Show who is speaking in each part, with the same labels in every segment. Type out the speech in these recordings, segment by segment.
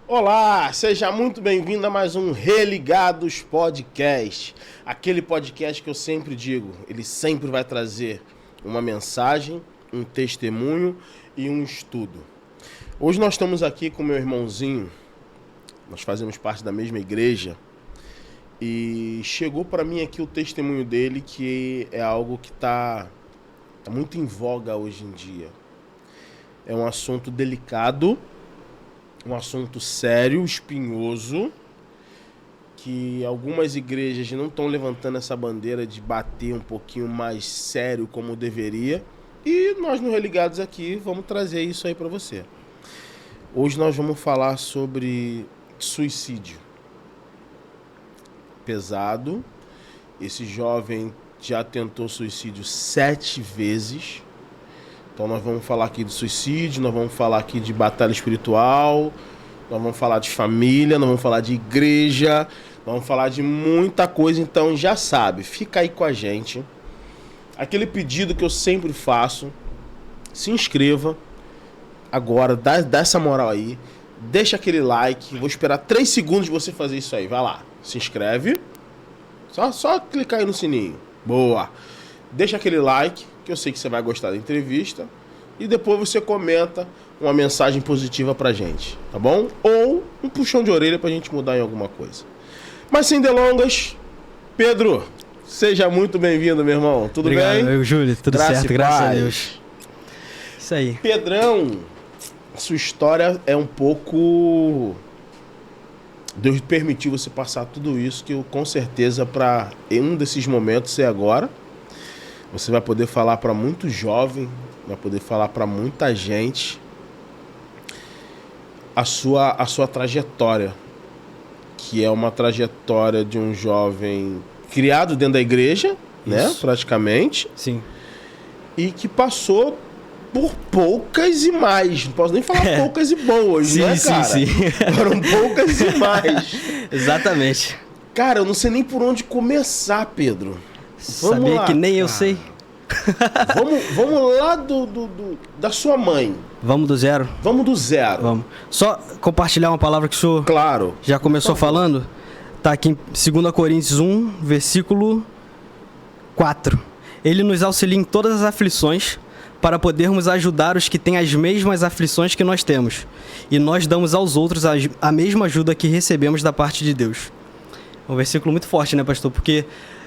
Speaker 1: Olá, seja muito bem-vindo a mais um Religados Podcast. Aquele podcast que eu sempre digo, ele sempre vai trazer uma mensagem, um testemunho e um estudo. Hoje nós estamos aqui com meu irmãozinho, nós fazemos parte da mesma igreja e chegou para mim aqui o testemunho dele, que é algo que está muito em voga hoje em dia. É um assunto delicado, um assunto sério, espinhoso, que algumas igrejas não estão levantando essa bandeira de bater um pouquinho mais sério como deveria. E nós no Religados aqui vamos trazer isso aí para você. Hoje nós vamos falar sobre suicídio. Pesado. Esse jovem já tentou suicídio 7 vezes. Então nós vamos falar aqui de suicídio, nós vamos falar aqui de batalha espiritual, nós vamos falar de família, nós vamos falar de igreja, nós vamos falar de muita coisa. Então já sabe, fica aí com a gente. Aquele pedido que eu sempre faço, se inscreva agora, dá essa moral aí, deixa aquele like, vou esperar 3 segundos de você fazer isso aí, vai lá, se inscreve, só clicar aí no sininho, boa, deixa aquele like, que eu sei que você vai gostar da entrevista, e depois você comenta uma mensagem positiva pra gente, tá bom? Ou um puxão de orelha pra gente mudar em alguma coisa. Mas sem delongas, Pedro, seja muito bem-vindo, meu irmão. Tudo
Speaker 2: Obrigado,
Speaker 1: bem?
Speaker 2: Obrigado, Júlio. Tudo certo, graças a Deus. Isso aí.
Speaker 1: Pedrão, sua história é um pouco... Deus permitiu você passar tudo isso, que eu, com certeza, para um desses momentos é agora. Você vai poder falar para muito jovem, vai poder falar para muita gente a sua trajetória, que é uma trajetória de um jovem criado dentro da igreja, né, praticamente.
Speaker 2: Sim.
Speaker 1: E que passou por poucas e mais. Não posso nem falar poucas e boas,
Speaker 2: sim,
Speaker 1: né,
Speaker 2: sim,
Speaker 1: cara?
Speaker 2: Sim.
Speaker 1: Foram poucas e mais.
Speaker 2: Exatamente.
Speaker 1: Cara, eu não sei nem por onde começar, Pedro.
Speaker 2: Sabia que nem eu sei.
Speaker 1: Vamos lá da sua mãe.
Speaker 2: Vamos do zero?
Speaker 1: Vamos do zero.
Speaker 2: Vamos. Só compartilhar uma palavra que o senhor já começou falando. Tá aqui em 2 Coríntios 1, versículo 4. Ele nos auxilia em todas as aflições para podermos ajudar os que têm as mesmas aflições que nós temos. E nós damos aos outros a mesma ajuda que recebemos da parte de Deus. É um versículo muito forte, né, pastor? Porque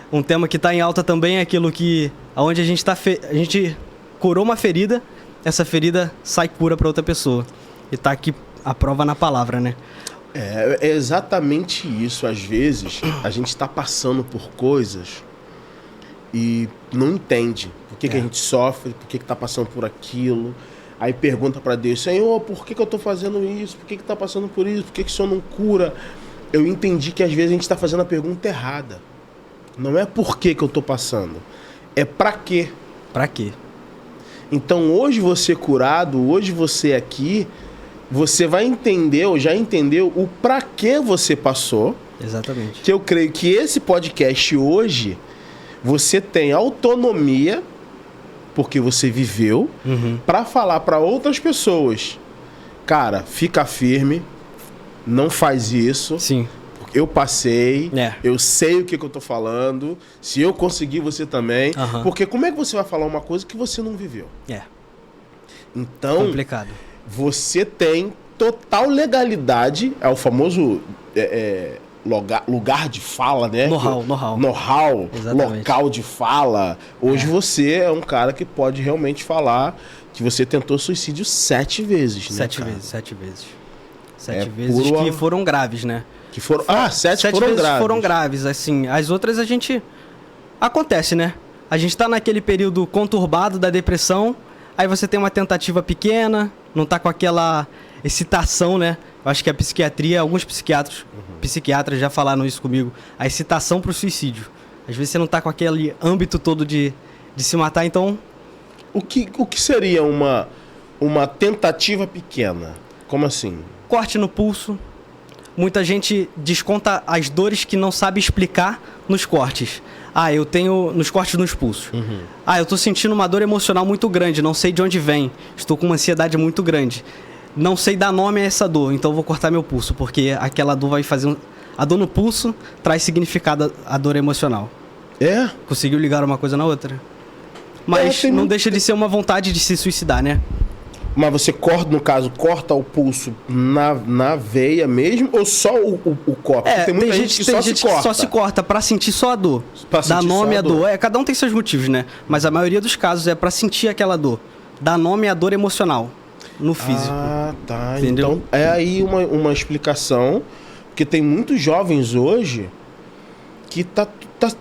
Speaker 2: um tema que está em alta também é aquilo que... Onde a gente curou uma ferida, essa ferida sai cura para outra pessoa. E está aqui a prova na palavra, né?
Speaker 1: É exatamente isso. Às vezes, a gente está passando por coisas e não entende por que a gente sofre, por que está passando por aquilo. Aí pergunta para Deus: Senhor, por que eu estou fazendo isso? Por que está passando por isso? Por que o Senhor não cura? Eu entendi que às vezes a gente está fazendo a pergunta errada. Não é por que eu estou passando, é para quê.
Speaker 2: Para quê?
Speaker 1: Então hoje você curado, hoje você aqui, você vai entender, ou já entendeu, o para que você passou.
Speaker 2: Exatamente.
Speaker 1: Que eu creio que esse podcast hoje, você tem autonomia, porque você viveu, para falar para outras pessoas: cara, fica firme, não faz isso.
Speaker 2: Sim.
Speaker 1: Eu passei, eu sei o que eu tô falando. Se eu conseguir, você também. Porque como é que você vai falar uma coisa que você não viveu? Então,
Speaker 2: complicado.
Speaker 1: Você tem total legalidade, é o famoso lugar de fala, né? Know-how, local de fala. Hoje você é um cara que pode realmente falar que você tentou suicídio 7 vezes, né? 7 vezes.
Speaker 2: 7 vezes que foram graves, né?
Speaker 1: Que foram, 7 foram graves.
Speaker 2: Foram graves, assim. As outras a gente... Acontece, né? A gente tá naquele período conturbado da depressão, aí você tem uma tentativa pequena, não tá com aquela excitação, né? Eu acho que a psiquiatria, alguns psiquiatras já falaram isso comigo, a excitação pro suicídio. Às vezes você não tá com aquele âmbito todo de se matar, então...
Speaker 1: O que seria uma tentativa pequena? Como assim?
Speaker 2: Corte no pulso. Muita gente desconta as dores que não sabe explicar nos cortes. Eu tenho nos cortes nos pulsos. Eu tô sentindo uma dor emocional muito grande, não sei de onde vem. Estou com uma ansiedade muito grande. não sei dar nome a essa dor, então eu vou cortar meu pulso, porque aquela dor vai fazer... A dor no pulso traz significado à dor emocional.
Speaker 1: É?
Speaker 2: Conseguiu ligar uma coisa na outra. Mas não deixa de ser uma vontade de se suicidar, né?
Speaker 1: Mas você corta, no caso, corta o pulso na veia mesmo ou só o corpo?
Speaker 2: Tem muita gente que só se corta pra sentir só a dor. Dá nome à dor. Cada um tem seus motivos, né? Mas a maioria dos casos é pra sentir aquela dor. Dá nome à dor emocional no físico.
Speaker 1: Ah, tá.
Speaker 2: Entendeu?
Speaker 1: Então é aí uma explicação, porque tem muitos jovens hoje que tá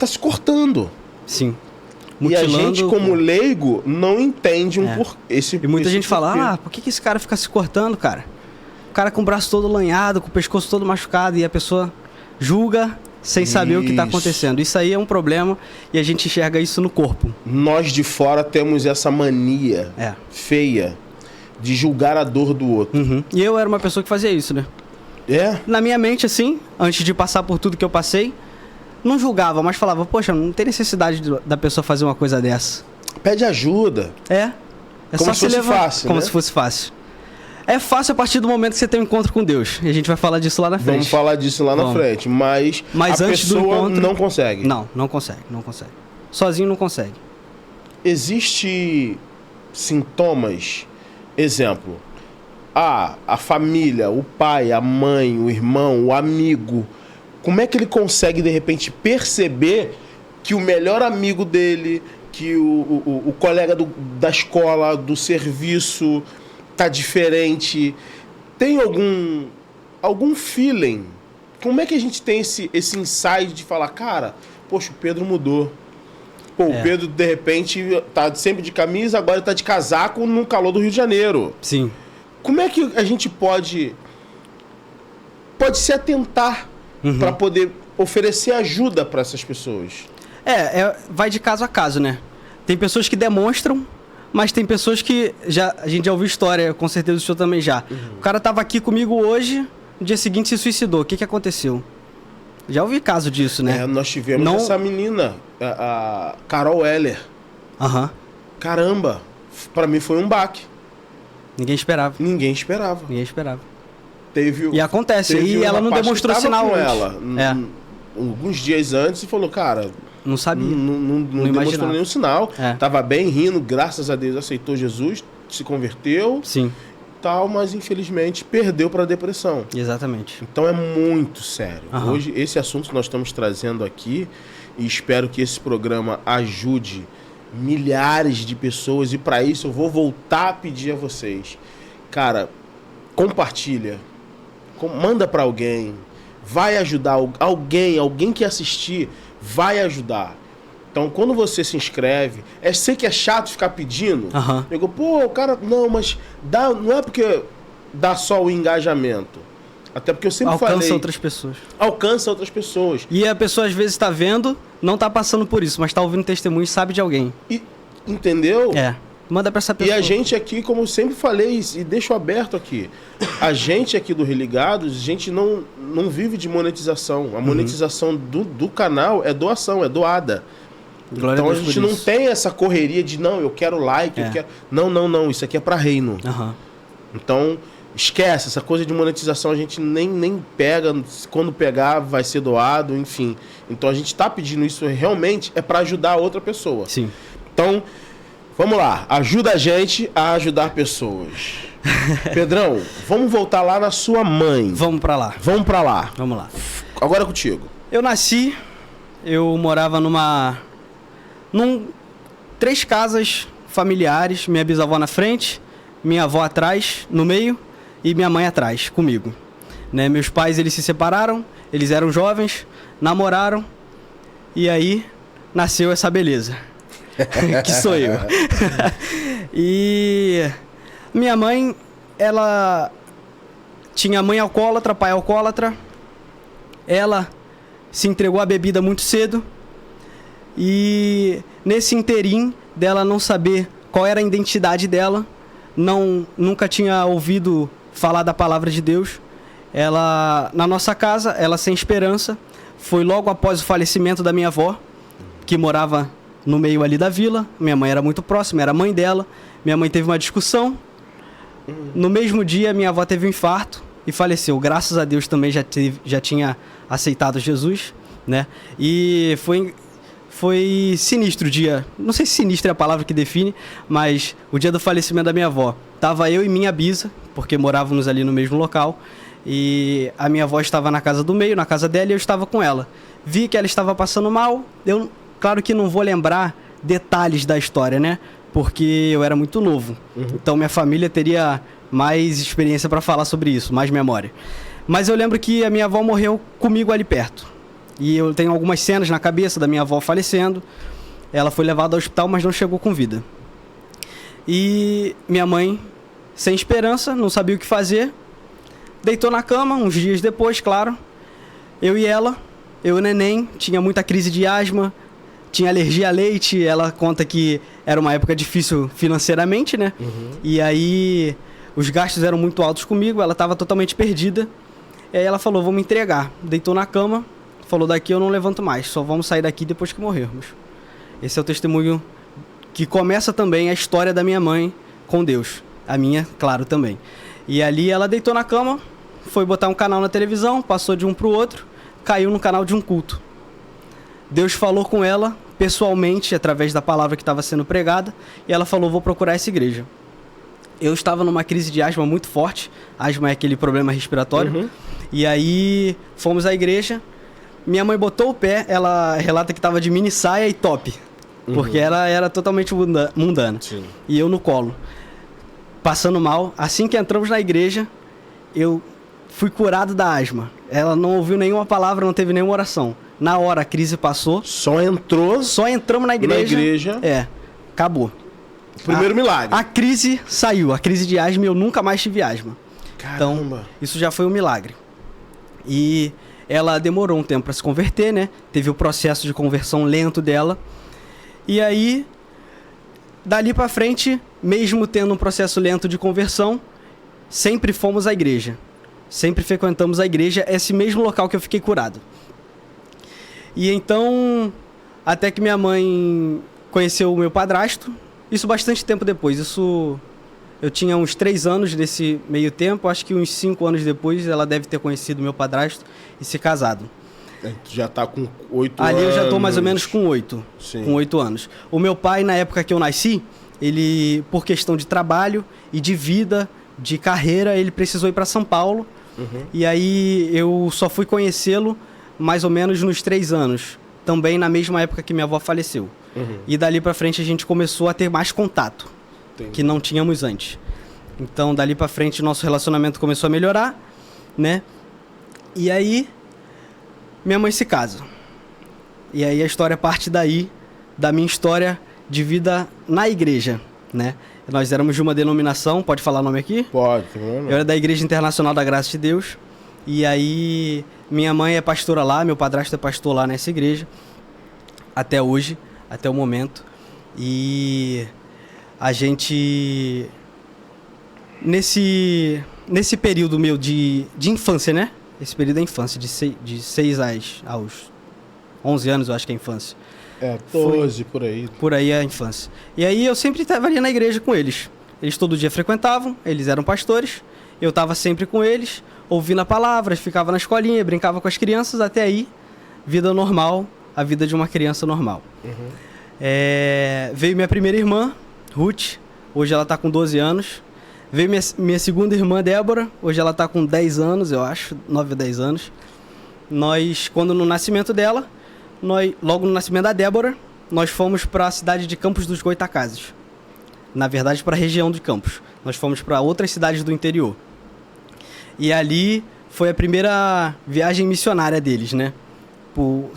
Speaker 1: se cortando.
Speaker 2: Sim.
Speaker 1: Mutilando, e a gente, como leigo, não entende
Speaker 2: E muita gente fala, por que esse cara fica se cortando, cara? O cara com o braço todo lanhado, com o pescoço todo machucado, e a pessoa julga sem saber o que está acontecendo. Isso aí é um problema e a gente enxerga isso no corpo.
Speaker 1: Nós de fora temos essa mania feia de julgar a dor do outro.
Speaker 2: Uhum. E eu era uma pessoa que fazia isso, né?
Speaker 1: É?
Speaker 2: Na minha mente, assim, antes de passar por tudo que eu passei, não julgava, mas falava, poxa, não tem necessidade da pessoa fazer uma coisa dessa.
Speaker 1: Pede ajuda.
Speaker 2: É
Speaker 1: como
Speaker 2: só
Speaker 1: se fosse fácil,
Speaker 2: como
Speaker 1: né?
Speaker 2: se fosse fácil. É fácil a partir do momento que você tem um encontro com Deus. E a gente vai falar disso lá na frente.
Speaker 1: Vamos falar disso lá na frente. Mas a
Speaker 2: antes
Speaker 1: pessoa
Speaker 2: do encontro,
Speaker 1: não consegue.
Speaker 2: Não consegue. Sozinho não consegue.
Speaker 1: Existe sintomas, exemplo, a família, o pai, a mãe, o irmão, o amigo. Como é que ele consegue, de repente, perceber que o melhor amigo dele, que o colega da escola, do serviço, tá diferente? Tem algum feeling? Como é que a gente tem esse insight de falar, cara, poxa, o Pedro mudou. Pô, o Pedro, de repente, tá sempre de camisa, agora tá de casaco no calor do Rio de Janeiro.
Speaker 2: Sim.
Speaker 1: Como é que a gente pode se atentar para poder oferecer ajuda para essas pessoas?
Speaker 2: Vai de caso a caso, né? Tem pessoas que demonstram, mas tem pessoas que a gente já ouviu história, com certeza o senhor também já. O cara tava aqui comigo hoje, no dia seguinte se suicidou. O que aconteceu? Já ouvi caso disso, né?
Speaker 1: Nós tivemos essa menina, a Carol Heller. Caramba, para mim foi um baque.
Speaker 2: Ninguém esperava. E acontece. E ela não demonstrou sinal
Speaker 1: com ela alguns dias antes e falou, cara...
Speaker 2: Não sabia.
Speaker 1: Não demonstrou nenhum sinal. Tava bem, rindo, graças a Deus aceitou Jesus, se converteu.
Speaker 2: Sim.
Speaker 1: Tal, mas infelizmente perdeu para a depressão.
Speaker 2: Exatamente.
Speaker 1: Então é muito sério. Hoje, esse assunto que nós estamos trazendo aqui, e espero que esse programa ajude milhares de pessoas, e para isso eu vou voltar a pedir a vocês. Cara, compartilha. Manda para alguém. Vai ajudar alguém que assistir, vai ajudar. Então, quando você se inscreve, sei que é chato ficar pedindo. Eu digo, o cara... Não, mas não é porque dá só o engajamento. Até porque eu sempre falei... Alcança outras pessoas.
Speaker 2: E a pessoa, às vezes, está vendo, não está passando por isso, mas está ouvindo testemunho e sabe de alguém.
Speaker 1: Entendeu?
Speaker 2: Manda para essa pessoa.
Speaker 1: E a gente aqui, como eu sempre falei, e deixo aberto aqui, a gente aqui do Religados, a gente não vive de monetização. A monetização do canal é doação, é doada.
Speaker 2: Glória
Speaker 1: então
Speaker 2: a Deus
Speaker 1: gente não tem essa correria de eu quero like, eu quero... Não, isso aqui é para reino. Então, esquece, essa coisa de monetização a gente nem pega, quando pegar vai ser doado, enfim. Então a gente tá pedindo isso realmente para ajudar a outra pessoa.
Speaker 2: Sim.
Speaker 1: Então, vamos lá, ajuda a gente a ajudar pessoas. Pedrão, vamos voltar lá na sua mãe.
Speaker 2: Vamos para lá.
Speaker 1: Vamos lá. Agora é contigo.
Speaker 2: Eu morava num 3 casas familiares, minha bisavó na frente, minha avó atrás, no meio, e minha mãe atrás, comigo. Né? Meus pais, eles se separaram, eles eram jovens, namoraram, e aí nasceu essa beleza, que sou eu. E minha mãe, ela tinha mãe alcoólatra, pai alcoólatra, ela se entregou à bebida muito cedo, e nesse interim dela não saber qual era a identidade dela, nunca tinha ouvido falar da palavra de Deus, ela, na nossa casa, ela sem esperança, foi logo após o falecimento da minha avó, que morava no meio ali da vila. Minha mãe era muito próxima, era a mãe dela. Minha mãe teve uma discussão, No mesmo dia, minha avó teve um infarto e faleceu. Graças a Deus também já tinha aceitado Jesus, né? E foi sinistro o dia. Não sei se sinistro é a palavra que define, mas o dia do falecimento da minha avó. Tava eu e minha bisa, porque morávamos ali no mesmo local. E a minha avó estava na casa do meio, na casa dela, e eu estava com ela. Vi que ela estava passando mal. Eu, claro que não vou lembrar detalhes da história, né? Porque eu era muito novo. Então minha família teria mais experiência para falar sobre isso, mais memória. Mas eu lembro que a minha avó morreu comigo ali perto. E eu tenho algumas cenas na cabeça da minha avó falecendo. Ela foi levada ao hospital, mas não chegou com vida. E minha mãe, sem esperança, não sabia o que fazer, deitou na cama, uns dias depois, claro. Eu e ela, eu e o neném, tinha muita crise de asma, tinha alergia a leite. Ela conta que era uma época difícil financeiramente, né? E aí os gastos eram muito altos comigo, ela estava totalmente perdida. E aí ela falou, vou me entregar. Deitou na cama, falou, daqui eu não levanto mais, só vamos sair daqui depois que morrermos. Esse é o testemunho que começa também a história da minha mãe com Deus. A minha, claro, também. E ali ela deitou na cama, foi botar um canal na televisão, passou de um para o outro, caiu no canal de um culto. Deus falou com ela pessoalmente, através da palavra que estava sendo pregada, e ela falou, vou procurar essa igreja. Eu estava numa crise de asma muito forte, asma é aquele problema respiratório, e aí fomos à igreja, minha mãe botou o pé, ela relata que estava de mini saia e top, porque ela era totalmente mundana, e eu no colo, passando mal. Assim que entramos na igreja, eu fui curado da asma, ela não ouviu nenhuma palavra, não teve nenhuma oração. Na hora a crise passou.
Speaker 1: Só entramos
Speaker 2: na igreja. Acabou.
Speaker 1: Primeiro milagre.
Speaker 2: A crise saiu, a crise de asma, e eu nunca mais tive asma.
Speaker 1: Caramba.
Speaker 2: Então, isso já foi um milagre. E ela demorou um tempo para se converter, né? Teve o processo de conversão lento dela. E aí, dali para frente, mesmo tendo um processo lento de conversão, sempre fomos à igreja. Sempre frequentamos a igreja, esse mesmo local que eu fiquei curado. E então, até que minha mãe conheceu o meu padrasto, isso bastante tempo depois, eu tinha uns 3 anos desse meio tempo, acho que uns 5 anos depois ela deve ter conhecido o meu padrasto e se casado.
Speaker 1: Já tá com 8 anos.
Speaker 2: Ali eu já tô mais ou menos com 8, com 8 anos. O meu pai, na época que eu nasci, ele, por questão de trabalho e de vida, de carreira, ele precisou ir para São Paulo, e aí eu só fui conhecê-lo mais ou menos nos 3 anos, também na mesma época que minha avó faleceu. E dali pra frente a gente começou a ter mais contato, que não tínhamos antes. Então dali pra frente nosso relacionamento começou a melhorar, né? E aí minha mãe se casa. E aí a história parte daí, da minha história de vida na igreja, né? Nós éramos de uma denominação, pode falar o nome aqui?
Speaker 1: Pode.
Speaker 2: Eu era da Igreja Internacional da Graça de Deus. E aí, minha mãe é pastora lá, meu padrasto é pastor lá nessa igreja, até hoje, até o momento. E a gente, nesse período meu de infância, né? Esse período da infância, de 6 aos 11 anos, eu acho que é a infância.
Speaker 1: 12, por aí.
Speaker 2: Por aí é a infância. E aí eu sempre estava ali na igreja com eles. Eles todo dia frequentavam, eles eram pastores, eu estava sempre com eles, ouvindo a palavra, ficava na escolinha, brincava com as crianças, até aí, vida normal, a vida de uma criança normal. Veio minha primeira irmã, Ruth, hoje ela está com 12 anos. Veio minha segunda irmã, Débora, hoje ela está com 10 anos, eu acho, 9 ou 10 anos. Nós, quando no nascimento dela, logo no nascimento da Débora, nós fomos para a cidade de Campos dos Goytacazes. Na verdade, para a região de Campos. Nós fomos para outras cidades do interior. E ali foi a primeira viagem missionária deles, né?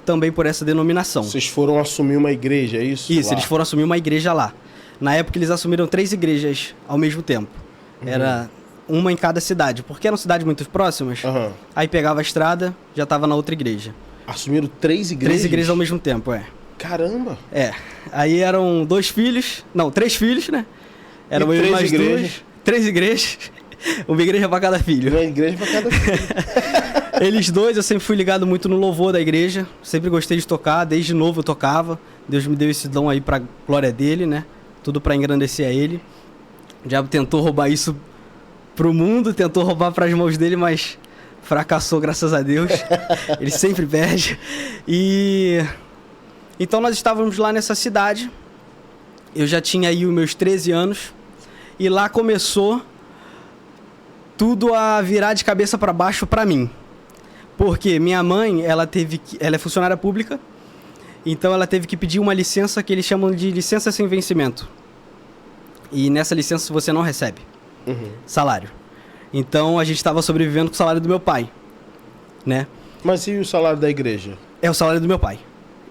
Speaker 2: Também por essa denominação.
Speaker 1: Vocês foram assumir uma igreja, é isso?
Speaker 2: Isso, eles foram assumir uma igreja lá. Na época eles assumiram 3 igrejas ao mesmo tempo. Era uma em cada cidade, porque eram cidades muito próximas. Aí pegava a estrada, já estava na outra igreja.
Speaker 1: Assumiram 3 igrejas?
Speaker 2: 3 igrejas ao mesmo tempo,
Speaker 1: Caramba!
Speaker 2: Aí eram 3 filhos, né? Eram eu e mais 2. 3 igrejas. Uma igreja para cada filho.
Speaker 1: Uma igreja para cada filho.
Speaker 2: Eles dois, eu sempre fui ligado muito no louvor da igreja. Sempre gostei de tocar, desde novo eu tocava. Deus me deu esse dom aí pra glória dele, né? Tudo para engrandecer a ele. O diabo tentou roubar isso pro mundo, tentou roubar para as mãos dele, mas fracassou, graças a Deus. Ele sempre perde. E então nós estávamos lá nessa cidade. Eu já tinha aí os meus 13 anos. E lá começou tudo a virar de cabeça para baixo para mim. Porque minha mãe, ela é funcionária pública. Então ela teve que pedir uma licença que eles chamam de licença sem vencimento. E nessa licença você não recebe salário. Então a gente estava sobrevivendo com o salário do meu pai, né?
Speaker 1: Mas e o salário da igreja?
Speaker 2: É o salário do meu pai.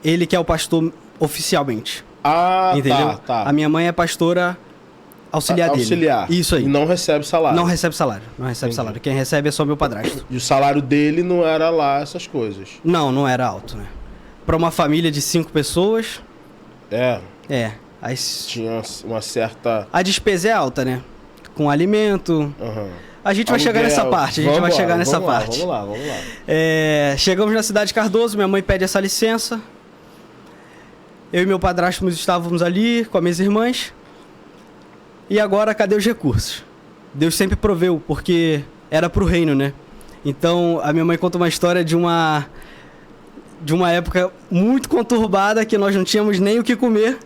Speaker 2: Ele que é o pastor oficialmente.
Speaker 1: Ah,
Speaker 2: entendeu?
Speaker 1: Tá.
Speaker 2: A minha mãe é pastora auxiliar dele.
Speaker 1: Auxiliar.
Speaker 2: Isso aí.
Speaker 1: E não recebe salário.
Speaker 2: Não recebe salário. Não recebe salário. Quem recebe é só meu padrasto.
Speaker 1: E o salário dele não era lá essas coisas?
Speaker 2: Não era alto, né? Para uma família de 5 pessoas...
Speaker 1: É.
Speaker 2: Tinha
Speaker 1: uma certa...
Speaker 2: A despesa é alta, né? Com alimento... A gente vai chegar nessa parte.
Speaker 1: Vamos lá.
Speaker 2: Chegamos na cidade de Cardoso, minha mãe pede essa licença. Eu e meu padrasto estávamos ali com as minhas irmãs. E agora, cadê os recursos? Deus sempre proveu, porque era pro reino, né? Então, a minha mãe conta uma história de uma época muito conturbada, que nós não tínhamos nem o que comer.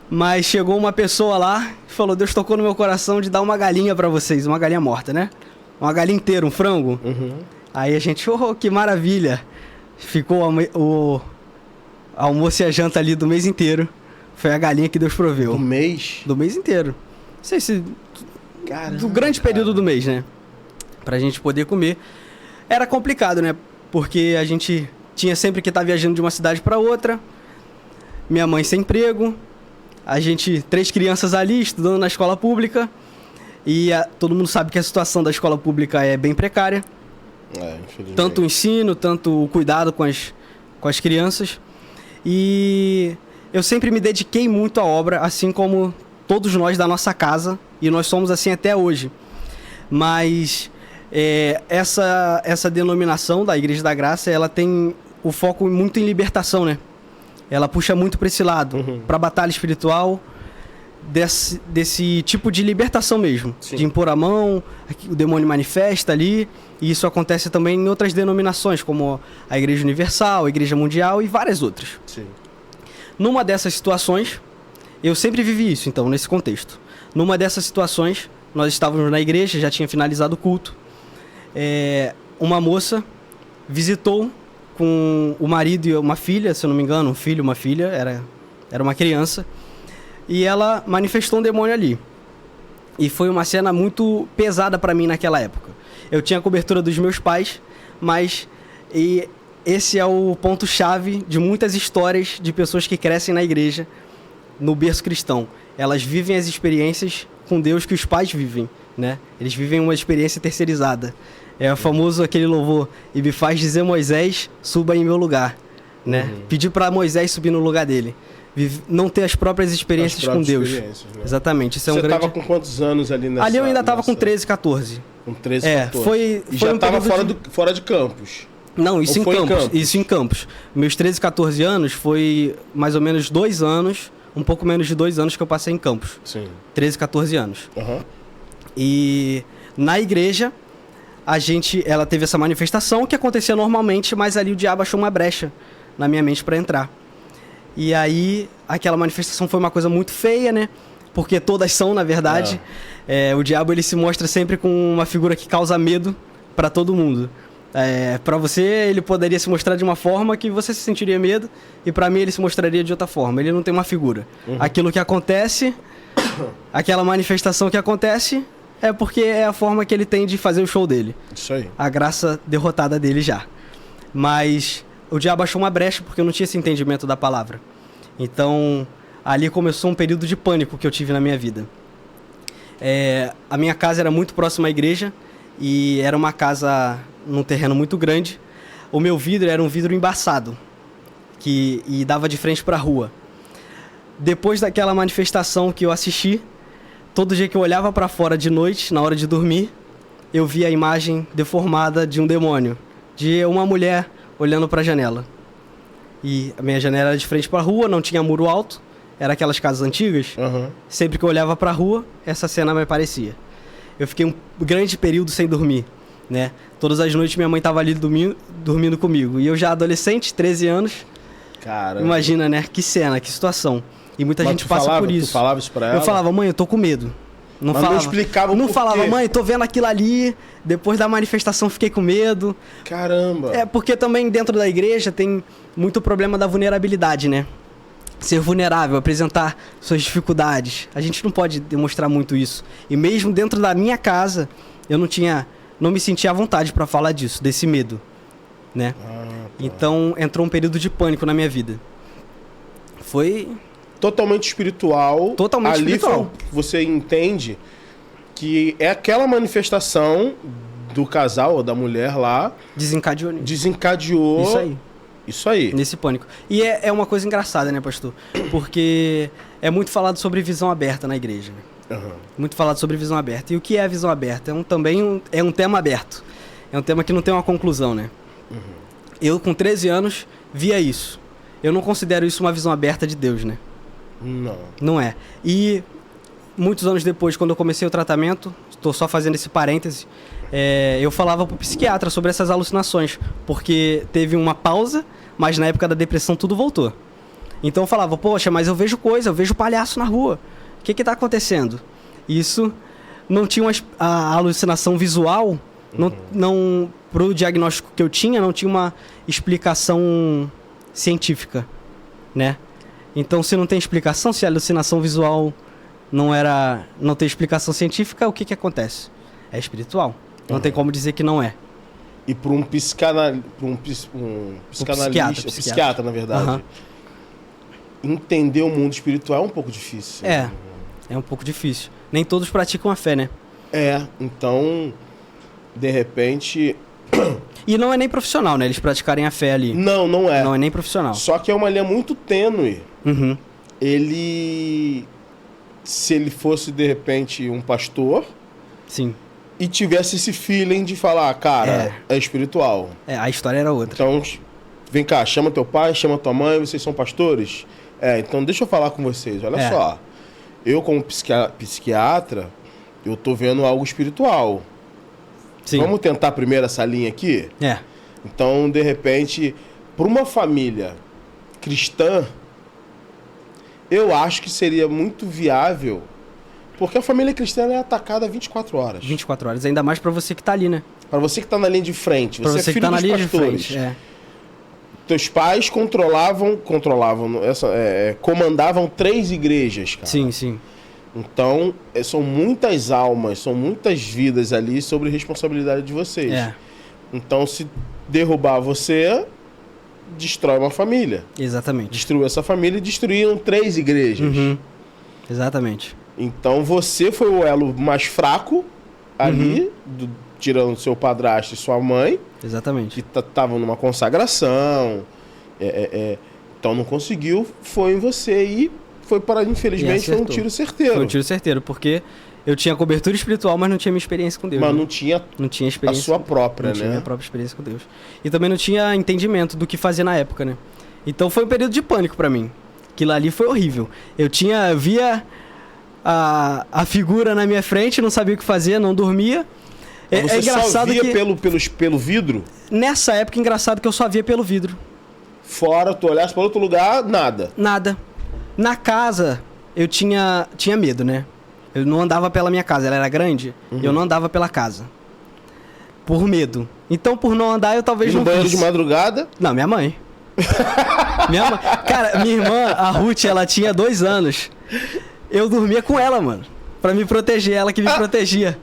Speaker 2: Mas chegou uma pessoa lá e falou: Deus tocou no meu coração de dar uma galinha pra vocês. Uma galinha morta, né? Uma galinha inteira, um frango. Aí a gente, que maravilha. Ficou o almoço e a janta ali do mês inteiro. Foi a galinha que Deus proveu.
Speaker 1: Do mês?
Speaker 2: Do mês inteiro. Não sei se... Caramba, do grande período do mês, né? Pra gente poder comer. Era complicado, né? Porque a gente tinha sempre que estar viajando de uma cidade pra outra. Minha mãe sem emprego. A gente, 3 crianças ali, estudando na escola pública. E todo mundo sabe que a situação da escola pública é bem precária.
Speaker 1: Infelizmente. Tanto
Speaker 2: o ensino, tanto o cuidado com as crianças. E eu sempre me dediquei muito à obra, assim como todos nós da nossa casa. E nós somos assim até hoje. Mas essa denominação da Igreja da Graça, ela tem o foco muito em libertação, né? Ela puxa muito para esse lado, para a batalha espiritual, desse tipo de libertação mesmo. Sim. De impor a mão, o demônio manifesta ali, e isso acontece também em outras denominações, como a Igreja Universal, a Igreja Mundial e várias outras.
Speaker 1: Sim.
Speaker 2: Numa dessas situações, eu sempre vivi isso, então, nesse contexto. Numa dessas situações, nós estávamos na igreja, já tinha finalizado o culto, uma moça visitou com o marido e uma filha, se eu não me engano, um filho e uma filha, era uma criança, e ela manifestou um demônio ali. E foi uma cena muito pesada para mim naquela época. Eu tinha a cobertura dos meus pais, mas esse é o ponto-chave de muitas histórias de pessoas que crescem na igreja, no berço cristão. Elas vivem as experiências com Deus que os pais vivem, né? Eles vivem uma experiência terceirizada. É o famoso aquele louvor: e me faz dizer Moisés, suba em meu lugar, né? Pedir para Moisés subir no lugar dele. Não ter as próprias experiências com Deus. Né? Exatamente. Isso é
Speaker 1: Você
Speaker 2: grande...
Speaker 1: estava com quantos anos ali nessa...
Speaker 2: Ali eu ainda estava com 13, 14.
Speaker 1: Com 13, 14.
Speaker 2: Foi
Speaker 1: já estava fora de Campos.
Speaker 2: Não, isso em Campos. Isso em Campos. Meus 13, 14 anos foi mais ou menos 2 anos, um pouco menos de 2 anos que eu passei em Campos.
Speaker 1: Sim.
Speaker 2: 13, 14 anos. E na igreja, ela teve essa manifestação que acontecia normalmente, mas ali o diabo achou uma brecha na minha mente para entrar. E aí, aquela manifestação foi uma coisa muito feia, né? Porque todas são, na verdade. O diabo, ele se mostra sempre com uma figura que causa medo para todo mundo. Para você, ele poderia se mostrar de uma forma que você se sentiria medo, e para mim ele se mostraria de outra forma. Ele não tem uma figura. Aquilo que acontece, aquela manifestação que acontece, é porque é a forma que ele tem de fazer o show dele.
Speaker 1: Isso aí.
Speaker 2: A graça derrotada dele já. Mas o diabo achou uma brecha porque eu não tinha esse entendimento da palavra. Então, ali começou um período de pânico que eu tive na minha vida. A minha casa era muito próxima à igreja e era uma casa num terreno muito grande. O meu vidro era um vidro embaçado e dava de frente para a rua. Depois daquela manifestação que eu assisti, todo dia que eu olhava para fora de noite, na hora de dormir, eu via a imagem deformada de um demônio, de uma mulher olhando para a janela. E a minha janela era de frente para a rua, não tinha muro alto, era aquelas casas antigas. Sempre que eu olhava para a rua, essa cena me aparecia. eu fiquei um grande período sem dormir, né? Todas as noites minha mãe tava ali dormindo comigo. E eu já adolescente, 13 anos.
Speaker 1: Caramba.
Speaker 2: Imagina, né? Que cena, que situação. E muita gente passa por isso.
Speaker 1: Tu falava isso pra ela?
Speaker 2: Eu falava, mãe, eu tô com medo. Não
Speaker 1: explicava o
Speaker 2: Não
Speaker 1: porquê.
Speaker 2: falava, mãe, tô vendo aquilo ali, depois da manifestação fiquei com medo.
Speaker 1: Caramba.
Speaker 2: É, porque também dentro da igreja tem muito problema da vulnerabilidade, né? Ser vulnerável, apresentar suas dificuldades. A gente não pode demonstrar muito isso. E mesmo dentro da minha casa, eu não me sentia à vontade pra falar disso, desse medo, né?
Speaker 1: Tá.
Speaker 2: Então entrou um período de pânico na minha vida. Foi
Speaker 1: totalmente espiritual.
Speaker 2: Totalmente espiritual.
Speaker 1: Você entende que é aquela manifestação do casal ou da mulher lá. Desencadeou. Isso aí.
Speaker 2: Nesse pânico. E é uma coisa engraçada, né, pastor? Porque é muito falado sobre visão aberta na igreja. Né? Uhum. Muito falado sobre visão aberta. E o que é a visão aberta? Também é um tema aberto. É um tema que não tem uma conclusão, né? Uhum. Eu, com 13 anos, via isso. Eu não considero isso uma visão aberta de Deus, né?
Speaker 1: Não.
Speaker 2: Não é. E muitos anos depois, quando eu comecei o tratamento, estou só fazendo esse parêntese, eu falava pro psiquiatra sobre essas alucinações, porque teve uma pausa, mas na época da depressão tudo voltou. Então eu falava, poxa, mas eu vejo coisa, eu vejo palhaço na rua. O que tá acontecendo? Isso não tinha a alucinação visual, não pro diagnóstico que eu tinha, não tinha uma explicação científica, né? Então, se não tem explicação, se a alucinação visual não tem explicação científica, o que acontece? É espiritual. Não tem como dizer que não é.
Speaker 1: E para um psiquiatra, na verdade, entender o mundo espiritual é um pouco difícil.
Speaker 2: É um pouco difícil. Nem todos praticam a fé, né?
Speaker 1: Então, de repente...
Speaker 2: E não é nem profissional, né? Eles praticarem a fé ali.
Speaker 1: Não é.
Speaker 2: Não é nem profissional.
Speaker 1: Só que é uma linha muito tênue.
Speaker 2: Uhum.
Speaker 1: Se ele fosse, de repente, um pastor...
Speaker 2: Sim.
Speaker 1: E tivesse esse feeling de falar, cara, é espiritual.
Speaker 2: A história era outra.
Speaker 1: Então, vem cá, chama teu pai, chama tua mãe, vocês são pastores? Então deixa eu falar com vocês. Olha só, eu como psiquiatra, eu tô vendo algo espiritual. Sim. Vamos tentar primeiro essa linha aqui? Então, de repente, para uma família cristã, eu acho que seria muito viável, porque a família cristã é atacada 24 horas.
Speaker 2: 24 horas, ainda mais para você que tá ali, né?
Speaker 1: Para você que tá na linha de frente, você é filho
Speaker 2: que tá
Speaker 1: dos
Speaker 2: na linha
Speaker 1: pastores.
Speaker 2: De frente,
Speaker 1: Teus pais comandavam 3 igrejas, cara.
Speaker 2: Sim.
Speaker 1: Então, são muitas almas, são muitas vidas ali sobre responsabilidade de vocês. Então, se derrubar você, destrói uma família.
Speaker 2: Exatamente.
Speaker 1: Destruiu essa família e destruíram 3 igrejas.
Speaker 2: Uhum. Exatamente.
Speaker 1: Então, você foi o elo mais fraco ali, tirando seu padrasto e sua mãe.
Speaker 2: Exatamente.
Speaker 1: Que estavam numa consagração. Então, não conseguiu, foi em você e foi para, infelizmente, foi um tiro certeiro.
Speaker 2: Foi um tiro certeiro, porque eu tinha cobertura espiritual, mas não tinha minha experiência com Deus.
Speaker 1: Mas
Speaker 2: né?
Speaker 1: não tinha
Speaker 2: experiência,
Speaker 1: a sua própria,
Speaker 2: não tinha minha própria experiência com Deus. E também não tinha entendimento do que fazer na época, né? Então foi um período de pânico pra mim. Aquilo ali foi horrível. Eu via a figura na minha frente, não sabia o que fazer, não dormia.
Speaker 1: Você engraçado só via pelo vidro?
Speaker 2: Nessa época, engraçado que eu só via pelo vidro.
Speaker 1: Fora, tu olhasse para outro lugar, nada?
Speaker 2: Nada. Na casa, eu tinha medo, né? Eu não andava pela minha casa, ela era grande, eu não andava pela casa. Por medo. Então, por não andar, eu talvez não.
Speaker 1: E no banheiro de madrugada?
Speaker 2: Não, minha mãe. Minha mãe. Cara, minha irmã, a Ruth, ela tinha 2 anos. Eu dormia com ela, mano. Pra me proteger, ela que me protegia.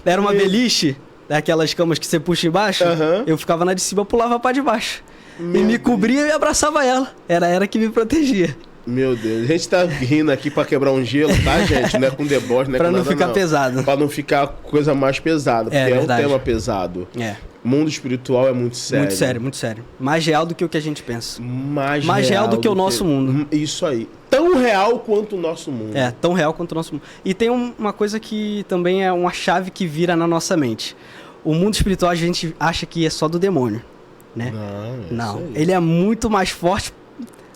Speaker 2: Era uma beliche, daquelas camas que você puxa embaixo. Eu ficava na de cima, eu pulava pra de baixo. E me cobria e abraçava ela. Era ela que me protegia.
Speaker 1: Meu Deus, a gente tá rindo aqui pra quebrar um gelo, tá, gente? Não é com deboche, não é
Speaker 2: pra
Speaker 1: com
Speaker 2: não
Speaker 1: nada,
Speaker 2: ficar pesado.
Speaker 1: Pra não ficar coisa mais pesada, porque é um tema pesado. Mundo espiritual é muito sério.
Speaker 2: Muito sério, muito sério. Mais real do que o que a gente pensa. Mais real do que o nosso mundo.
Speaker 1: Isso aí. Tão real quanto o nosso mundo.
Speaker 2: Tão real quanto o nosso mundo. E tem uma coisa que também é uma chave que vira na nossa mente. O mundo espiritual a gente acha que é só do demônio, né?
Speaker 1: Não.
Speaker 2: Ele é muito mais forte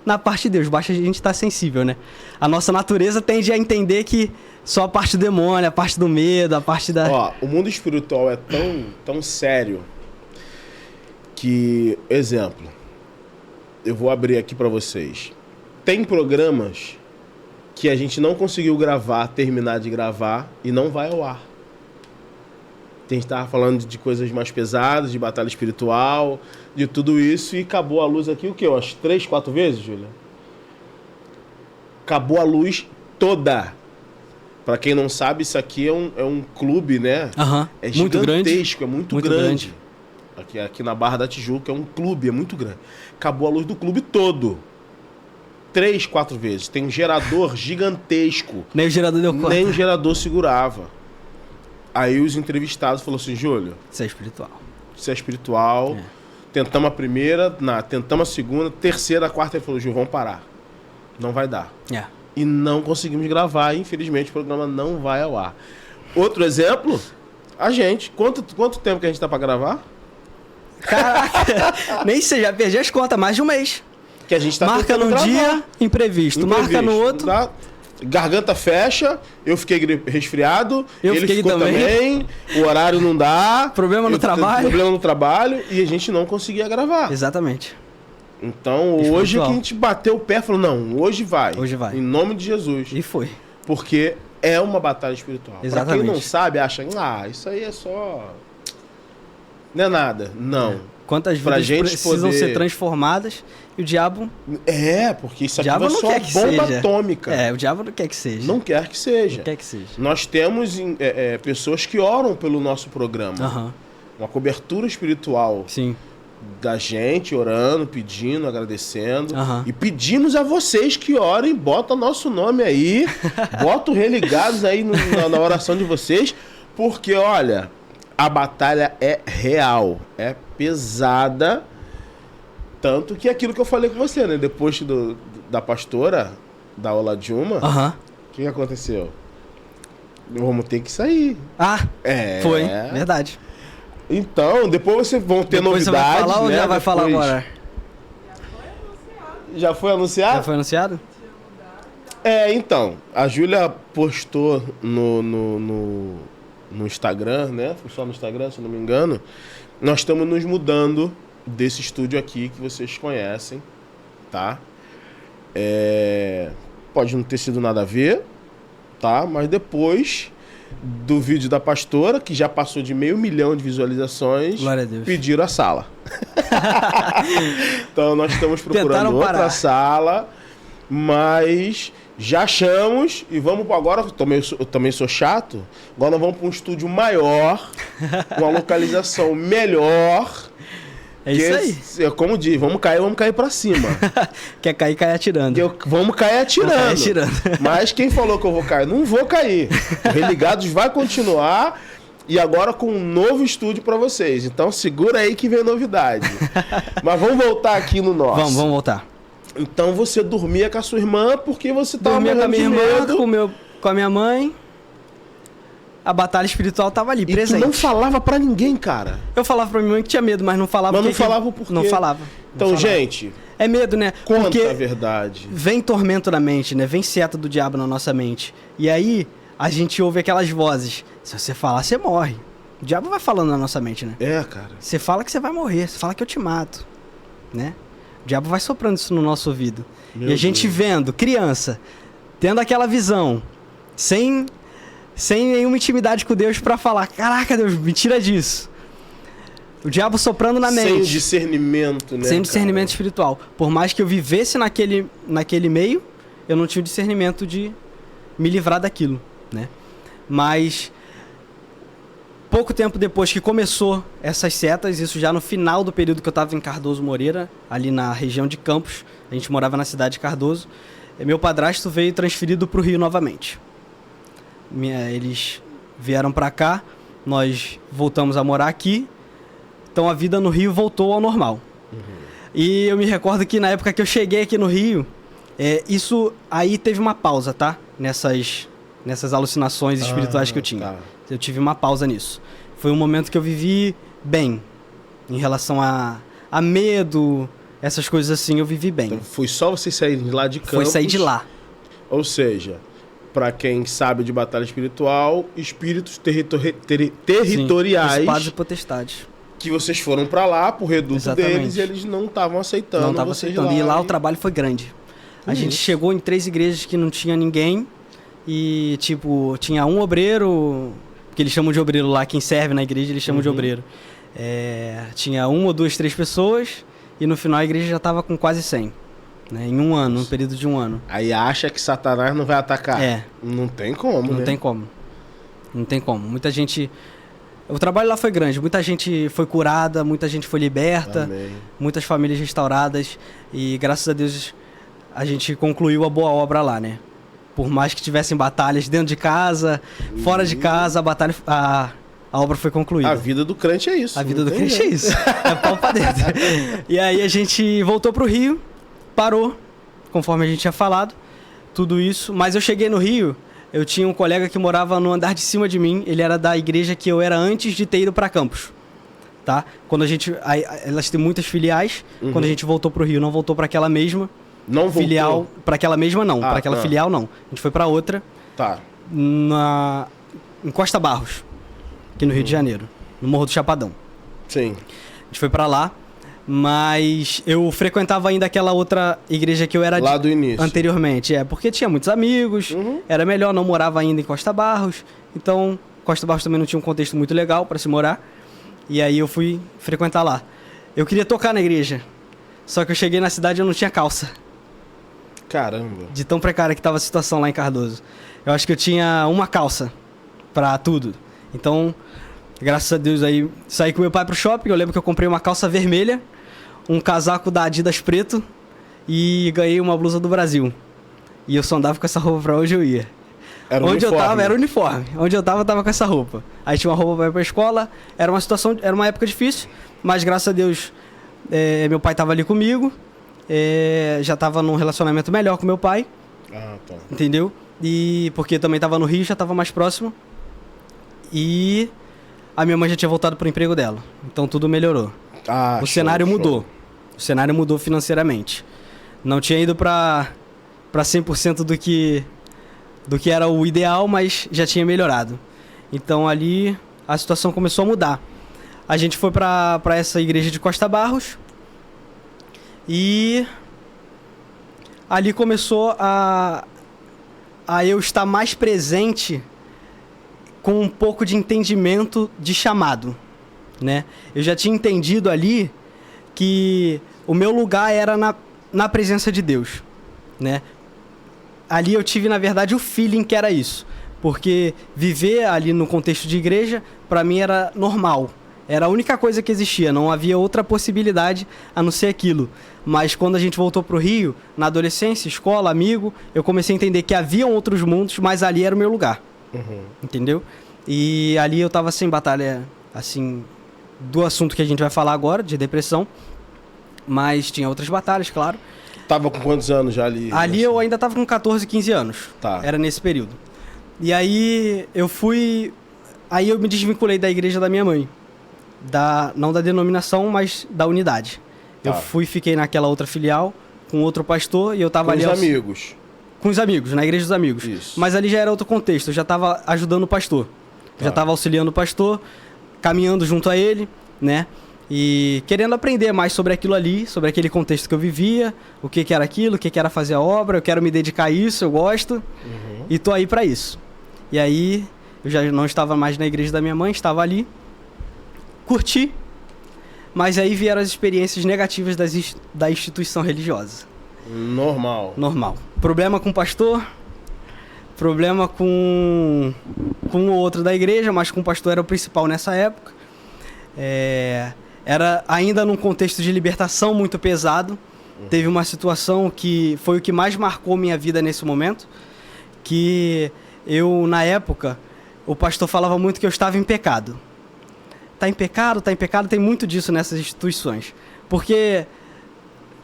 Speaker 2: na parte de Deus, basta a gente estar sensível, né? A nossa natureza tende a entender que só a parte do demônio, a parte do medo, a parte da...
Speaker 1: Ó, o mundo espiritual é tão sério que, exemplo, eu vou abrir aqui pra vocês. Tem programas que a gente não conseguiu terminar de gravar e não vai ao ar. A gente tava falando de coisas mais pesadas, de batalha espiritual, de tudo isso, e acabou a luz aqui o quê? Umas 3, 4 vezes, Júlia? Acabou a luz toda. Pra quem não sabe, isso aqui é um clube, né? É gigantesco, é muito grande. Aqui na Barra da Tijuca é um clube, é muito grande. Acabou a luz do clube todo. 3, 4 vezes. Tem um gerador gigantesco.
Speaker 2: Nem o gerador deu conta.
Speaker 1: Nem o gerador segurava. Aí os entrevistados falaram assim, Júlio...
Speaker 2: Isso é espiritual.
Speaker 1: Isso é espiritual. É. Tentamos a primeira, tentamos a segunda, terceira, a quarta, ele falou, Júlio, vamos parar. Não vai dar.
Speaker 2: É.
Speaker 1: E não conseguimos gravar, infelizmente o programa não vai ao ar. Outro exemplo, a gente. Quanto tempo que a gente tá pra gravar?
Speaker 2: Caraca, nem sei, já perdi as contas, mais de um mês.
Speaker 1: Que a gente tá
Speaker 2: marca num dia, imprevisto. Marca no outro.
Speaker 1: Garganta fecha, eu fiquei resfriado,
Speaker 2: ele
Speaker 1: ficou também, o horário não dá.
Speaker 2: Problema no
Speaker 1: trabalho e a gente não conseguia gravar.
Speaker 2: Exatamente.
Speaker 1: Então, hoje que a gente bateu o pé e falou, não, hoje vai.
Speaker 2: Hoje vai.
Speaker 1: Em nome de Jesus.
Speaker 2: E foi.
Speaker 1: Porque é uma batalha espiritual.
Speaker 2: Exatamente.
Speaker 1: Pra quem não sabe, acha, isso aí é só... Não é nada. Não.
Speaker 2: Quantas vidas precisam ser transformadas e o diabo...
Speaker 1: porque isso aqui vai ser uma bomba atômica.
Speaker 2: O diabo não quer que seja.
Speaker 1: Não quer que seja.
Speaker 2: Não quer que seja.
Speaker 1: Nós temos pessoas que oram pelo nosso programa. Uma cobertura espiritual.
Speaker 2: Sim.
Speaker 1: Da gente, orando, pedindo, agradecendo. E pedimos a vocês que orem, bota nosso nome aí, bota o Religados aí na oração de vocês, porque, olha, a batalha é real, é pesada, tanto que aquilo que eu falei com você, né? Depois da pastora, da Oladjuma, o que aconteceu? Vamos ter que sair.
Speaker 2: Foi, verdade.
Speaker 1: Então, depois vocês vão ter novidades. Você vai
Speaker 2: falar ou já vai falar agora?
Speaker 1: Já foi anunciado?
Speaker 2: Já foi anunciado?
Speaker 1: Então, a Júlia postou no Instagram, né? Foi só no Instagram, se não me engano. Nós estamos nos mudando desse estúdio aqui que vocês conhecem, tá? Pode não ter sido nada a ver, tá? Mas depois do vídeo da pastora, que já passou de 500 mil de visualizações,
Speaker 2: glória a Deus,
Speaker 1: pediram a sala. Então nós estamos procurando outra sala, mas já achamos e vamos agora, eu também sou chato, agora nós vamos para um estúdio maior, uma localização melhor.
Speaker 2: É isso aí.
Speaker 1: Como diz, vamos cair pra cima.
Speaker 2: Quer cair, cai atirando.
Speaker 1: Vamos cair atirando. Mas quem falou que eu vou cair? Não vou cair. O Religados vai continuar e agora com um novo estúdio pra vocês. Então segura aí que vem novidade. Mas vamos voltar aqui no nosso.
Speaker 2: Vamos voltar.
Speaker 1: Então você dormia com a sua irmã porque você tava
Speaker 2: dormia com a minha irmã, com a minha mãe. A batalha espiritual tava ali, presente.
Speaker 1: E tu não falava pra ninguém, cara.
Speaker 2: Eu falava pra minha mãe que tinha medo, mas não falava.
Speaker 1: Mas não falava o porquê.
Speaker 2: Não falava.
Speaker 1: Então, gente...
Speaker 2: É medo, né?
Speaker 1: Conta a verdade.
Speaker 2: Vem tormento na mente, né? Vem seta do diabo na nossa mente. E aí, a gente ouve aquelas vozes. Se você falar, você morre. O diabo vai falando na nossa mente, né?
Speaker 1: Cara.
Speaker 2: Você fala que você vai morrer. Você fala que eu te mato. Né? O diabo vai soprando isso no nosso ouvido. E a gente vendo, criança, tendo aquela visão, sem nenhuma intimidade com Deus pra falar, caraca, Deus, me tira disso. O diabo soprando na mente.
Speaker 1: Sem discernimento, né?
Speaker 2: Sem discernimento espiritual. Por mais que eu vivesse naquele meio, eu não tinha o discernimento de me livrar daquilo, né? Mas pouco tempo depois que começou essas setas, isso já no final do período que eu estava em Cardoso Moreira, ali na região de Campos, a gente morava na cidade de Cardoso, meu padrasto veio transferido para o Rio novamente. Eles vieram para cá, nós voltamos a morar aqui, então a vida no Rio voltou ao normal. E eu me recordo que na época que eu cheguei aqui no Rio, isso aí teve uma pausa, tá? Nessas alucinações espirituais que eu tinha. Tá. Eu tive uma pausa nisso. Foi um momento que eu vivi bem, em relação a medo, essas coisas assim eu vivi bem.
Speaker 1: Então foi só vocês saírem de lá de Campos?
Speaker 2: Foi sair de lá.
Speaker 1: Ou seja, para quem sabe de batalha espiritual, espíritos territoriais... Sim,
Speaker 2: espadas e potestades.
Speaker 1: Que vocês foram para lá, pro reduto
Speaker 2: Exatamente.
Speaker 1: deles, e eles não estavam aceitando.
Speaker 2: Não estavam aceitando. E lá o trabalho foi grande. A gente chegou em 3 igrejas que não tinha ninguém. E, tipo, tinha um obreiro, que eles chamam de obreiro lá, quem serve na igreja, eles chamam de obreiro. Tinha 1 ou 2, 3 pessoas, e no final a igreja já estava com quase 100. Né? Em um ano, num período de um ano.
Speaker 1: Aí acha que Satanás não vai atacar. Não tem como,
Speaker 2: Não tem como. Não tem como. Muita gente... O trabalho lá foi grande. Muita gente foi curada, muita gente foi liberta. Amém. Muitas famílias restauradas. E, graças a Deus, a gente concluiu a boa obra lá, né? Por mais que tivessem batalhas dentro de casa, fora de casa, a obra foi concluída.
Speaker 1: A vida do crente é isso.
Speaker 2: A vida do crente é isso. É pau pra dentro. E aí a gente voltou pro Rio, parou, conforme a gente tinha falado, tudo isso. Mas eu cheguei no Rio, eu tinha um colega que morava no andar de cima de mim, ele era da igreja que eu era antes de ter ido pra Campos. Tá? Quando a gente... elas têm muitas filiais, quando a gente voltou pro Rio, não voltou pra aquela mesma.
Speaker 1: Não voltou?
Speaker 2: Filial, para aquela mesma não, para aquela filial não. A gente foi para outra.
Speaker 1: Tá.
Speaker 2: Em Costa Barros, aqui no Rio de Janeiro, no Morro do Chapadão.
Speaker 1: Sim.
Speaker 2: A gente foi para lá, mas eu frequentava ainda aquela outra igreja que eu era
Speaker 1: lá do início.
Speaker 2: Anteriormente, porque tinha muitos amigos, era melhor, não morava ainda em Costa Barros, então Costa Barros também não tinha um contexto muito legal para se morar. E aí eu fui frequentar lá. Eu queria tocar na igreja, só que eu cheguei na cidade e eu não tinha calça.
Speaker 1: Caramba.
Speaker 2: De tão precária que estava a situação lá em Cardoso. Eu acho que eu tinha uma calça pra tudo. Então, graças a Deus aí, saí com meu pai pro shopping. Eu lembro que eu comprei uma calça vermelha, um casaco da Adidas preto e ganhei uma blusa do Brasil. E eu só andava com essa roupa pra onde eu ia.
Speaker 1: Era
Speaker 2: onde
Speaker 1: uniforme.
Speaker 2: Eu tava, era uniforme. Onde eu tava com essa roupa. Aí tinha uma roupa pra ir pra escola. Era uma época difícil, mas graças a Deus, meu pai tava ali comigo. Já tava num relacionamento melhor com meu pai.
Speaker 1: Tá.
Speaker 2: Entendeu? E porque também tava no Rio, já tava mais próximo. E a minha mãe já tinha voltado pro emprego dela. Então tudo melhorou. O cenário mudou. O cenário mudou financeiramente. Não tinha ido pra 100% do que era o ideal, mas já tinha melhorado. Então ali a situação começou a mudar. A gente foi pra essa igreja de Costa Barros. E ali começou a eu estar mais presente com um pouco de entendimento de chamado, né? Eu já tinha entendido ali que o meu lugar era na presença de Deus, né? Ali eu tive, na verdade, o feeling que era isso. Porque viver ali no contexto de igreja, para mim era normal. Era a única coisa que existia, não havia outra possibilidade a não ser aquilo. Mas quando a gente voltou pro Rio, na adolescência, escola, amigo, eu comecei a entender que haviam outros mundos, mas ali era o meu lugar. Entendeu? E ali eu tava sem batalha, assim, do assunto que a gente vai falar agora, de depressão. Mas tinha outras batalhas, claro.
Speaker 1: Tava com quantos anos já ali?
Speaker 2: Ali eu ainda tava com 14, 15 anos.
Speaker 1: Tá.
Speaker 2: Era nesse período. E aí eu fui... Aí eu me desvinculei da igreja da minha mãe. Não da denominação, mas da unidade. Tá. Eu fiquei naquela outra filial com outro pastor e eu tava ali...
Speaker 1: Com os amigos.
Speaker 2: Com os amigos, na igreja dos amigos.
Speaker 1: Isso.
Speaker 2: Mas ali já era outro contexto, eu já tava ajudando o pastor. Já tava auxiliando o pastor, caminhando junto a ele, né? E querendo aprender mais sobre aquilo ali, sobre aquele contexto que eu vivia, o que era aquilo, o que era fazer a obra, eu quero me dedicar a isso, eu gosto, e tô aí pra isso. E aí, eu já não estava mais na igreja da minha mãe, estava ali, curti, mas aí vieram as experiências negativas da instituição religiosa.
Speaker 1: Normal.
Speaker 2: Problema com o pastor, problema com o outro da igreja, mas com o pastor era o principal nessa época. Era ainda num contexto de libertação muito pesado. Teve uma situação que foi o que mais marcou minha vida nesse momento, que eu, na época, o pastor falava muito que eu estava em pecado. Tá em pecado, tem muito disso nessas instituições. Porque,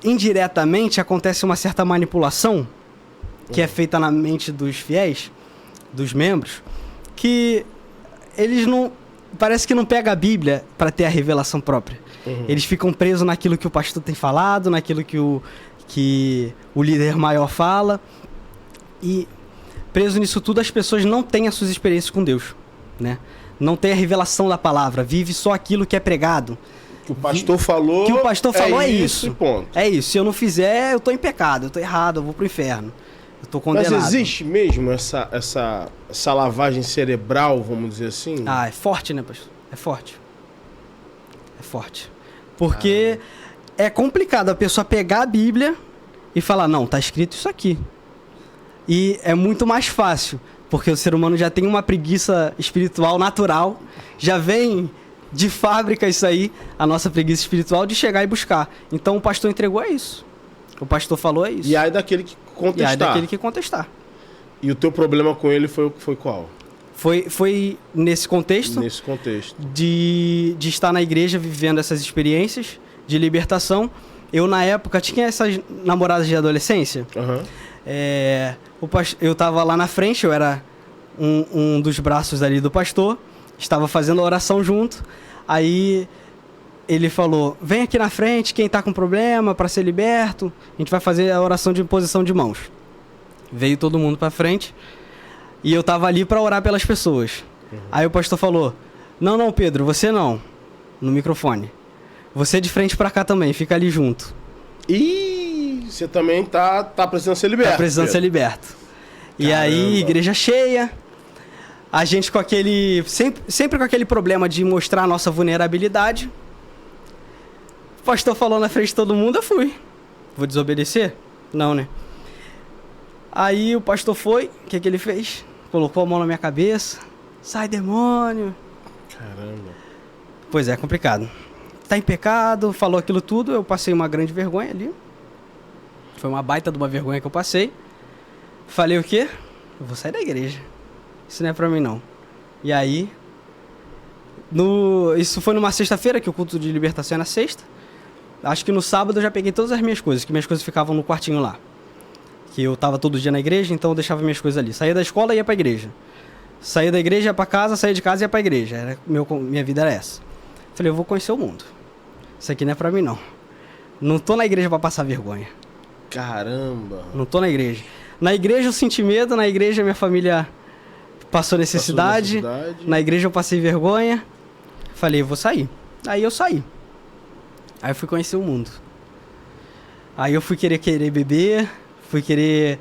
Speaker 2: indiretamente, acontece uma certa manipulação que é feita na mente dos fiéis, dos membros, que eles não... Parece que não pega a Bíblia para ter a revelação própria. Eles ficam presos naquilo que o pastor tem falado, naquilo que o líder maior fala. E preso nisso tudo, as pessoas não têm as suas experiências com Deus, né? Não tem a revelação da palavra, vive só aquilo que é pregado.
Speaker 1: Que o pastor falou.
Speaker 2: Que o pastor falou é isso.
Speaker 1: E ponto.
Speaker 2: É isso. Se eu não fizer, eu tô em pecado, eu tô errado, eu vou pro inferno. Eu tô condenado.
Speaker 1: Mas existe mesmo essa lavagem cerebral, vamos dizer assim?
Speaker 2: Ah, é forte, né, pastor? É forte. É forte. Porque é complicado a pessoa pegar a Bíblia e falar, não, tá escrito isso aqui. E é muito mais fácil, porque o ser humano já tem uma preguiça espiritual natural, já vem de fábrica isso aí, a nossa preguiça espiritual de chegar e buscar. Então o pastor entregou é isso. O pastor falou é isso.
Speaker 1: E aí daquele que contestar.
Speaker 2: E aí daquele que contestar.
Speaker 1: E o teu problema com ele foi qual?
Speaker 2: Foi nesse contexto.
Speaker 1: Nesse contexto.
Speaker 2: De estar na igreja vivendo essas experiências de libertação. Eu, na época, tinha essas namoradas de adolescência.
Speaker 1: Uhum.
Speaker 2: Eu tava lá na frente, eu era um dos braços ali do pastor. Estava fazendo a oração junto. Aí ele falou, vem aqui na frente, quem tá com problema para ser liberto. A gente vai fazer a oração de imposição de mãos. Veio todo mundo pra frente. E eu tava ali para orar pelas pessoas. Uhum. Aí o pastor falou, não, Pedro, você não. No microfone. Você de frente para cá também, fica ali junto.
Speaker 1: E você também tá precisando ser liberto.
Speaker 2: Tá precisando ser liberto. E aí, igreja cheia. A gente com aquele... Sempre com aquele problema de mostrar a nossa vulnerabilidade. O pastor falou na frente de todo mundo, eu fui. Vou desobedecer? Não, né? Aí o pastor foi, o que ele fez? Colocou a mão na minha cabeça. Sai, demônio.
Speaker 1: Caramba.
Speaker 2: Pois é, complicado. Tá em pecado, falou aquilo tudo, eu passei uma grande vergonha ali. Foi uma baita de uma vergonha que eu passei. Falei o quê? Eu vou sair da igreja. Isso não é pra mim, não. E aí... Isso foi numa sexta-feira, que o culto de libertação é na sexta. Acho que no sábado eu já peguei todas as minhas coisas, que minhas coisas ficavam no quartinho lá. Que eu tava todo dia na igreja, então eu deixava minhas coisas ali. Saía da escola e ia pra igreja. Saía da igreja, ia pra casa, saía de casa e ia pra igreja. Minha vida era essa. Falei, eu vou conhecer o mundo. Isso aqui não é pra mim, não. Não tô na igreja pra passar vergonha.
Speaker 1: Caramba.
Speaker 2: Não tô na igreja. Na igreja eu senti medo, na igreja minha família passou necessidade. Na igreja eu passei vergonha. Falei, eu vou sair. Aí eu saí. Aí eu fui conhecer o mundo. Aí eu fui querer beber, fui querer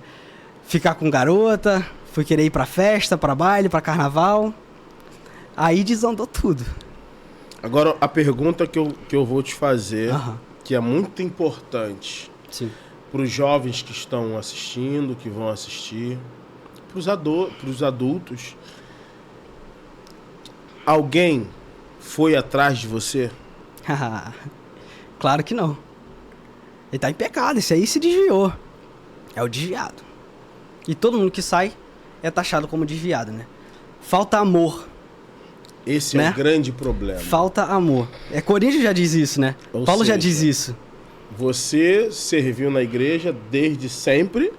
Speaker 2: ficar com garota, fui querer ir pra festa, pra baile, pra carnaval. Aí desandou tudo.
Speaker 1: Agora, a pergunta que eu vou te fazer, que é muito importante para os jovens que estão assistindo, que vão assistir, para os adultos. Alguém foi atrás de você?
Speaker 2: Claro que não. Ele tá em pecado, esse aí se desviou. É o desviado. E todo mundo que sai é taxado como desviado, né? Falta amor.
Speaker 1: Esse é o grande problema.
Speaker 2: Falta amor. Coríntios já diz isso, né? Paulo já diz isso.
Speaker 1: Você serviu na igreja desde sempre.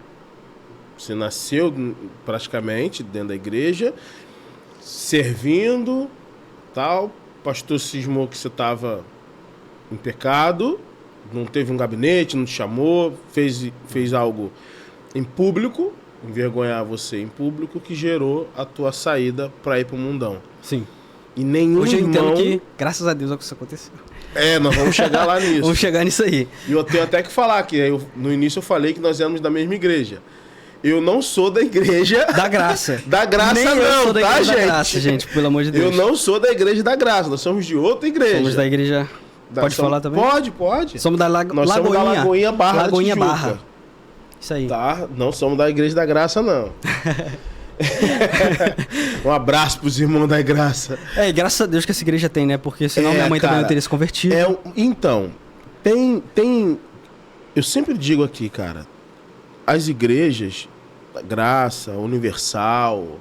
Speaker 1: Você nasceu praticamente dentro da igreja, servindo, tal. O pastor cismou que você estava em pecado, não teve um gabinete, não te chamou, fez algo em público, envergonhar você em público, que gerou a tua saída para ir para o mundão.
Speaker 2: Sim.
Speaker 1: E nenhum
Speaker 2: Hoje eu
Speaker 1: irmão...
Speaker 2: entendo que, graças a Deus, isso aconteceu.
Speaker 1: Nós vamos chegar lá nisso.
Speaker 2: Vamos chegar nisso aí.
Speaker 1: E eu tenho até que falar que no início eu falei que nós éramos da mesma igreja. Eu não sou da igreja...
Speaker 2: Da graça.
Speaker 1: Da graça
Speaker 2: Nem
Speaker 1: não,
Speaker 2: eu sou da
Speaker 1: tá,
Speaker 2: igreja
Speaker 1: gente?
Speaker 2: Da graça, gente, pelo amor de Deus.
Speaker 1: Eu não sou da igreja da graça, nós somos de outra igreja.
Speaker 2: Somos da igreja... Pode falar também?
Speaker 1: Pode.
Speaker 2: Somos da
Speaker 1: Nós somos da Lagoinha Barra
Speaker 2: Lagoinha
Speaker 1: da Tijuca.
Speaker 2: Barra. Isso aí.
Speaker 1: Tá? Não somos da igreja da graça, não. Um abraço pros irmãos da graça.
Speaker 2: Graças a Deus que essa igreja tem, né? Porque senão minha mãe também não teria se convertido.
Speaker 1: Então, tem... Eu sempre digo aqui, cara, as igrejas da graça, universal,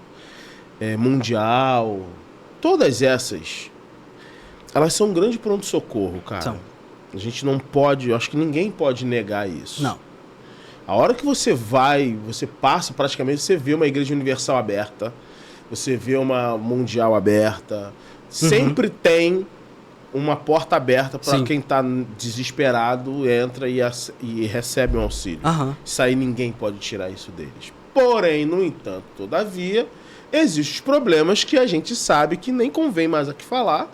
Speaker 1: mundial, todas essas, elas são um grande pronto-socorro, cara.
Speaker 2: São.
Speaker 1: A gente não pode, eu acho que ninguém pode negar isso.
Speaker 2: Não.
Speaker 1: A hora que você passa praticamente, você vê uma igreja universal aberta, você vê uma mundial aberta, sempre tem uma porta aberta para quem tá desesperado, entra e recebe um auxílio. Isso aí ninguém pode tirar isso deles. Porém, no entanto, todavia, existem os problemas que a gente sabe que nem convém mais aqui falar,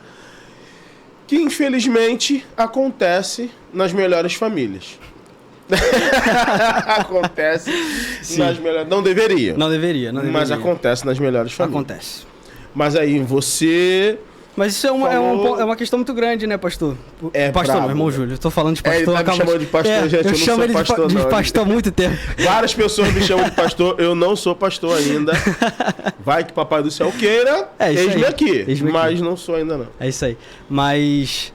Speaker 1: que infelizmente acontece nas melhores famílias. Acontece nas melhores... Não deveria.
Speaker 2: Não deveria.
Speaker 1: Mas acontece nas melhores famílias.
Speaker 2: Acontece.
Speaker 1: Mas aí você...
Speaker 2: Mas isso é uma questão muito grande, né, pastor? Pastor, não, irmão Júlio. Eu tô falando de pastor.
Speaker 1: Ele tá me chamando de pastor, gente. Eu chamo ele
Speaker 2: de pastor há muito tempo.
Speaker 1: Várias pessoas me chamam de pastor. Eu não sou pastor ainda. Vai que papai do céu queira. Eis-me aqui. Mas não sou ainda, não.
Speaker 2: É isso aí. Mas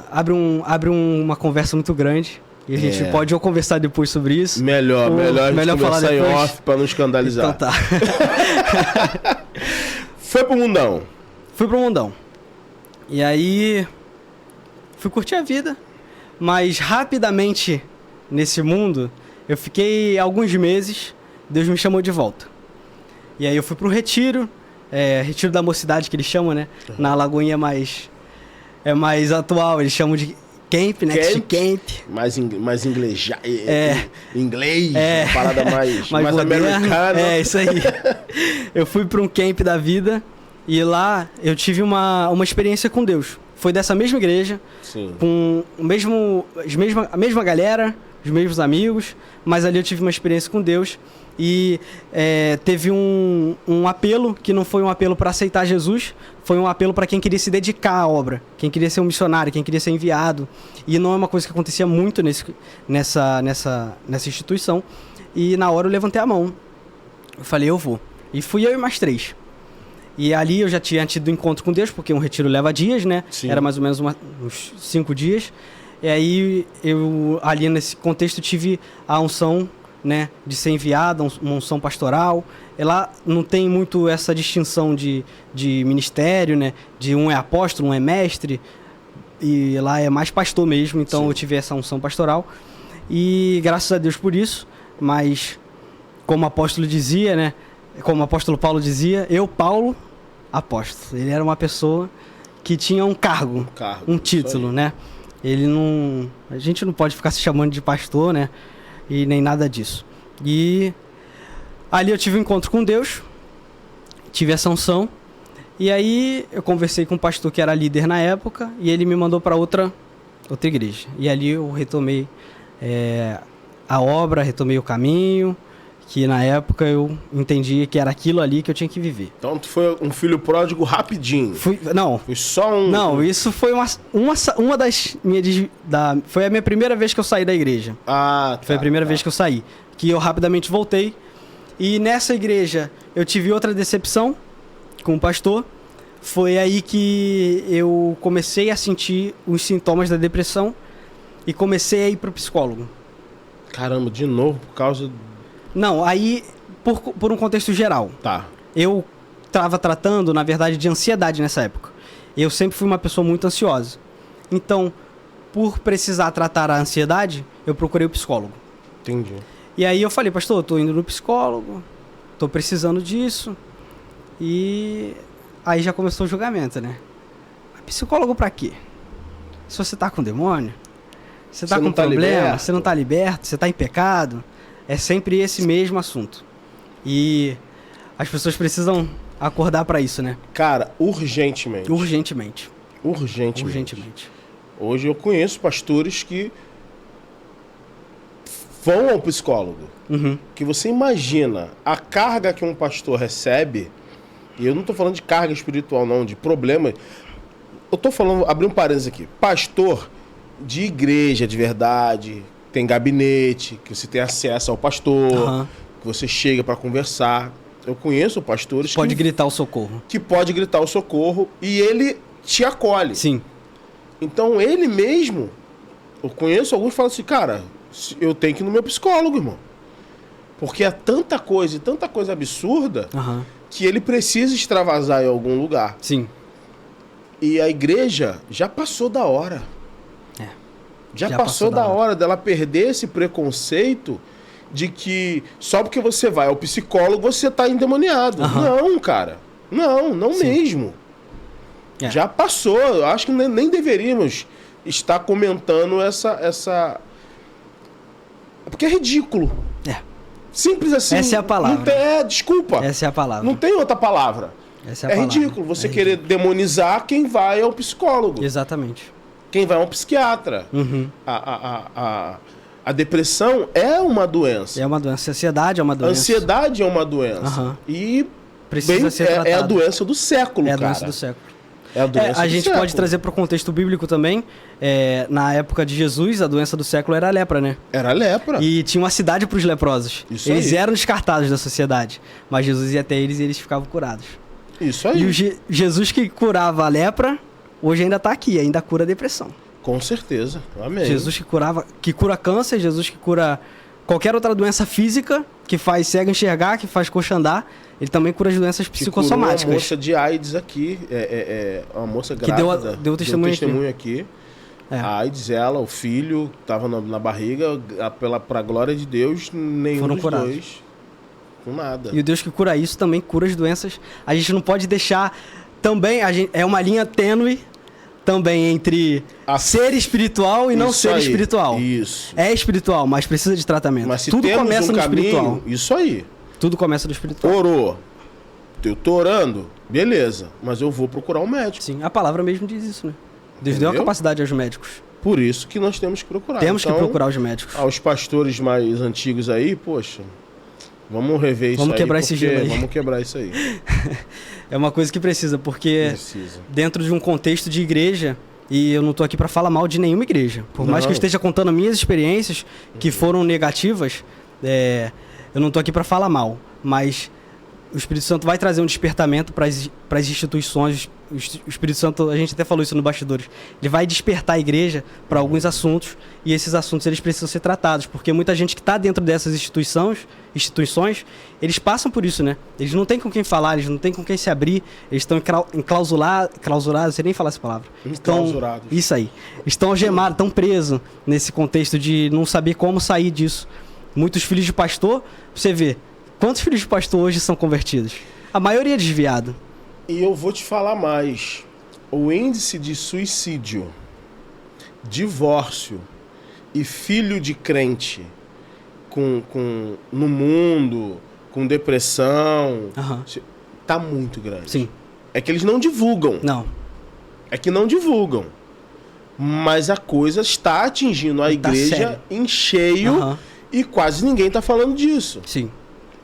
Speaker 2: abre uma conversa muito grande. E a gente pode ou conversar depois sobre isso.
Speaker 1: Melhor a gente conversar em off pra não escandalizar.
Speaker 2: Então tá.
Speaker 1: Foi pro mundão.
Speaker 2: Fui pro mundão. E aí... fui curtir a vida. Mas rapidamente, nesse mundo, eu fiquei alguns meses. Deus me chamou de volta. E aí eu fui pro retiro. Retiro da mocidade, que eles chamam, né? Na Lagoinha é mais atual. Eles chamam de camp, next camp.
Speaker 1: Mais inglês. Inglês. Uma parada mais americana.
Speaker 2: Isso aí. Eu fui pra um camp da vida. E lá eu tive uma experiência com Deus. Foi dessa mesma igreja, com a mesma galera, os mesmos amigos, mas ali eu tive uma experiência com Deus. E teve um apelo, que não foi um apelo para aceitar Jesus, foi um apelo para quem queria se dedicar à obra, quem queria ser um missionário, quem queria ser enviado. E não é uma coisa que acontecia muito nessa instituição. E na hora eu levantei a mão. Eu falei, eu vou. E fui eu e mais 3. E ali eu já tinha tido encontro com Deus, porque um retiro leva dias, né? Sim. Era mais ou menos uns 5 dias. E aí eu, ali nesse contexto, tive a unção, né, de ser enviado, uma unção pastoral. E lá não tem muito essa distinção de ministério, né? De um é apóstolo, um é mestre. E lá é mais pastor mesmo, então eu tive essa unção pastoral. E graças a Deus por isso, mas como o apóstolo dizia, né? Como o apóstolo Paulo dizia, Paulo, apóstolo. Ele era uma pessoa que tinha um cargo, um título, né? Ele não... A gente não pode ficar se chamando de pastor, né? E nem nada disso. E ali eu tive um encontro com Deus, tive essa unção, e aí eu conversei com um pastor que era líder na época, e ele me mandou para outra igreja. E ali eu retomei a obra, retomei o caminho, que na época eu entendi que era aquilo ali que eu tinha que viver.
Speaker 1: Então tu foi um filho pródigo rapidinho?
Speaker 2: Não.
Speaker 1: Foi só um...
Speaker 2: Não, isso foi uma das minhas... Foi a minha primeira vez que eu saí da igreja. Foi a primeira vez que eu saí. Que eu rapidamente voltei. E nessa igreja eu tive outra decepção com o pastor. Foi aí que eu comecei a sentir os sintomas da depressão e comecei a ir pro psicólogo.
Speaker 1: Caramba, de novo por causa...
Speaker 2: Não, aí, por um contexto geral.
Speaker 1: Tá.
Speaker 2: Eu estava tratando, na verdade, de ansiedade nessa época. Eu sempre fui uma pessoa muito ansiosa. Então, por precisar tratar a ansiedade, eu procurei o psicólogo.
Speaker 1: Entendi.
Speaker 2: E aí eu falei, pastor, eu tô indo no psicólogo, tô precisando disso. E aí já começou o julgamento, né? Psicólogo pra quê? Se você tá com demônio, você tá com problema, você não tá liberto, você tá em pecado... É sempre esse mesmo assunto. E as pessoas precisam acordar para isso, né?
Speaker 1: Cara, urgentemente.
Speaker 2: Urgentemente.
Speaker 1: Hoje eu conheço pastores que vão ao psicólogo. Que você imagina a carga que um pastor recebe, e eu não tô falando de carga espiritual não, de problema. Eu tô falando, abrir um parênteses aqui. Pastor de igreja de verdade... Tem gabinete, que você tem acesso ao pastor, que você chega para conversar. Eu conheço pastores
Speaker 2: que... Pode gritar o socorro.
Speaker 1: Que pode gritar o socorro e ele te acolhe.
Speaker 2: Sim.
Speaker 1: Então ele mesmo... Eu conheço alguns que falam assim, cara, eu tenho que ir no meu psicólogo, irmão. Porque é tanta coisa absurda que ele precisa extravasar em algum lugar.
Speaker 2: Sim.
Speaker 1: E a igreja já passou da hora. Já passou da hora dela perder esse preconceito de que só porque você vai ao psicólogo você tá endemoniado. Não, cara. Não mesmo. Já passou. Eu acho que nem deveríamos estar comentando essa... Porque é ridículo. Simples assim.
Speaker 2: Essa é a palavra.
Speaker 1: Não tem, desculpa.
Speaker 2: Essa é a palavra.
Speaker 1: Não tem outra palavra.
Speaker 2: Essa é a palavra.
Speaker 1: Ridículo você querer demonizar quem vai ao psicólogo.
Speaker 2: Exatamente.
Speaker 1: Quem vai a um psiquiatra.
Speaker 2: Uhum.
Speaker 1: A depressão é uma doença.
Speaker 2: É uma doença. A ansiedade é uma doença.
Speaker 1: A ansiedade é uma doença.
Speaker 2: Uhum.
Speaker 1: E
Speaker 2: precisa ser tratada.
Speaker 1: É a doença do século, cara.
Speaker 2: É a doença do século.
Speaker 1: É a doença
Speaker 2: a gente pode trazer para o contexto bíblico também. Na época de Jesus, a doença do século era a lepra, né?
Speaker 1: Era a lepra.
Speaker 2: E tinha uma cidade para os leprosos.
Speaker 1: Isso
Speaker 2: eles
Speaker 1: aí.
Speaker 2: eram descartados da sociedade. Mas Jesus ia até eles e eles ficavam curados.
Speaker 1: Isso aí.
Speaker 2: E o Jesus que curava a lepra, hoje ainda está aqui, ainda cura a depressão.
Speaker 1: Com certeza. Amém.
Speaker 2: Jesus que cura câncer, Jesus que cura qualquer outra doença física, que faz cego enxergar, que faz coxa andar, ele também cura as doenças psicossomáticas.
Speaker 1: Uma moça de AIDS aqui, uma moça grávida,
Speaker 2: que deu testemunho
Speaker 1: aqui. A AIDS, ela, o filho, estava na barriga, pra glória de Deus, nenhum
Speaker 2: foram
Speaker 1: dos
Speaker 2: curados.
Speaker 1: dois, com nada.
Speaker 2: E o Deus que cura isso também cura as doenças. A gente não pode deixar também, é uma linha tênue também entre ser espiritual e não ser espiritual.
Speaker 1: Isso.
Speaker 2: É espiritual, mas precisa de tratamento.
Speaker 1: Mas se
Speaker 2: tudo
Speaker 1: temos
Speaker 2: começa no
Speaker 1: caminho,
Speaker 2: espiritual.
Speaker 1: Isso aí.
Speaker 2: Tudo começa no espiritual.
Speaker 1: Orou. Eu tô orando, beleza. Mas eu vou procurar um médico.
Speaker 2: Sim, a palavra mesmo diz isso, né? Deus deu a capacidade aos médicos.
Speaker 1: Por isso que nós temos que procurar.
Speaker 2: Temos que procurar os médicos.
Speaker 1: Aos pastores mais antigos aí, poxa, vamos rever isso aí.
Speaker 2: Vamos quebrar esse gelo aí.
Speaker 1: Vamos quebrar isso aí.
Speaker 2: É uma coisa que precisa, porque dentro de um contexto de igreja, e eu não tô aqui para falar mal de nenhuma igreja, por mais que eu esteja contando minhas experiências que foram negativas, eu não tô aqui para falar mal, mas o Espírito Santo vai trazer um despertamento para as instituições. O Espírito Santo, a gente até falou isso no bastidores, ele vai despertar a igreja para alguns assuntos, e esses assuntos eles precisam ser tratados, porque muita gente que está dentro dessas instituições, eles passam por isso, né? Eles não têm com quem falar, eles não têm com quem se abrir, eles estão enclausurados, não sei nem falar essa palavra.
Speaker 1: Enclausurados.
Speaker 2: Isso aí. Estão algemados, estão presos nesse contexto de não saber como sair disso. Muitos filhos de pastor, você vê, quantos filhos de pastor hoje são convertidos? A maioria é desviado.
Speaker 1: E eu vou te falar mais. O índice de suicídio, divórcio e filho de crente no mundo, com depressão, tá muito grande.
Speaker 2: Sim.
Speaker 1: É que eles não divulgam.
Speaker 2: Não.
Speaker 1: É que não divulgam. Mas a coisa está atingindo a igreja em cheio e quase ninguém tá falando disso.
Speaker 2: Sim.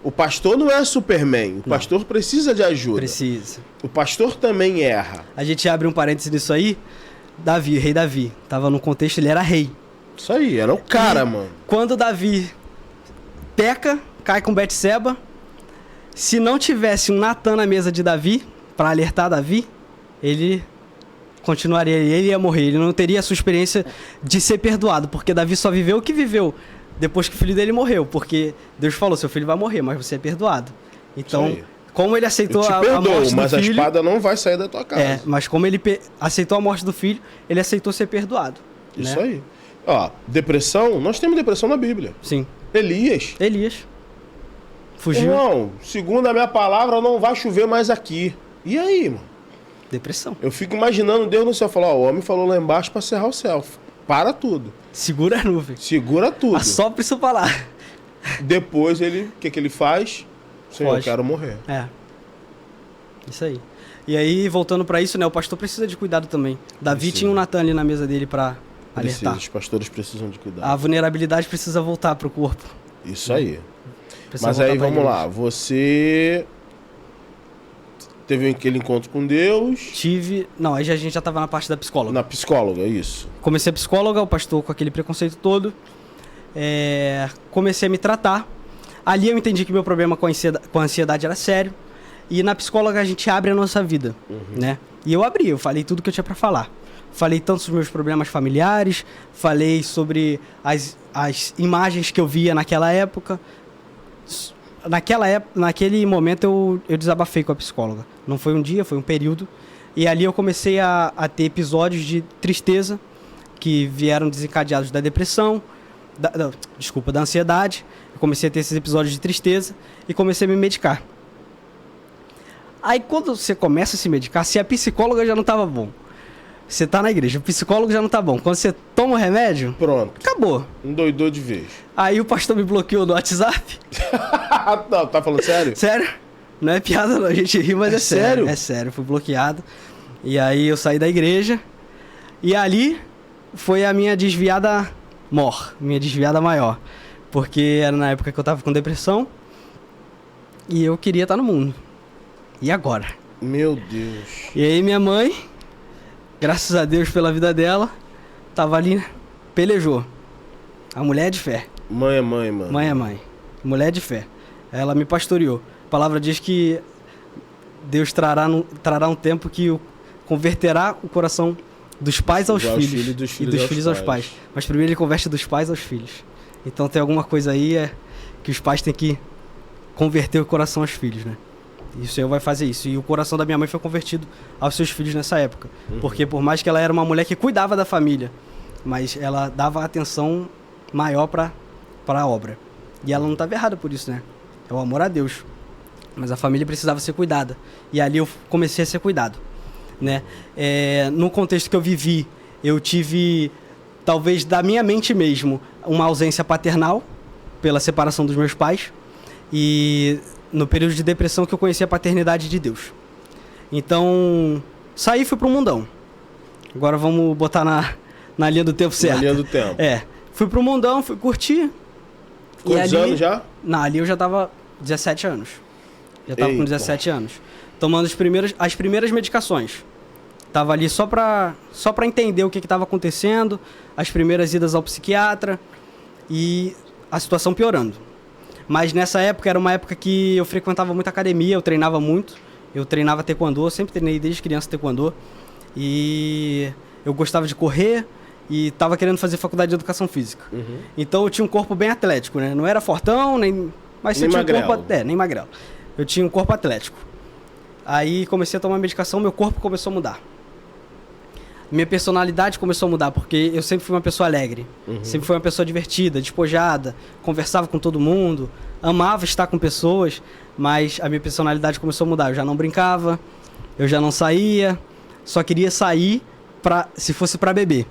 Speaker 1: O pastor não é Superman. O pastor precisa de ajuda.
Speaker 2: Precisa.
Speaker 1: O pastor também erra.
Speaker 2: A gente abre um parênteses nisso aí. Davi, rei Davi. Tava no contexto, ele era rei.
Speaker 1: Isso aí, era o cara, mano.
Speaker 2: Quando Davi peca, cai com Betseba, se não tivesse um Natan na mesa de Davi, para alertar Davi, ele continuaria, ele ia morrer. Ele não teria a sua experiência de ser perdoado, porque Davi só viveu o que viveu depois que o filho dele morreu, porque Deus falou, seu filho vai morrer, mas você é perdoado. Então, como ele aceitou a morte do filho...
Speaker 1: mas a espada não vai sair da tua casa.
Speaker 2: Mas como ele aceitou a morte do filho, ele aceitou ser perdoado.
Speaker 1: Isso aí. Ó, depressão, nós temos depressão na Bíblia.
Speaker 2: Sim.
Speaker 1: Elias.
Speaker 2: Fugiu.
Speaker 1: Irmão, segundo a minha palavra, não vai chover mais aqui. E aí, mano?
Speaker 2: Depressão.
Speaker 1: Eu fico imaginando Deus no céu falar, o homem falou lá embaixo para cerrar o céu. Para tudo.
Speaker 2: Segura a nuvem.
Speaker 1: Segura tudo.
Speaker 2: Assopra isso pra lá.
Speaker 1: Depois ele, o que ele faz? Senhor, eu quero morrer.
Speaker 2: Isso aí. E aí, voltando pra isso, né? O pastor precisa de cuidado também. Davi tinha um Natan ali na mesa dele pra alertar.
Speaker 1: Os pastores precisam de cuidado.
Speaker 2: A vulnerabilidade precisa voltar pro corpo.
Speaker 1: Isso aí. Mas aí, vamos lá. Você teve aquele encontro com Deus?
Speaker 2: Tive... Não, aí a gente já tava na parte da psicóloga.
Speaker 1: Na psicóloga, isso.
Speaker 2: Comecei a psicóloga, o pastor com aquele preconceito todo. Comecei a me tratar. Ali eu entendi que meu problema com a ansiedade era sério. E na psicóloga a gente abre a nossa vida, né? E eu falei tudo que eu tinha pra falar. Falei tanto sobre meus problemas familiares, falei sobre as imagens que eu via naquela época. Naquele momento eu desabafei com a psicóloga. Não foi um dia, foi um período. E ali eu comecei a ter episódios de tristeza que vieram desencadeados da depressão, da ansiedade. Eu comecei a ter esses episódios de tristeza e comecei a me medicar. Aí quando você começa a se medicar, se a psicóloga já não tava bom, você tá na igreja, o psicólogo já não tá bom. Quando você toma o remédio,
Speaker 1: pronto.
Speaker 2: Acabou.
Speaker 1: Endoidou de vez.
Speaker 2: Aí o pastor me bloqueou no WhatsApp.
Speaker 1: Não, tá falando sério?
Speaker 2: Sério? Não é piada não, a gente ri, mas é sério. É sério, fui bloqueado. E aí eu saí da igreja. E ali foi a minha desviada minha desviada maior. Porque era na época que eu tava com depressão. E eu queria estar no mundo. E agora?
Speaker 1: Meu Deus.
Speaker 2: E aí minha mãe, graças a Deus pela vida dela, tava ali, pelejou. A mulher é de fé.
Speaker 1: Mãe é mãe, mano.
Speaker 2: Mãe é mãe. Mulher é de fé. Ela me pastoreou. A palavra diz que Deus trará um tempo que converterá o coração dos pais aos filhos e dos filhos aos pais. Mas primeiro ele converte dos pais aos filhos. Então tem alguma coisa aí que os pais têm que converter o coração aos filhos, né? E o Senhor vai fazer isso. E o coração da minha mãe foi convertido aos seus filhos nessa época. Porque por mais que ela era uma mulher que cuidava da família, mas ela dava atenção maior para a obra. E ela não estava errada por isso, né? É o amor a Deus. Mas a família precisava ser cuidada. E ali eu comecei a ser cuidado, né? No contexto que eu vivi, eu tive, talvez da minha mente mesmo, uma ausência paternal pela separação dos meus pais. E no período de depressão que eu conheci a paternidade de Deus. Então, saí e fui pro mundão. Agora vamos botar na linha do tempo certo.
Speaker 1: Na linha do tempo.
Speaker 2: Fui pro mundão, fui curtir.
Speaker 1: Quantos anos já?
Speaker 2: Não, ali eu já tava 17 anos. Já tava com 17 anos. Tomando as primeiras medicações. Tava ali só pra entender o que tava acontecendo. As primeiras idas ao psiquiatra. E a situação piorando. Mas nessa época, era uma época que eu frequentava muita academia, eu treinava muito. Eu treinava taekwondo, sempre treinei desde criança taekwondo. E eu gostava de correr e estava querendo fazer faculdade de educação física. Então eu tinha um corpo bem atlético, né? Não era fortão, mas
Speaker 1: nem magrelo.
Speaker 2: Nem magrelo. Eu tinha um corpo atlético. Aí comecei a tomar medicação, meu corpo começou a mudar. Minha personalidade começou a mudar, porque eu sempre fui uma pessoa alegre. Sempre fui uma pessoa divertida, despojada, conversava com todo mundo, amava estar com pessoas, mas a minha personalidade começou a mudar. Eu já não brincava, eu já não saía, só queria sair se fosse pra beber,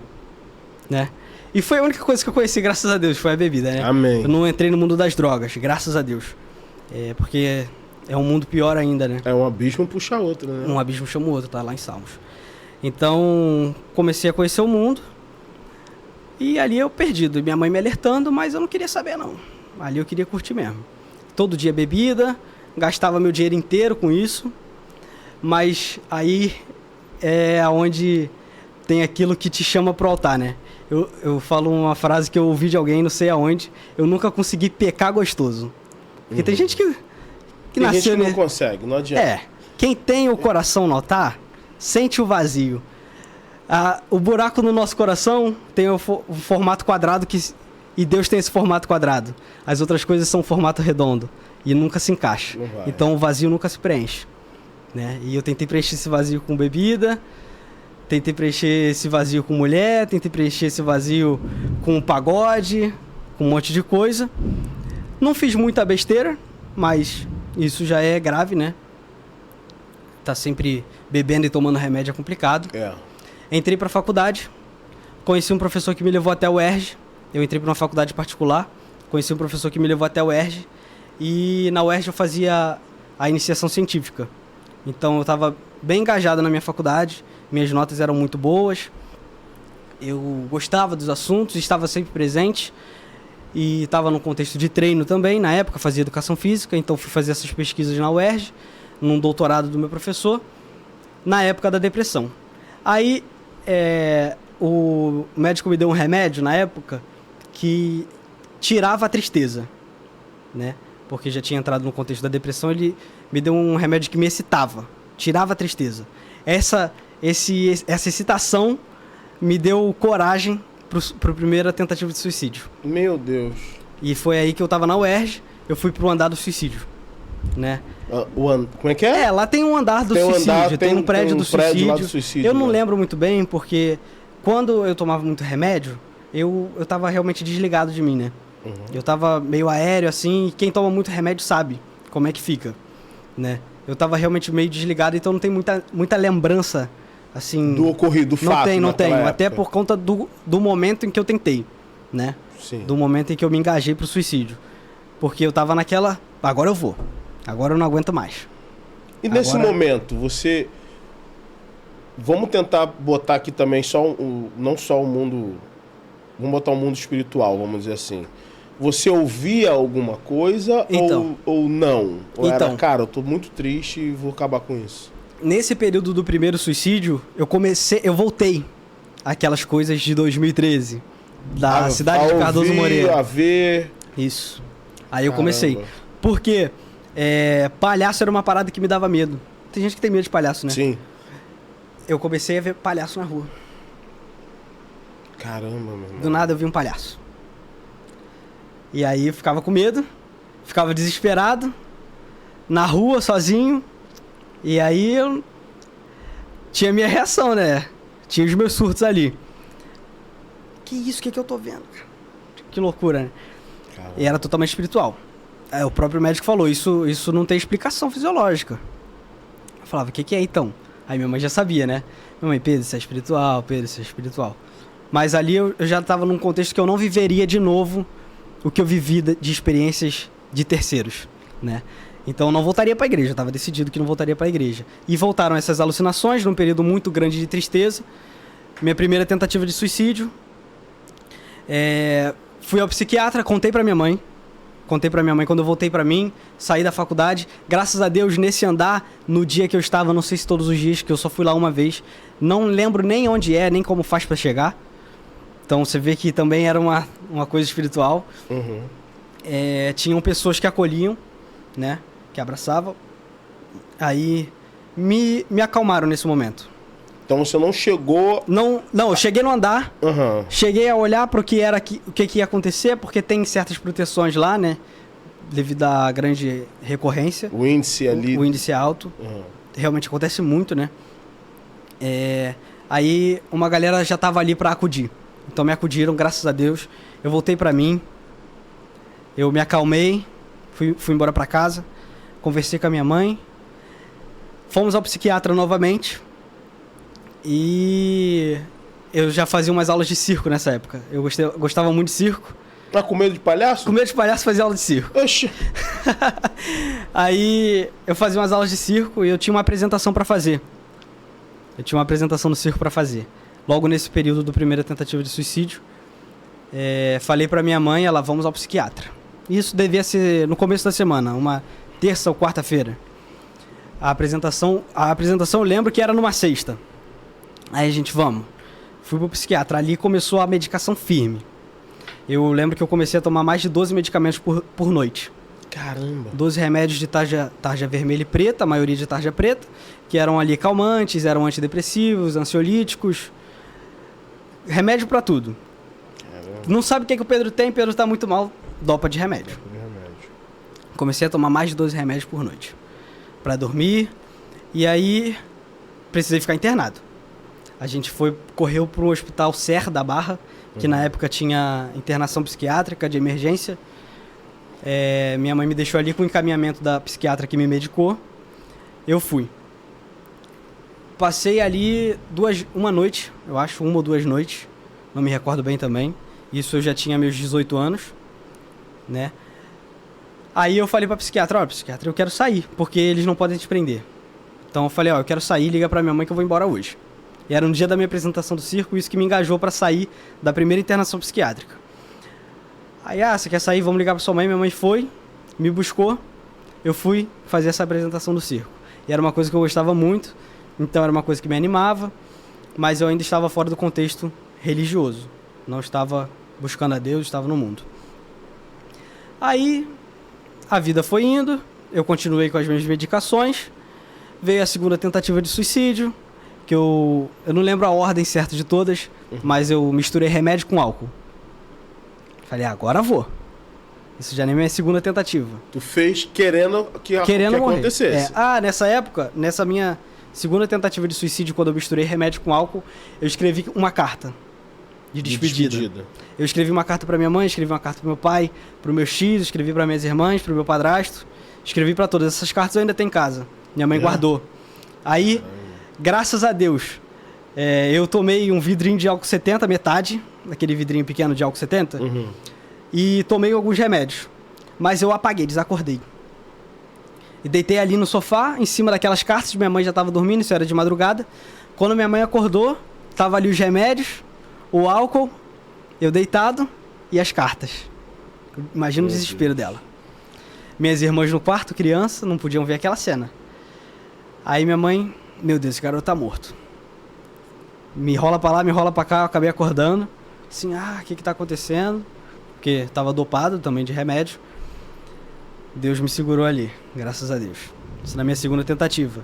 Speaker 2: né? E foi a única coisa que eu conheci, graças a Deus, foi a bebida, né?
Speaker 1: Amém.
Speaker 2: Eu não entrei no mundo das drogas, graças a Deus. Porque é um mundo pior ainda, né?
Speaker 1: Um abismo puxa outro, né?
Speaker 2: Um abismo chama o outro, tá lá em Salmos. Então, comecei a conhecer o mundo e ali eu perdido. Minha mãe me alertando, mas eu não queria saber, não. Ali eu queria curtir mesmo. Todo dia bebida, gastava meu dinheiro inteiro com isso, mas aí é onde tem aquilo que te chama pro altar, né? Eu falo uma frase que eu ouvi de alguém, não sei aonde, eu nunca consegui pecar gostoso. Porque tem gente que
Speaker 1: tem
Speaker 2: nasceu...
Speaker 1: gente que não consegue, não adianta.
Speaker 2: Quem tem o coração no altar... sente o vazio. O buraco no nosso coração tem o formato quadrado e Deus tem esse formato quadrado. As outras coisas são formato redondo e nunca se encaixa. Então o vazio nunca se preenche, né? E eu tentei preencher esse vazio com bebida, tentei preencher esse vazio com mulher, tentei preencher esse vazio com pagode, com um monte de coisa. Não fiz muita besteira, mas isso já é grave, né? Tá sempre bebendo e tomando remédio é complicado. Entrei pra faculdade, conheci um professor que me levou até o UERJ. Eu entrei pra uma faculdade particular, conheci um professor que me levou até o UERJ. E na UERJ eu fazia a iniciação científica. Então eu estava bem engajado na minha faculdade, minhas notas eram muito boas. Eu gostava dos assuntos, estava sempre presente. E estava no contexto de treino também, na época fazia educação física. Então fui fazer essas pesquisas na UERJ, num doutorado do meu professor, na época da depressão. Aí, o médico me deu um remédio, na época, que tirava a tristeza, né? Porque já tinha entrado no contexto da depressão, ele me deu um remédio que me excitava, tirava a tristeza. Essa excitação me deu coragem para a primeira tentativa de suicídio.
Speaker 1: Meu Deus.
Speaker 2: E foi aí que eu estava na UERJ, eu fui pro andar do suicídio, né?
Speaker 1: Como é que é?
Speaker 2: Lá tem um andar do suicídio, tem um prédio do suicídio.
Speaker 1: Lá do suicídio.
Speaker 2: Eu não lembro muito bem, porque quando eu tomava muito remédio, eu tava realmente desligado de mim, né? Eu tava meio aéreo, assim, e quem toma muito remédio sabe como é que fica, né? Eu tava realmente meio desligado, então não tem muita lembrança, assim...
Speaker 1: Do ocorrido, do fato.
Speaker 2: Não tenho. Época. Até por conta do momento em que eu tentei, né?
Speaker 1: Sim.
Speaker 2: Do momento em que eu me engajei pro suicídio. Porque eu tava naquela... Agora eu vou. Agora eu não aguento mais.
Speaker 1: E nesse momento, você... Vamos tentar botar aqui também não só o mundo... Vamos botar o mundo espiritual, vamos dizer assim. Você ouvia alguma coisa ou não? Ou era, cara, eu tô muito triste e vou acabar com isso?
Speaker 2: Nesse período do primeiro suicídio, eu voltei àquelas coisas de 2013. Da cidade de Cardoso Moreira.
Speaker 1: A ver...
Speaker 2: Isso. Aí eu comecei. Porque palhaço era uma parada que me dava medo. Tem gente que tem medo de palhaço, né?
Speaker 1: Sim.
Speaker 2: Eu comecei a ver palhaço na rua.
Speaker 1: Caramba, meu irmão.
Speaker 2: Do nada eu vi um palhaço. E aí eu ficava com medo, ficava desesperado, na rua, sozinho. E aí eu tinha minha reação, né? Tinha os meus surtos ali. Que isso? O que eu tô vendo? Que loucura, né? Caramba. E era totalmente espiritual. Aí o próprio médico falou, isso não tem explicação fisiológica. Eu falava, o que é então? Aí minha mãe já sabia, né? Minha mãe, Pedro, isso é espiritual, Pedro, isso é espiritual. Mas ali eu já estava num contexto que eu não viveria de novo o que eu vivi de experiências de terceiros, né? Então eu não voltaria para a igreja, eu estava decidido que não voltaria para a igreja. E voltaram essas alucinações num período muito grande de tristeza. Minha primeira tentativa de suicídio. Fui ao psiquiatra, contei para minha mãe. Quando eu voltei para mim, saí da faculdade. Graças a Deus, nesse andar, no dia que eu estava, não sei se todos os dias, que eu só fui lá uma vez. Não lembro nem onde nem como faz para chegar. Então você vê que também era uma coisa espiritual.
Speaker 1: Uhum.
Speaker 2: Tinham pessoas que acolhiam, né? Que abraçavam. Aí me acalmaram nesse momento.
Speaker 1: Então você não chegou...
Speaker 2: Não, eu cheguei no andar.
Speaker 1: Uhum.
Speaker 2: Cheguei a olhar para o que ia acontecer, porque tem certas proteções lá, né? Devido à grande recorrência.
Speaker 1: O índice ali...
Speaker 2: O índice é alto.
Speaker 1: Uhum.
Speaker 2: Realmente acontece muito, né? Aí uma galera já estava ali para acudir. Então me acudiram, graças a Deus. Eu voltei para mim. Eu me acalmei. Fui embora para casa. Conversei com a minha mãe. Fomos ao psiquiatra novamente. E eu já fazia umas aulas de circo nessa época. Eu gostava muito de circo.
Speaker 1: Tá com medo de palhaço?
Speaker 2: Com medo de palhaço, fazia aula de circo.
Speaker 1: Oxi.
Speaker 2: Aí eu fazia umas aulas de circo e eu tinha uma apresentação para fazer. Eu tinha uma apresentação no circo para fazer. Logo nesse período do primeira tentativa de suicídio, falei para minha mãe, vamos ao psiquiatra. Isso devia ser no começo da semana, uma terça ou quarta-feira. A apresentação eu lembro que era numa sexta. Aí a gente, vamos. Fui pro psiquiatra, ali começou a medicação firme. Eu lembro que eu comecei a tomar mais de 12 medicamentos por noite.
Speaker 1: Caramba!
Speaker 2: 12 remédios de tarja vermelha e preta, a maioria de tarja preta, que eram ali calmantes, eram antidepressivos, ansiolíticos, remédio pra tudo. Caramba. Não sabe o que o Pedro tem, Pedro tá muito mal, dopa de remédio. Comecei a tomar mais de 12 remédios por noite, pra dormir, e aí precisei ficar internado. A gente correu para um hospital Ser da Barra, que na época tinha internação psiquiátrica de emergência. Minha mãe me deixou ali com o encaminhamento da psiquiatra que me medicou. Eu fui. Passei ali uma noite, eu acho, 1 ou 2 noites. Não me recordo bem também. Isso eu já tinha meus 18 anos, né? Aí eu falei pra psiquiatra, olha, psiquiatra, eu quero sair, porque eles não podem te prender. Então eu falei, eu quero sair, liga pra minha mãe que eu vou embora hoje. E era no dia da minha apresentação do circo, isso que me engajou pra sair da primeira internação psiquiátrica. Aí, você quer sair? Vamos ligar pra sua mãe. Minha mãe foi, me buscou, eu fui fazer essa apresentação do circo. E era uma coisa que eu gostava muito, então era uma coisa que me animava, mas eu ainda estava fora do contexto religioso. Não estava buscando a Deus, estava no mundo. Aí, a vida foi indo, eu continuei com as minhas medicações, veio a segunda tentativa de suicídio, que eu não lembro a ordem certa de todas, mas eu misturei remédio com álcool. Falei, agora vou. Isso já nem é minha segunda tentativa.
Speaker 1: Tu fez querendo que acontecesse.
Speaker 2: Nessa época, nessa minha segunda tentativa de suicídio, quando eu misturei remédio com álcool, eu escrevi uma carta de despedida. Eu escrevi uma carta pra minha mãe, escrevi uma carta pro meu pai, pro meu escrevi pra minhas irmãs, pro meu padrasto. Escrevi pra todas. Essas cartas eu ainda tenho em casa. Minha mãe guardou. Aí, graças a Deus, eu tomei um vidrinho de álcool 70, metade, aquele vidrinho pequeno de álcool 70, e tomei alguns remédios. Mas eu apaguei, desacordei. E deitei ali no sofá, em cima daquelas cartas, minha mãe já estava dormindo, isso era de madrugada. Quando minha mãe acordou, tava ali os remédios, o álcool, eu deitado e as cartas. Imagina o desespero dela. Minhas irmãs no quarto, criança, não podiam ver aquela cena. Aí minha mãe, meu Deus, esse garoto tá morto. Me rola pra lá, me rola pra cá, eu acabei acordando. Assim, o que tá acontecendo? Porque tava dopado também de remédio. Deus me segurou ali, graças a Deus. Isso na minha segunda tentativa.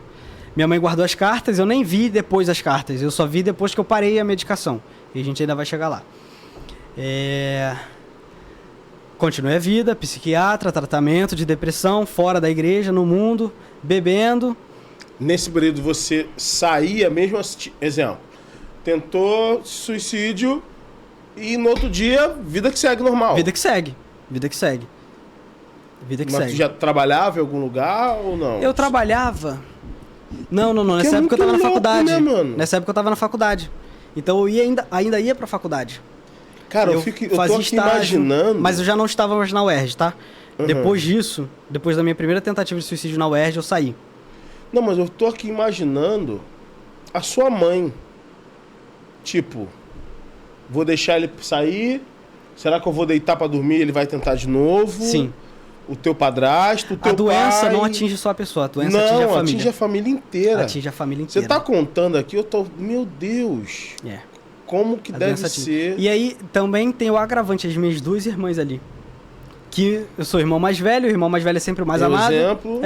Speaker 2: Minha mãe guardou as cartas, eu nem vi depois as cartas. Eu só vi depois que eu parei a medicação. E a gente ainda vai chegar lá. Continuei a vida, psiquiatra, tratamento de depressão, fora da igreja, no mundo, bebendo.
Speaker 1: Nesse período você saía mesmo, exemplo, tentou suicídio e no outro dia, vida que segue normal.
Speaker 2: Vida que segue.
Speaker 1: Mas tu já trabalhava em algum lugar ou não?
Speaker 2: Eu trabalhava... Não. Nessa época eu tava na faculdade.
Speaker 1: Né, mano?
Speaker 2: Nessa época eu tava na faculdade. Então eu ainda ia pra faculdade.
Speaker 1: Cara, eu tô aqui estágio, imaginando...
Speaker 2: Mas eu já não estava mais na UERJ, tá? Depois disso, depois da minha primeira tentativa de suicídio na UERJ, eu saí.
Speaker 1: Não, mas eu tô aqui imaginando a sua mãe. Tipo, vou deixar ele sair, será que eu vou deitar pra dormir e ele vai tentar de novo?
Speaker 2: Sim.
Speaker 1: O teu padrasto, o teu pai...
Speaker 2: A doença não atinge só a pessoa, a doença atinge a família.
Speaker 1: Atinge a família inteira.
Speaker 2: Atinge a família inteira.
Speaker 1: Você tá contando aqui, eu tô... Meu Deus! Como que deve ser...
Speaker 2: E aí, também tem o agravante, as minhas duas irmãs ali. Que eu sou o irmão mais velho, o irmão mais velho é sempre o mais amado.
Speaker 1: Exemplo.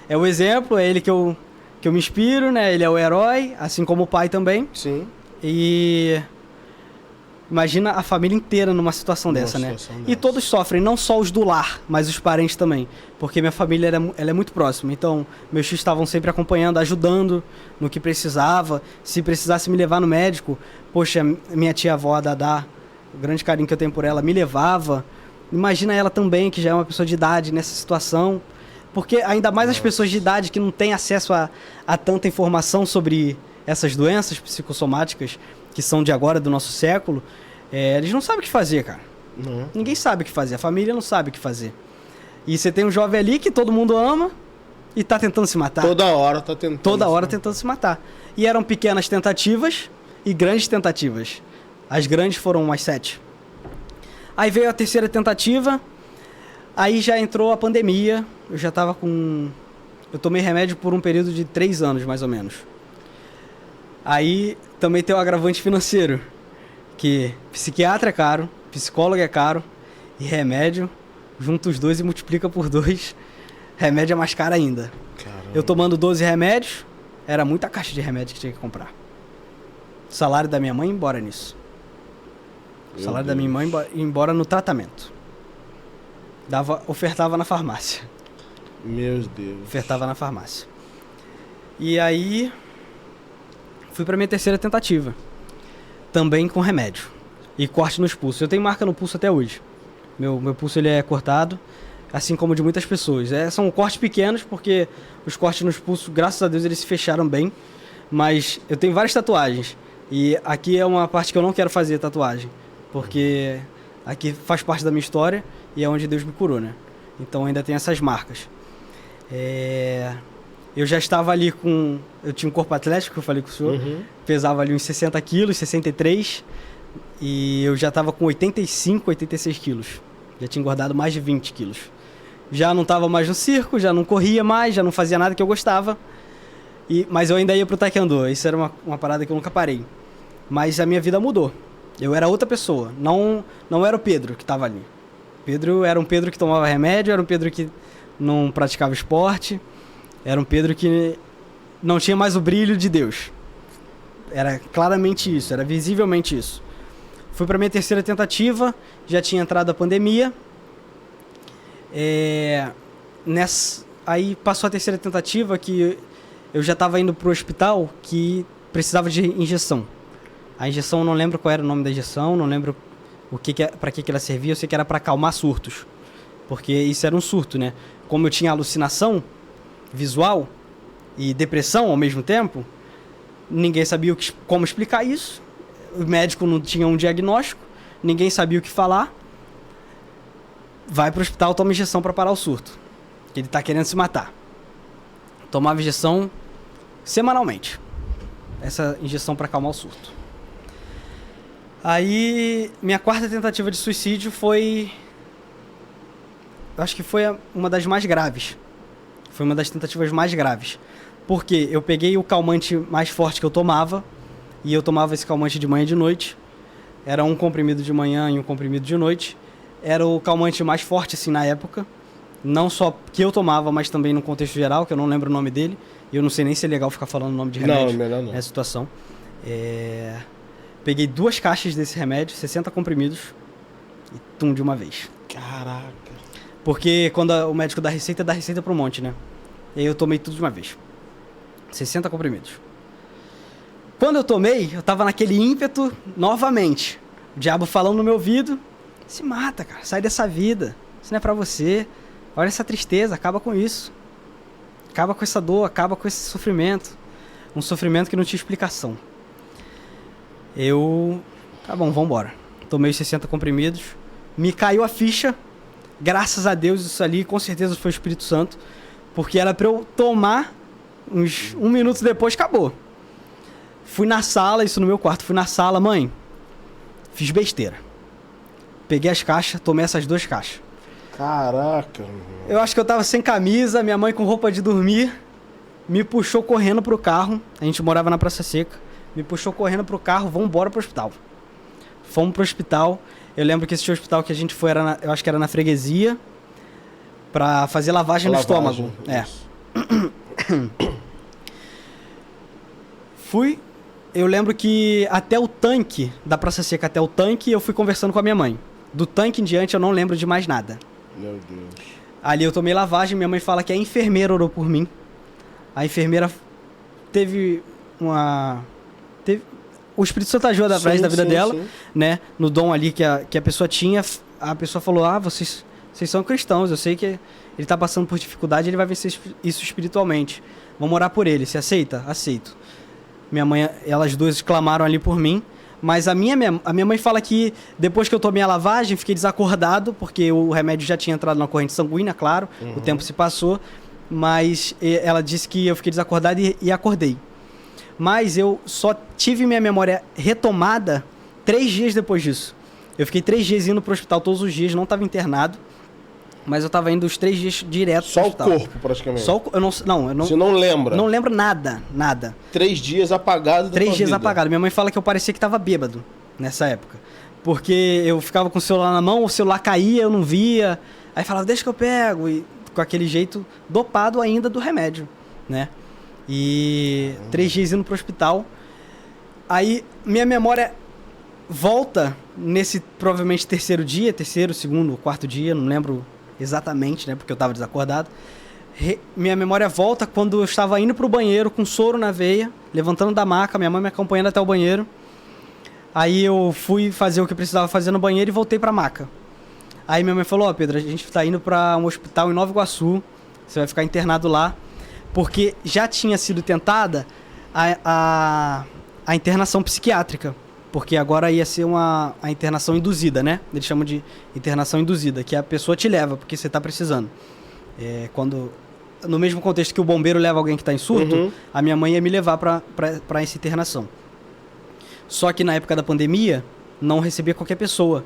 Speaker 2: É o exemplo, é ele que eu me inspiro, né? Ele é o herói, assim como o pai também.
Speaker 1: Sim.
Speaker 2: E... Imagina a família inteira numa situação dessa, né? E todos sofrem, não só os do lar, mas os parentes também. Porque minha família ela é muito próxima. Então, meus tios estavam sempre acompanhando, ajudando no que precisava. Se precisasse me levar no médico, poxa, minha tia-avó, a Dadá, o grande carinho que eu tenho por ela, me levava. Imagina ela também, que já é uma pessoa de idade nessa situação. Porque ainda mais as pessoas de idade que não têm acesso a tanta informação sobre essas doenças psicossomáticas, que são de agora, do nosso século, eles não sabem o que fazer, cara.
Speaker 1: Não.
Speaker 2: Ninguém sabe o que fazer, a família não sabe o que fazer. E você tem um jovem ali que todo mundo ama e tá tentando se matar.
Speaker 1: Toda hora tá tentando.
Speaker 2: Toda hora tentando se matar. E eram pequenas tentativas e grandes tentativas. As grandes foram umas 7. Aí veio a terceira tentativa, aí já entrou a pandemia, eu já tava com... Eu tomei remédio por um período de 3 anos, mais ou menos. Aí também tem o agravante financeiro, que psiquiatra é caro, psicólogo é caro, e remédio, junta os dois e multiplica por 2, remédio é mais caro ainda.
Speaker 1: Caramba.
Speaker 2: Eu tomando 12 remédios, era muita caixa de remédio que tinha que comprar. O salário da minha mãe ia embora nisso. O salário da minha mãe ia embora no tratamento. Ofertava na farmácia.
Speaker 1: Meu Deus.
Speaker 2: Ofertava na farmácia. E aí... Fui pra minha terceira tentativa. Também com remédio. E corte nos pulsos. Eu tenho marca no pulso até hoje. Meu pulso ele é cortado, assim como de muitas pessoas. São cortes pequenos, porque os cortes nos pulsos, graças a Deus, eles se fecharam bem. Mas eu tenho várias tatuagens. E aqui é uma parte que eu não quero fazer tatuagem. Porque aqui faz parte da minha história e é onde Deus me curou, né? Então ainda tem essas marcas. Eu já estava ali com... Eu tinha um corpo atlético, que eu falei com o senhor. Pesava ali uns 60 quilos, 63. E eu já estava com 85, 86 quilos. Já tinha engordado mais de 20 quilos. Já não estava mais no circo, já não corria mais, já não fazia nada que eu gostava. Mas eu ainda ia pro taekwondo. Isso era uma parada que eu nunca parei. Mas a minha vida mudou. Eu era outra pessoa. Não era o Pedro que estava ali. Pedro era um Pedro que tomava remédio, era um Pedro que não praticava esporte. Era um Pedro que não tinha mais o brilho de Deus. Era claramente isso, era visivelmente isso. Fui para minha terceira tentativa, já tinha entrado a pandemia. Aí passou a terceira tentativa, que eu já estava indo para o hospital, que precisava de injeção. A injeção, eu não lembro qual era o nome da injeção, não lembro para que ela servia, eu sei que era para acalmar surtos. Porque isso era um surto, né? Como eu tinha alucinação visual, e depressão ao mesmo tempo. Ninguém sabia como explicar isso. O médico não tinha um diagnóstico. Ninguém sabia o que falar. Vai pro hospital, toma injeção para parar o surto. Que ele tá querendo se matar. Tomava injeção semanalmente. Essa injeção para acalmar o surto. Aí, minha quarta tentativa de suicídio foi... Eu acho que foi uma das mais graves. Foi uma das tentativas mais graves. Porque eu peguei o calmante mais forte que eu tomava, e eu tomava esse calmante de manhã e de noite. Era um comprimido de manhã e um comprimido de noite. Era o calmante mais forte, assim, na época. Não só que eu tomava, mas também no contexto geral, que eu não lembro o nome dele. E eu não sei nem se é legal ficar falando o nome de remédio.
Speaker 1: Não, melhor não.
Speaker 2: Nessa situação. Peguei 2 caixas desse remédio, 60 comprimidos, e tum, de uma vez.
Speaker 1: Caraca.
Speaker 2: Porque quando o médico dá receita pro monte, né? E aí eu tomei tudo de uma vez. 60 comprimidos. Quando eu tomei, eu tava naquele ímpeto novamente. O diabo falando no meu ouvido: se mata, cara, sai dessa vida. Isso não é pra você. Olha essa tristeza, acaba com isso. Acaba com essa dor, acaba com esse sofrimento. Um sofrimento que não tinha explicação. Tá bom, vambora. Tomei os 60 comprimidos. Me caiu a ficha. Graças a Deus, isso ali com certeza foi o Espírito Santo. Porque era pra eu tomar, uns 1 minuto depois, acabou. Fui na sala, isso no meu quarto, fui na sala, mãe, fiz besteira. Peguei as caixas, tomei essas 2 caixas.
Speaker 1: Caraca.
Speaker 2: Eu acho que eu tava sem camisa, minha mãe com roupa de dormir, me puxou correndo pro carro. A gente morava na Praça Seca. Me puxou correndo pro carro, vamos embora pro hospital. Fomos pro hospital. Eu lembro que esse hospital que a gente foi, eu acho que era na Freguesia, pra fazer lavagem no estômago. Fui. Eu lembro que até o tanque, da Praça Seca até o tanque, eu fui conversando com a minha mãe. Do tanque em diante eu não lembro de mais nada.
Speaker 1: Meu Deus.
Speaker 2: Ali eu tomei lavagem, minha mãe fala que a enfermeira orou por mim. A enfermeira teve uma... O Espírito Santo ajuda atrás da vida dela, né? No dom ali que a pessoa tinha, a pessoa falou: vocês são cristãos, eu sei que ele tá passando por dificuldade, ele vai vencer isso espiritualmente. Vamos orar por ele, você aceita? Aceito. Minha mãe, elas duas clamaram ali por mim, mas a minha mãe fala que depois que eu tomei a lavagem, fiquei desacordado, porque o remédio já tinha entrado na corrente sanguínea, claro, o tempo se passou, mas ela disse que eu fiquei desacordado e acordei. Mas eu só tive minha memória retomada 3 dias depois disso. Eu fiquei 3 dias indo pro hospital todos os dias, não estava internado, mas eu estava indo os 3 dias direto pro hospital. Só o corpo,
Speaker 1: praticamente?
Speaker 2: Eu não... Você
Speaker 1: não lembra?
Speaker 2: Não lembro nada.
Speaker 1: 3 dias apagado da
Speaker 2: 3 dias apagado. Minha mãe fala que eu parecia que estava bêbado nessa época. Porque eu ficava com o celular na mão, o celular caía, eu não via. Aí falava: deixa que eu pego. E com aquele jeito dopado ainda do remédio, né? E 3 dias indo pro hospital. Aí minha memória volta nesse provavelmente terceiro, segundo, 4º dia, não lembro exatamente, né? Porque eu tava desacordado. Minha memória volta quando eu estava indo pro banheiro com soro na veia, levantando da maca, minha mãe me acompanhando até o banheiro. Aí eu fui fazer o que eu precisava fazer no banheiro e voltei pra maca. Aí minha mãe falou: Pedro, a gente tá indo pra um hospital em Nova Iguaçu, você vai ficar internado lá. Porque já tinha sido tentada a internação psiquiátrica. Porque agora ia ser a internação induzida, né? Eles chamam de internação induzida, que a pessoa te leva, porque você está precisando. No mesmo contexto que o bombeiro leva alguém que está em surto, a minha mãe ia me levar para essa internação. Só que na época da pandemia, não recebia qualquer pessoa.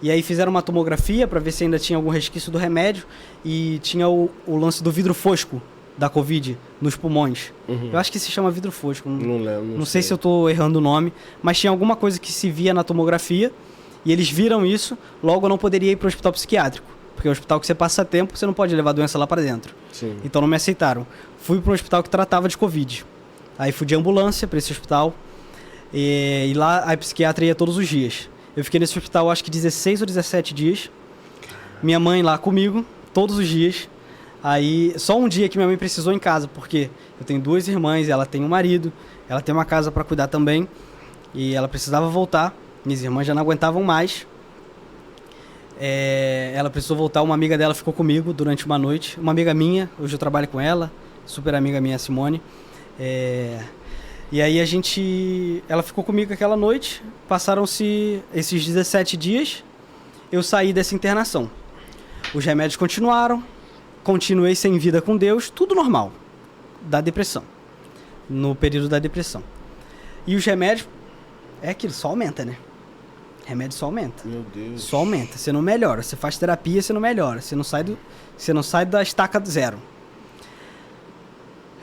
Speaker 2: E aí fizeram uma tomografia para ver se ainda tinha algum resquício do remédio, e tinha o lance do vidro fosco da Covid nos pulmões. Eu acho que se chama vidro fosco.
Speaker 1: Não lembro.
Speaker 2: Não sei se eu tô errando o nome, mas tinha alguma coisa que se via na tomografia e eles viram isso, logo eu não poderia ir para o hospital psiquiátrico, porque é um hospital que você passa tempo, você não pode levar a doença lá para dentro.
Speaker 1: Sim.
Speaker 2: Então não me aceitaram. Fui para um hospital que tratava de Covid. Aí fui de ambulância para esse hospital e lá a psiquiatra ia todos os dias. Eu fiquei nesse hospital acho que 16 ou 17 dias. Minha mãe lá comigo, todos os dias. Aí, só um dia que minha mãe precisou em casa, porque eu tenho 2 irmãs, ela tem um marido, ela tem uma casa para cuidar também, e ela precisava voltar, minhas irmãs já não aguentavam mais. Ela precisou voltar, uma amiga dela ficou comigo durante uma noite, uma amiga minha, hoje eu trabalho com ela, super amiga minha, Simone. E aí ela ficou comigo aquela noite, passaram-se esses 17 dias, eu saí dessa internação. Os remédios continuei sem vida com Deus, tudo normal, da depressão, no período da depressão. E os remédios, é aquilo, só aumenta, né? Remédio só aumenta.
Speaker 1: Meu Deus.
Speaker 2: Só aumenta, você não melhora, você faz terapia, você não melhora, você não sai da estaca do zero.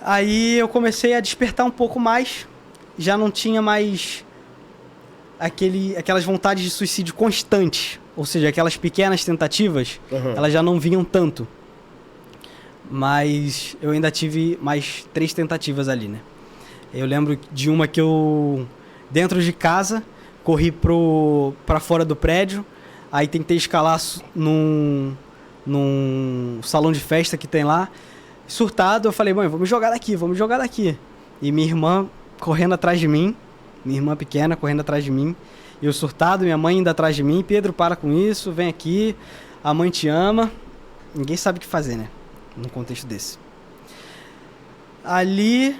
Speaker 2: Aí eu comecei a despertar um pouco mais, já não tinha mais aquelas vontades de suicídio constantes, ou seja, aquelas pequenas tentativas, elas já não vinham tanto. Mas eu ainda tive mais 3 tentativas ali, né? Eu lembro de uma que eu, dentro de casa, corri pra fora do prédio, aí tentei escalar num salão de festa que tem lá. Surtado, eu falei, mãe, vamos jogar daqui. E minha irmã correndo atrás de mim, minha irmã pequena correndo atrás de mim. E eu surtado, minha mãe indo atrás de mim. Pedro, para com isso, vem aqui, a mãe te ama. Ninguém sabe o que fazer, né? Num contexto desse. Ali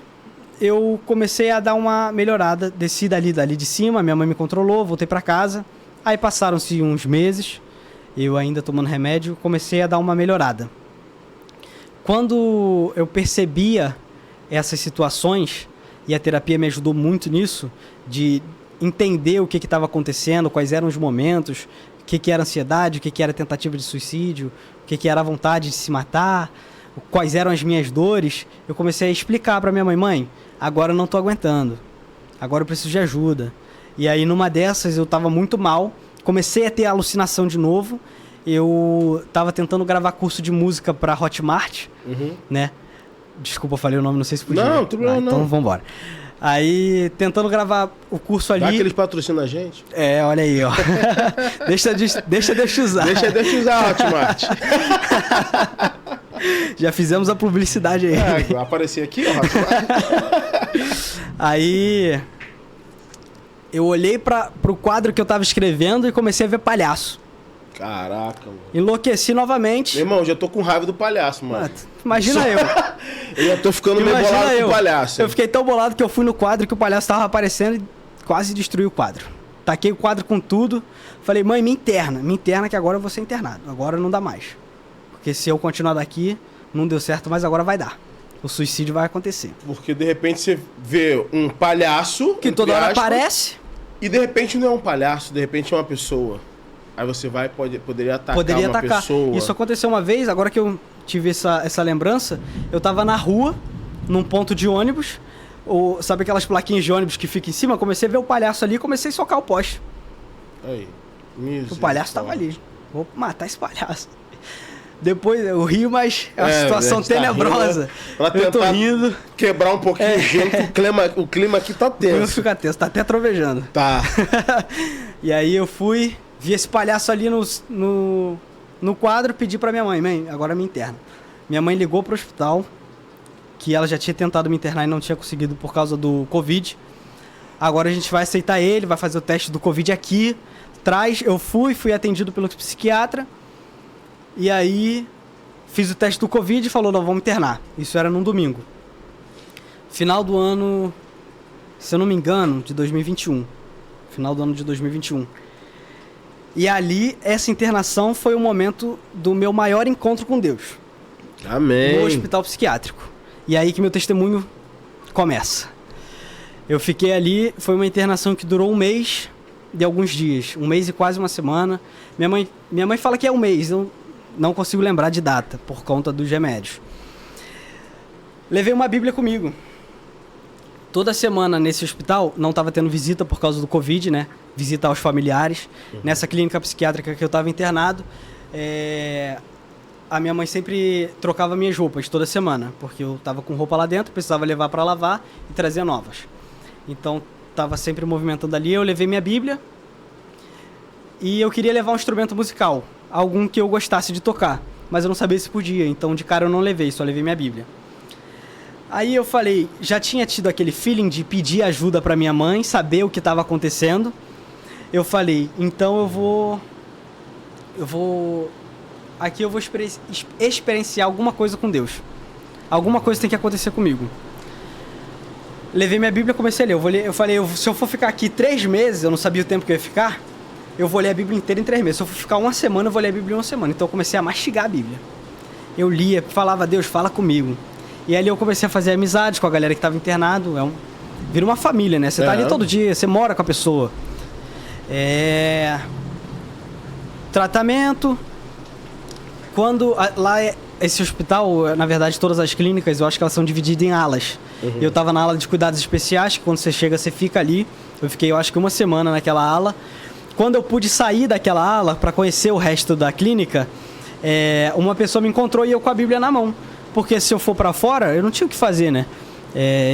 Speaker 2: eu comecei a dar uma melhorada, desci dali de cima, minha mãe me controlou, voltei para casa. Aí passaram-se uns meses, eu ainda tomando remédio, comecei a dar uma melhorada. Quando eu percebia essas situações, e a terapia me ajudou muito nisso, de entender o que estava acontecendo, quais eram os momentos, o que era ansiedade, o que era tentativa de suicídio, o que era a vontade de se matar, quais eram as minhas dores, eu comecei a explicar para minha mãe, agora eu não estou aguentando, agora eu preciso de ajuda. E aí numa dessas eu estava muito mal, comecei a ter alucinação de novo. Eu tava tentando gravar curso de música pra Hotmart, né? Desculpa, eu falei o nome, não sei se podia.
Speaker 1: Não, tudo bem, não.
Speaker 2: Então vambora. Aí, tentando gravar o curso ali...
Speaker 1: Dá que eles patrocinam a gente?
Speaker 2: Olha aí, ó. deixa eu usar.
Speaker 1: Deixa eu usar a Hotmart.
Speaker 2: Já fizemos a publicidade aí.
Speaker 1: Apareci aqui, ó, Hotmart.
Speaker 2: Aí... eu olhei pro quadro que eu tava escrevendo e comecei a ver palhaço.
Speaker 1: Caraca, mano.
Speaker 2: Enlouqueci novamente.
Speaker 1: Meu irmão, já tô com raiva do palhaço, mano.
Speaker 2: Imagina eu.
Speaker 1: Eu já tô ficando meio bolado com o palhaço.
Speaker 2: Eu fiquei tão bolado que eu fui no quadro que o palhaço tava aparecendo e quase destruí o quadro. Taquei o quadro com tudo. Falei, mãe, me interna que agora eu vou ser internado. Agora não dá mais. Porque se eu continuar daqui, não deu certo, mas agora vai dar. O suicídio vai acontecer.
Speaker 1: Porque de repente você vê um palhaço...
Speaker 2: que toda hora aparece.
Speaker 1: E de repente não é um palhaço, de repente é uma pessoa. Aí você poderia atacar uma pessoa.
Speaker 2: Isso aconteceu uma vez, agora que eu tive essa lembrança, eu tava na rua, num ponto de ônibus, sabe aquelas plaquinhas de ônibus que ficam em cima? Comecei a ver o palhaço ali e comecei a socar o poste.
Speaker 1: Aí,
Speaker 2: o palhaço tava ali. Vou matar esse palhaço. Depois eu rio, mas é uma situação tenebrosa.
Speaker 1: Pra eu tô rindo. Quebrar um pouquinho o gelo, o clima aqui tá tenso. O clima
Speaker 2: fica tenso, tá até trovejando.
Speaker 1: Tá.
Speaker 2: E aí eu fui... vi esse palhaço ali no quadro, pedi pra minha mãe, agora me interna. Minha mãe ligou pro hospital, que ela já tinha tentado me internar e não tinha conseguido por causa do Covid. Agora a gente vai aceitar ele, vai fazer o teste do Covid aqui. Eu fui atendido pelo psiquiatra. E aí fiz o teste do Covid e falou, não, vamos internar. Isso era num domingo. Final do ano, se eu não me engano, de 2021. Final do ano de 2021. E ali, essa internação foi o momento do meu maior encontro com Deus.
Speaker 1: Amém.
Speaker 2: No hospital psiquiátrico. E aí que meu testemunho começa. Eu fiquei ali, foi uma internação que durou 1 mês de alguns dias. 1 mês e quase uma semana. Minha mãe fala que é 1 mês, eu não consigo lembrar de data, por conta dos remédios. Levei uma Bíblia comigo. Toda semana nesse hospital, não estava tendo visita por causa do Covid, né? Visita aos familiares. Nessa clínica psiquiátrica que eu estava internado, a minha mãe sempre trocava minhas roupas toda semana, porque eu estava com roupa lá dentro, precisava levar para lavar e trazer novas. Então, estava sempre movimentando ali. Eu levei minha Bíblia e eu queria levar um instrumento musical, algum que eu gostasse de tocar, mas eu não sabia se podia, então de cara eu não levei, só levei minha Bíblia. Aí eu falei, já tinha tido aquele feeling de pedir ajuda para minha mãe, saber o que estava acontecendo. Eu falei, então eu vou experienciar alguma coisa com Deus. alguma coisa tem que acontecer comigo. Levei minha Bíblia e comecei a ler. Eu falei, se eu for ficar aqui 3 meses, eu não sabia o tempo que eu ia ficar, eu vou ler a Bíblia inteira em 3 meses. Se eu for ficar 1 semana, eu vou ler a Bíblia em 1 semana. Então eu comecei a mastigar a Bíblia. Eu lia, falava, Deus, fala comigo. E ali eu comecei a fazer amizades com a galera que estava internado. Vira uma família, né? Você tá ali todo dia, você mora com a pessoa. Tratamento. Quando esse hospital, na verdade, todas as clínicas, eu acho que elas são divididas em alas. Uhum. Eu tava na ala de cuidados especiais, que quando você chega, você fica ali. Eu fiquei, eu acho que 1 semana naquela ala. Quando eu pude sair daquela ala para conhecer o resto da clínica, uma pessoa me encontrou e eu com a Bíblia na mão. Porque se eu for para fora, eu não tinha o que fazer, né?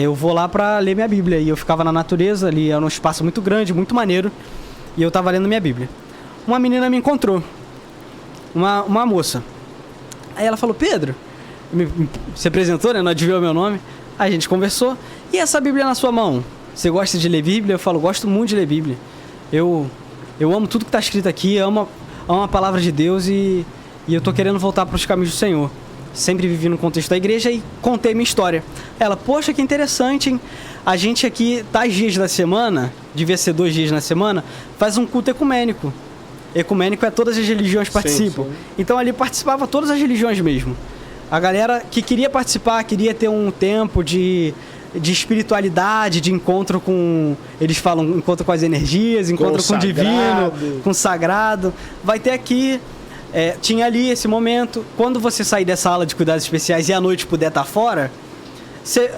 Speaker 2: Eu vou lá para ler minha Bíblia. E eu ficava na natureza, ali era um espaço muito grande, muito maneiro. E eu tava lendo minha Bíblia. Uma menina me encontrou. Uma moça. Aí ela falou, Pedro, se apresentou, né? Não adivinhou o meu nome. Aí a gente conversou. E essa Bíblia na sua mão? Você gosta de ler Bíblia? Eu falo, gosto muito de ler Bíblia. Eu amo tudo que está escrito aqui, amo a palavra de Deus e eu tô querendo voltar para os caminhos do Senhor. Sempre vivi no contexto da igreja e contei minha história. Ela, poxa, que interessante, hein? A gente aqui, tais dias da semana, devia ser 2 dias na semana, faz um culto ecumênico. Ecumênico é todas as religiões participam. Sim. Então ali participava todas as religiões mesmo. A galera que queria participar, queria ter um tempo de espiritualidade, de encontro com... Eles falam encontro com as energias, encontro com o divino, com o sagrado. Vai ter aqui... tinha ali esse momento. Quando você sair dessa aula de cuidados especiais e à noite puder estar fora, você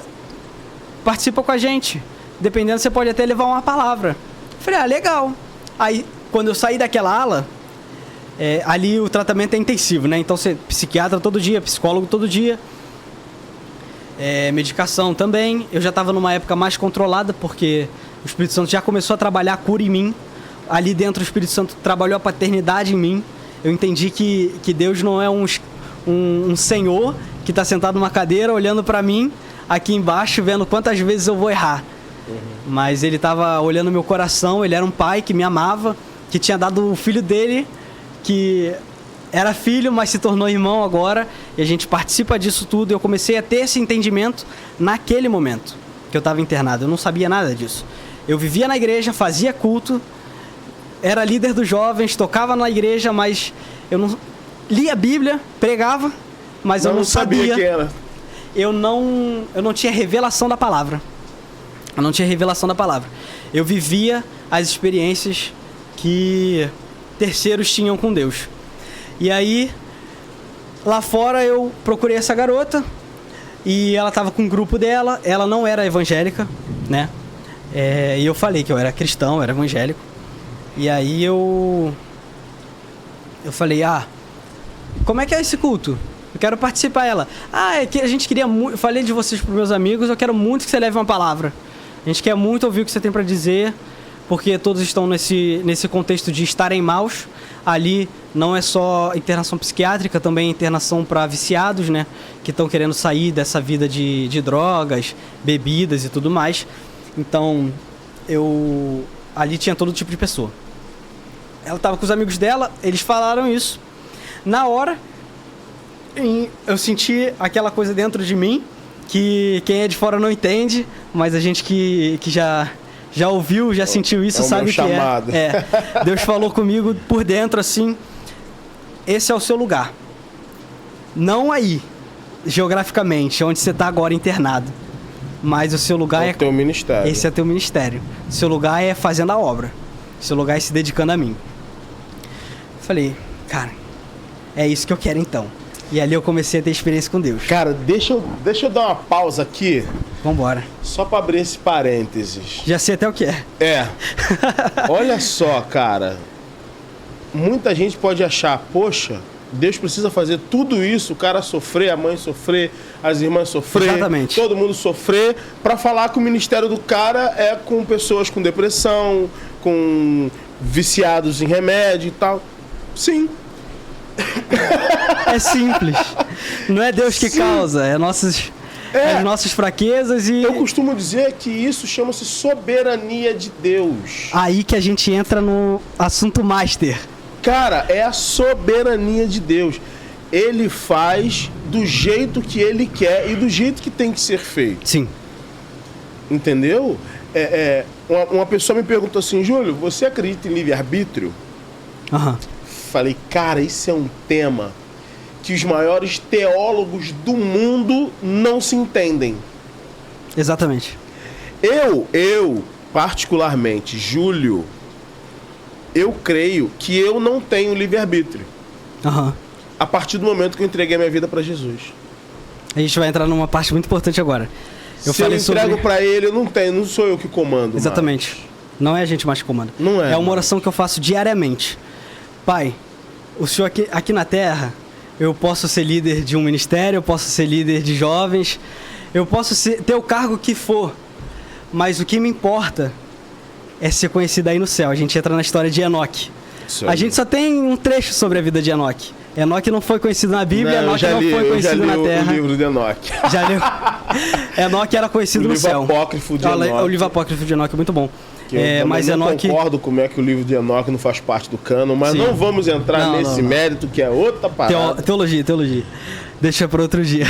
Speaker 2: participa com a gente. Dependendo, você pode até levar uma palavra. Eu falei, legal. Aí, quando eu saí daquela ala, ali o tratamento é intensivo, né? Então, você psiquiatra todo dia, psicólogo todo dia. Medicação também. Eu já estava numa época mais controlada, porque o Espírito Santo já começou a trabalhar a cura em mim. Ali dentro, o Espírito Santo trabalhou a paternidade em mim. Eu entendi que Deus não é um senhor que está sentado numa cadeira olhando para mim aqui embaixo, vendo quantas vezes eu vou errar. Uhum. Mas ele estava olhando meu coração, ele era um pai que me amava, que tinha dado o filho dele, que era filho, mas se tornou irmão agora, e a gente participa disso tudo. Eu comecei a ter esse entendimento naquele momento que eu estava internado. Eu não sabia nada disso. Eu vivia na igreja, fazia culto, era líder dos jovens, tocava na igreja, mas eu não lia a Bíblia, pregava, mas eu não sabia
Speaker 1: que era.
Speaker 2: Eu não tinha revelação da palavra. Eu não tinha revelação da palavra. Eu vivia as experiências que terceiros tinham com Deus. E aí, lá fora eu procurei essa garota e ela estava com um grupo dela. Ela não era evangélica, né? E eu falei que eu era cristão, eu era evangélico. E aí eu falei, como é que é esse culto? Eu quero participar. Ela, é que a gente queria muito... Eu falei de vocês para meus amigos, eu quero muito que você leve uma palavra. A gente quer muito ouvir o que você tem para dizer, porque todos estão nesse contexto de estarem maus. Ali não é só internação psiquiátrica, também é internação para viciados, né? Que estão querendo sair dessa vida de drogas, bebidas e tudo mais. Então, ali tinha todo tipo de pessoa. Ela estava com os amigos dela, eles falaram isso. Na hora, eu senti aquela coisa dentro de mim, que quem é de fora não entende, mas a gente que já ouviu, já sentiu isso, sabe o que é. Deus falou comigo por dentro assim, esse é o seu lugar. Não aí, geograficamente, onde você está agora internado. Mas o seu lugar é...
Speaker 1: teu ministério.
Speaker 2: Esse é teu ministério. O seu lugar é fazendo a obra. O seu lugar é se dedicando a mim. Falei, cara, é isso que eu quero então. E ali eu comecei a ter experiência com Deus.
Speaker 1: Cara, deixa eu dar uma pausa aqui.
Speaker 2: Vambora.
Speaker 1: Só pra abrir esse parênteses.
Speaker 2: Já sei até o que é.
Speaker 1: Olha só, cara. Muita gente pode achar, poxa, Deus precisa fazer tudo isso, o cara sofrer, a mãe sofrer, as irmãs sofrer,
Speaker 2: exatamente,
Speaker 1: todo mundo sofrer, pra falar que o ministério do cara é com pessoas com depressão, com viciados em remédio e tal. Sim.
Speaker 2: É simples. Não é Deus que causa, é as nossas fraquezas e...
Speaker 1: Eu costumo dizer que isso chama-se soberania de Deus.
Speaker 2: Aí que a gente entra no assunto master.
Speaker 1: Cara, é a soberania de Deus. ele faz do jeito que ele quer e do jeito que tem que ser feito.
Speaker 2: Sim.
Speaker 1: Entendeu? Uma pessoa me perguntou assim, Júlio, você acredita em livre-arbítrio?
Speaker 2: Aham.
Speaker 1: Falei, cara, isso é um tema que os maiores teólogos do mundo não se entendem.
Speaker 2: Exatamente.
Speaker 1: Eu particularmente, Júlio, eu creio que eu não tenho livre-arbítrio.
Speaker 2: Aham.
Speaker 1: A partir do momento que eu entreguei minha vida para Jesus.
Speaker 2: A gente vai entrar numa parte muito importante agora.
Speaker 1: Se eu entrego para ele, eu não tenho, não sou eu que comando.
Speaker 2: Exatamente.
Speaker 1: Mais.
Speaker 2: Não é a gente mais que comanda.
Speaker 1: Não é.
Speaker 2: É uma oração que eu faço diariamente. Pai, o Senhor aqui na Terra, eu posso ser líder de um ministério, eu posso ser líder de jovens, eu posso ter o cargo que for, mas o que me importa é ser conhecido aí no céu. A gente entra na história de Enoque. A gente só tem um trecho sobre a vida de Enoque. Enoque não foi conhecido na Bíblia, Enoque não foi conhecido na Terra.
Speaker 1: O livro de Enoque.
Speaker 2: Já leu? Enoque era conhecido no céu.
Speaker 1: O livro apócrifo de Enoque.
Speaker 2: O livro apócrifo de Enoque é muito bom.
Speaker 1: Mas eu não concordo como é que o livro de Enoque não faz parte do cânon, mas não vamos entrar nesse mérito, que é outra parada.
Speaker 2: Teologia. Deixa para outro dia.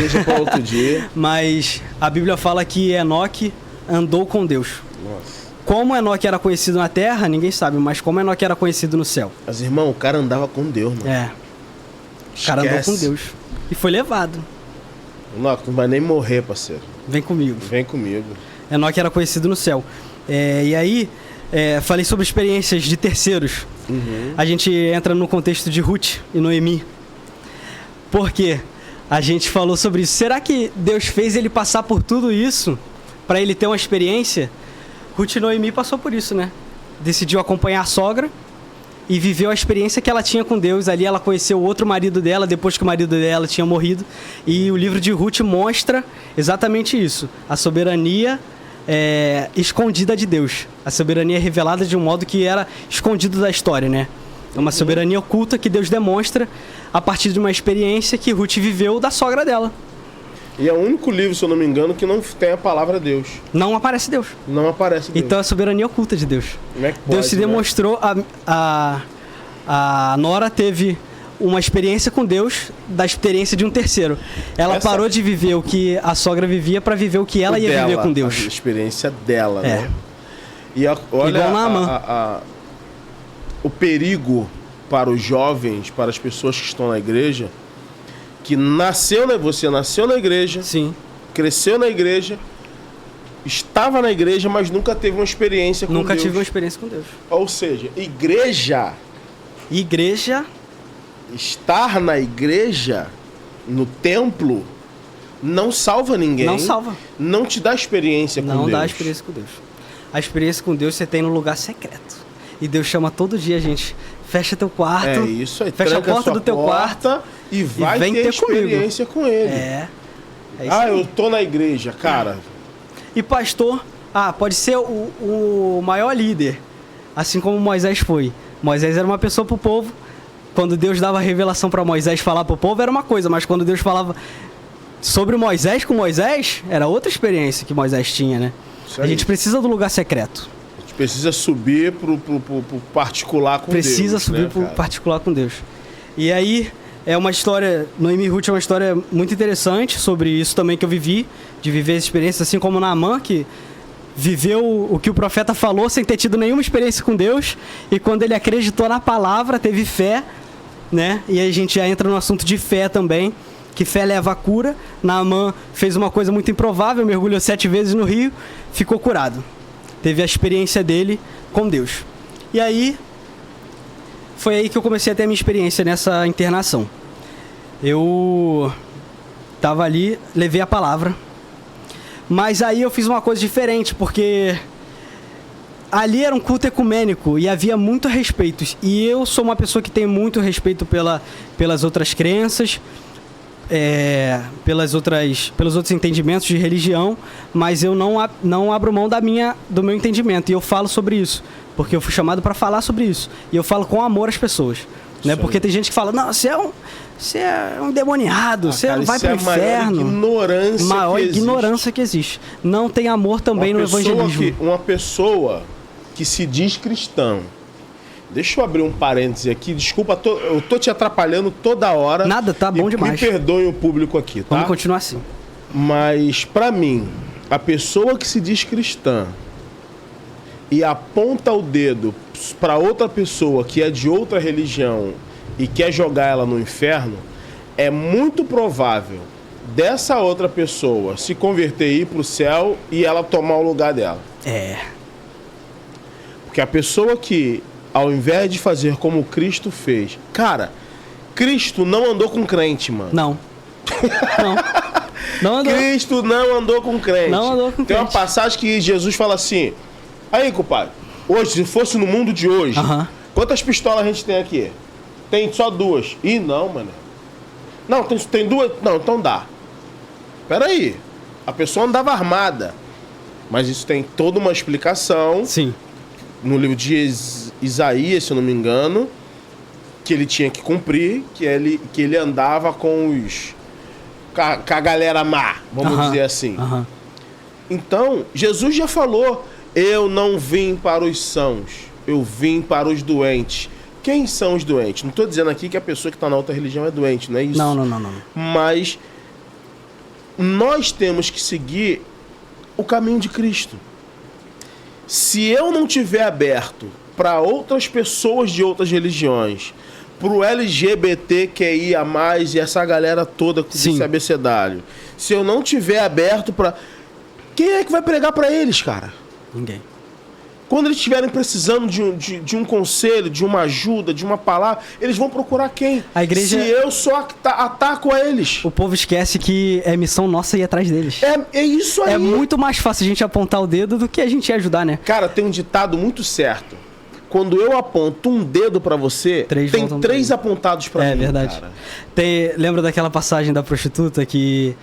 Speaker 2: Mas a Bíblia fala que Enoque andou com Deus.
Speaker 1: Nossa.
Speaker 2: Como Enoque era conhecido na terra, ninguém sabe, mas como Enoque era conhecido no céu.
Speaker 1: Mas, irmão, o cara andava com Deus, mano.
Speaker 2: O cara andou com Deus. E foi levado.
Speaker 1: Enoque, não vai nem morrer, parceiro.
Speaker 2: Vem comigo. Enoque era conhecido no céu. E aí, falei sobre experiências de terceiros.
Speaker 1: Uhum.
Speaker 2: A gente entra no contexto de Ruth e Noemi. Por quê? A gente falou sobre isso. Será que Deus fez ele passar por tudo isso para ele ter uma experiência? Ruth e Noemi passou por isso, né? Decidiu acompanhar a sogra e viveu a experiência que ela tinha com Deus. Ali ela conheceu o outro marido dela, depois que o marido dela tinha morrido. E o livro de Ruth mostra exatamente isso. A soberania escondida de Deus. A soberania revelada de um modo que era escondido da história, né? É uma soberania oculta que Deus demonstra a partir de uma experiência que Ruth viveu da sogra dela.
Speaker 1: E é o único livro, se eu não me engano, que não tem a palavra Deus.
Speaker 2: Não aparece Deus.
Speaker 1: Não aparece Deus.
Speaker 2: Então é a soberania oculta de Deus.
Speaker 1: Como é que pode,
Speaker 2: Deus se demonstrou, a Nora teve uma experiência com Deus da experiência de um terceiro. Ela parou de viver o que a sogra vivia para viver o que ela ia viver com Deus.
Speaker 1: A experiência dela, né? E olha
Speaker 2: igual Naamã.
Speaker 1: O perigo para os jovens, para as pessoas que estão na igreja, que você nasceu na igreja,
Speaker 2: sim,
Speaker 1: cresceu na igreja, estava na igreja, mas nunca teve uma experiência com Deus.
Speaker 2: Nunca tive uma experiência com Deus.
Speaker 1: Ou seja, igreja, estar na igreja, no templo, não salva ninguém.
Speaker 2: Não salva.
Speaker 1: Não te dá experiência com Deus.
Speaker 2: Não dá experiência com Deus. A experiência com Deus você tem no lugar secreto. E Deus chama todo dia, gente. Fecha teu quarto.
Speaker 1: É isso aí.
Speaker 2: Fecha a porta do teu quarto
Speaker 1: e vai ter experiência com ele.
Speaker 2: É isso
Speaker 1: aí. Eu tô na igreja, cara.
Speaker 2: E pastor, pode ser o maior líder, assim como Moisés foi. Moisés era uma pessoa pro povo. Quando Deus dava revelação para Moisés falar pro povo, era uma coisa. Mas quando Deus falava sobre Moisés com Moisés, era outra experiência que Moisés tinha, né? A gente precisa do lugar secreto.
Speaker 1: A gente precisa subir pro particular com Deus.
Speaker 2: Precisa subir pro particular com Deus. E aí, é uma história... Noemi e Ruth é uma história muito interessante sobre isso também que eu vivi. De viver essa experiência, assim como Naamã, que viveu o que o profeta falou sem ter tido nenhuma experiência com Deus. E quando ele acreditou na palavra, teve fé, né? E aí a gente já entra no assunto de fé também. Que fé leva a cura. Naamã fez uma coisa muito improvável, mergulhou 7 vezes no rio, ficou curado. Teve a experiência dele com Deus. E aí, foi aí que eu comecei a ter a minha experiência nessa internação. Eu estava ali, levei a palavra, mas aí eu fiz uma coisa diferente, porque ali era um culto ecumênico e havia muito respeito. E eu sou uma pessoa que tem muito respeito pelas outras crenças, pelos outros entendimentos de religião, mas eu não abro mão do meu entendimento, e eu falo sobre isso, porque eu fui chamado para falar sobre isso, e eu falo com amor às pessoas, né? Porque tem gente que fala, não, você é um endemoniado, você não vai para o inferno. Maior ignorância que existe. Não tem amor também no evangelismo.
Speaker 1: Uma pessoa que se diz cristão, Deixa eu abrir um parêntese aqui. Desculpa, eu tô te atrapalhando toda hora.
Speaker 2: Nada, tá bom demais.
Speaker 1: Me perdoe o público aqui, tá?
Speaker 2: Vamos continuar assim.
Speaker 1: Mas, pra mim, a pessoa que se diz cristã e aponta o dedo pra outra pessoa que é de outra religião e quer jogar ela no inferno, é muito provável dessa outra pessoa se converter e ir pro céu e ela tomar o lugar dela. Porque a pessoa que, ao invés de fazer como Cristo fez... Cara, Cristo não andou com crente, mano.
Speaker 2: Não andou.
Speaker 1: Cristo não andou com crente.
Speaker 2: Não andou com crente.
Speaker 1: Tem uma passagem que Jesus fala assim... Aí, compadre, hoje, se fosse no mundo de hoje, quantas pistolas a gente tem aqui? Tem só 2. Ih, não, mano. Não, tem 2? Não, então dá. Peraí. A pessoa andava armada. Mas isso tem toda uma explicação.
Speaker 2: Sim.
Speaker 1: No livro de Isaías, se eu não me engano, que ele tinha que cumprir, que ele andava com a galera má, vamos dizer assim. Então, Jesus já falou, eu não vim para os sãos, eu vim para os doentes. Quem são os doentes? Não estou dizendo aqui que a pessoa que está na outra religião é doente, não é isso?
Speaker 2: Não.
Speaker 1: Mas nós temos que seguir o caminho de Cristo. Se eu não tiver aberto para outras pessoas de outras religiões, pro LGBTQIA+, e essa galera toda com esse abecedário, se eu não tiver aberto para... Quem é que vai pregar para eles, cara?
Speaker 2: Ninguém.
Speaker 1: Quando eles estiverem precisando de um conselho, de uma ajuda, de uma palavra, eles vão procurar quem?
Speaker 2: A igreja...
Speaker 1: Se eu só ataco a eles.
Speaker 2: O povo esquece que é missão nossa ir atrás deles.
Speaker 1: É isso aí.
Speaker 2: É muito mais fácil a gente apontar o dedo do que a gente ajudar, né?
Speaker 1: Cara, tem um ditado muito certo. Quando eu aponto um dedo pra você, tem 3 apontados pra mim. É verdade. Cara.
Speaker 2: Lembra daquela passagem da prostituta que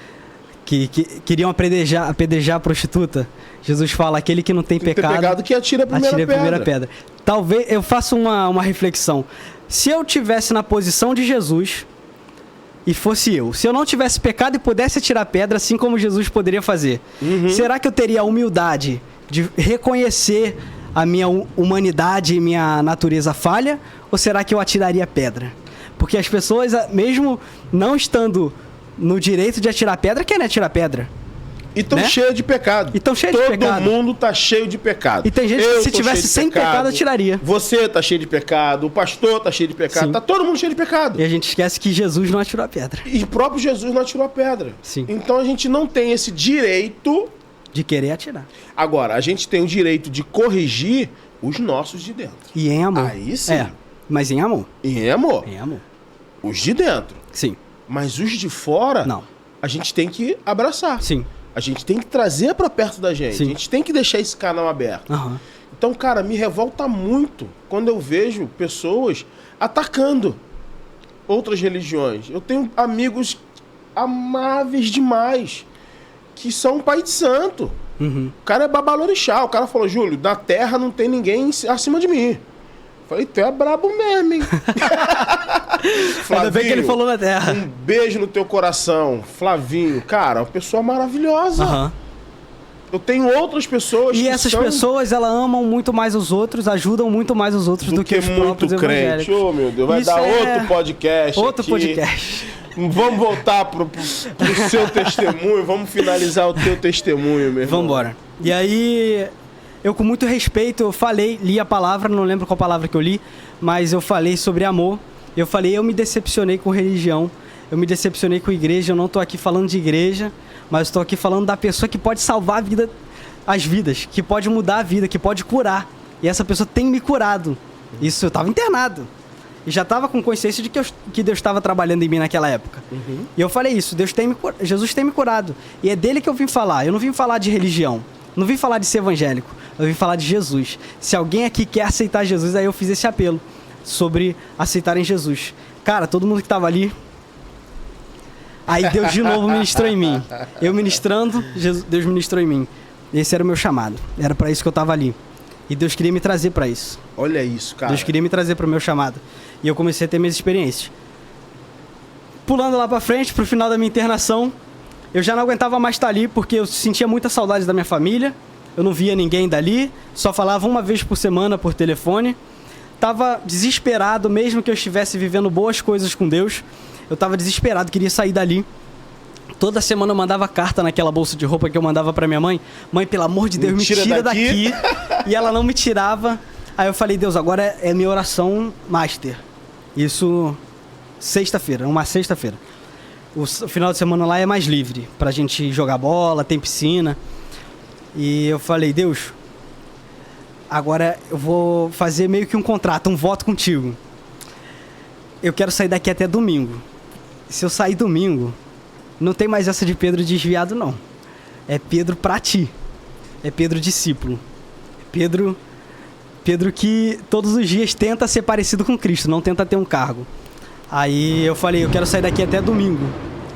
Speaker 2: queriam apedrejar a prostituta? Jesus fala, aquele que não tem pecado
Speaker 1: que atira a primeira pedra.
Speaker 2: Talvez eu faça uma reflexão. Se eu tivesse na posição de Jesus e fosse eu, se eu não tivesse pecado e pudesse atirar pedra, assim como Jesus poderia fazer, será que eu teria a humildade de reconhecer a minha humanidade e minha natureza falha? Ou será que eu atiraria pedra? Porque as pessoas, mesmo não estando no direito de atirar pedra, querem atirar pedra.
Speaker 1: E tão cheio de pecado. Todo mundo tá cheio de pecado.
Speaker 2: E tem gente que se tivesse sem pecado, atiraria.
Speaker 1: Você tá cheio de pecado, o pastor tá cheio de pecado, tá todo mundo cheio de pecado.
Speaker 2: E a gente esquece que Jesus não atirou a pedra.
Speaker 1: E o próprio Jesus não atirou a pedra.
Speaker 2: Sim.
Speaker 1: Então a gente não tem esse direito
Speaker 2: de querer atirar.
Speaker 1: Agora, a gente tem o direito de corrigir os nossos de dentro.
Speaker 2: E em amor.
Speaker 1: Aí sim.
Speaker 2: Mas em amor.
Speaker 1: E em amor.
Speaker 2: Em amor.
Speaker 1: Os de dentro.
Speaker 2: Sim.
Speaker 1: Mas os de fora,
Speaker 2: não.
Speaker 1: A gente tem que abraçar.
Speaker 2: Sim.
Speaker 1: A gente tem que trazer pra perto da gente. Sim. A gente tem que deixar esse canal aberto. Então, cara, me revolta muito quando eu vejo pessoas atacando outras religiões. Eu tenho amigos amáveis demais que são pai de santo. O cara é babalorixá. O cara falou, Júlio, na terra não tem ninguém acima de mim. Falei, tu é brabo mesmo, hein?
Speaker 2: Flavinho, ainda bem que ele falou na terra.
Speaker 1: Um beijo no teu coração. Flavinho, cara, uma pessoa maravilhosa. Eu tenho outras pessoas
Speaker 2: e essas pessoas, elas amam muito mais os outros, ajudam muito mais os outros do que os próprios evangélicos.
Speaker 1: Oh, meu Deus, vai dar outro podcast
Speaker 2: podcast.
Speaker 1: Vamos voltar pro seu testemunho, vamos finalizar o teu testemunho, meu irmão.
Speaker 2: Vambora. E aí... Eu, com muito respeito, li a palavra, não lembro qual palavra que eu li, mas eu falei sobre amor. Eu falei, eu me decepcionei com religião, eu me decepcionei com igreja, eu não estou aqui falando de igreja, mas estou aqui falando da pessoa que pode salvar as vidas, que pode mudar a vida, que pode curar. E essa pessoa tem me curado. Isso, eu estava internado. E já estava com consciência de que Deus estava trabalhando em mim naquela época. E eu falei isso, Jesus tem me curado. E é dele que eu vim falar, eu não vim falar de religião. Não vim falar de ser evangélico, eu vim falar de Jesus. Se alguém aqui quer aceitar Jesus, aí eu fiz esse apelo sobre aceitarem Jesus. Cara, todo mundo que tava ali... Aí Deus de novo ministrou em mim. Eu ministrando, Deus ministrou em mim. Esse era o meu chamado. Era para isso que eu tava ali. E Deus queria me trazer para isso.
Speaker 1: Olha isso, cara.
Speaker 2: Deus queria me trazer para o meu chamado. E eu comecei a ter minhas experiências. Pulando lá para frente, pro final da minha internação... Eu já não aguentava mais estar ali porque eu sentia muita saudade da minha família. Eu não via ninguém dali, só falava uma vez por semana por telefone. tava desesperado, mesmo que eu estivesse vivendo boas coisas com Deus, eu tava desesperado, queria sair dali. Toda semana eu mandava carta naquela bolsa de roupa que eu mandava pra minha mãe. Mãe, pelo amor de Deus, me tira daqui. E ela não me tirava. Aí eu falei, Deus, agora é minha oração master. Isso sexta-feira, uma sexta-feira. O final de semana lá é mais livre, pra gente jogar bola, tem piscina. E eu falei, Deus, agora eu vou fazer meio que um contrato, um voto contigo. Eu quero sair daqui até domingo. Se eu sair domingo, não tem mais essa de Pedro desviado, não. É Pedro pra ti. É Pedro discípulo. Pedro que todos os dias tenta ser parecido com Cristo, não tenta ter um cargo. Aí eu falei, eu quero sair daqui até domingo.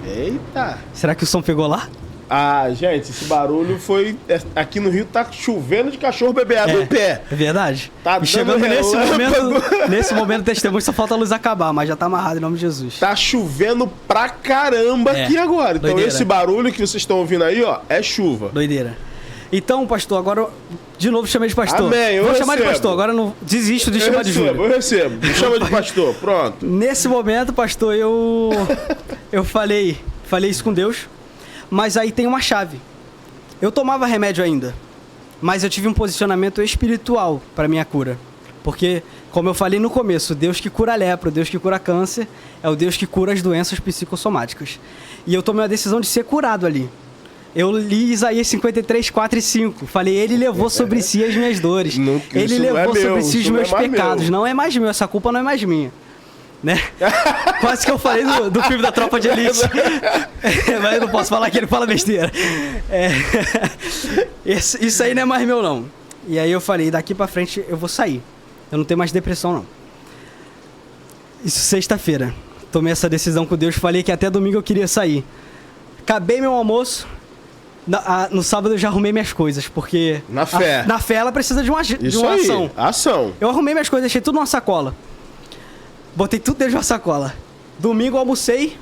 Speaker 1: Eita!
Speaker 2: Será que o som pegou lá?
Speaker 1: Ah, gente, esse barulho foi... Aqui no Rio tá chovendo de cachorro bebeado em pé.
Speaker 2: É verdade.
Speaker 1: Tá
Speaker 2: e chegando nesse momento do testemunho, só falta a luz acabar, mas já tá amarrado em nome de Jesus.
Speaker 1: Tá chovendo pra caramba aqui agora. Então doideira. Esse barulho que vocês estão ouvindo aí, ó, é chuva.
Speaker 2: Doideira. Então, pastor, agora de novo chamei de pastor.
Speaker 1: Amém, eu
Speaker 2: Vou
Speaker 1: recebo.
Speaker 2: chamar de pastor, agora não desisto de chamar de Júlio.
Speaker 1: Eu recebo, me chama de pastor, pronto.
Speaker 2: Nesse momento, pastor, eu falei isso com Deus, mas aí tem uma chave. Eu tomava remédio ainda, mas eu tive um posicionamento espiritual para minha cura. Porque, como eu falei no começo, Deus que cura a lepra, o Deus que cura câncer, é o Deus que cura as doenças psicossomáticas. E eu tomei a decisão de ser curado ali. Eu li Isaías 53, 4 e 5. Falei, ele levou sobre si as minhas dores. Ele levou sobre si os meus pecados. Não é mais meu, essa culpa não é mais minha. Né? Quase que eu falei do filme da Tropa de Elite. Mas eu não posso falar que ele fala besteira. Isso aí não é mais meu, não. E aí eu falei, daqui pra frente eu vou sair. Eu não tenho mais depressão, não. Isso sexta-feira. Tomei essa decisão com Deus. Falei que até domingo eu queria sair. Acabei meu almoço. No sábado eu já arrumei minhas coisas, porque...
Speaker 1: Na fé.
Speaker 2: Na fé ela precisa de uma ação.
Speaker 1: Ação.
Speaker 2: Eu arrumei minhas coisas, deixei tudo numa sacola. Botei tudo dentro de uma sacola. Domingo eu almocei,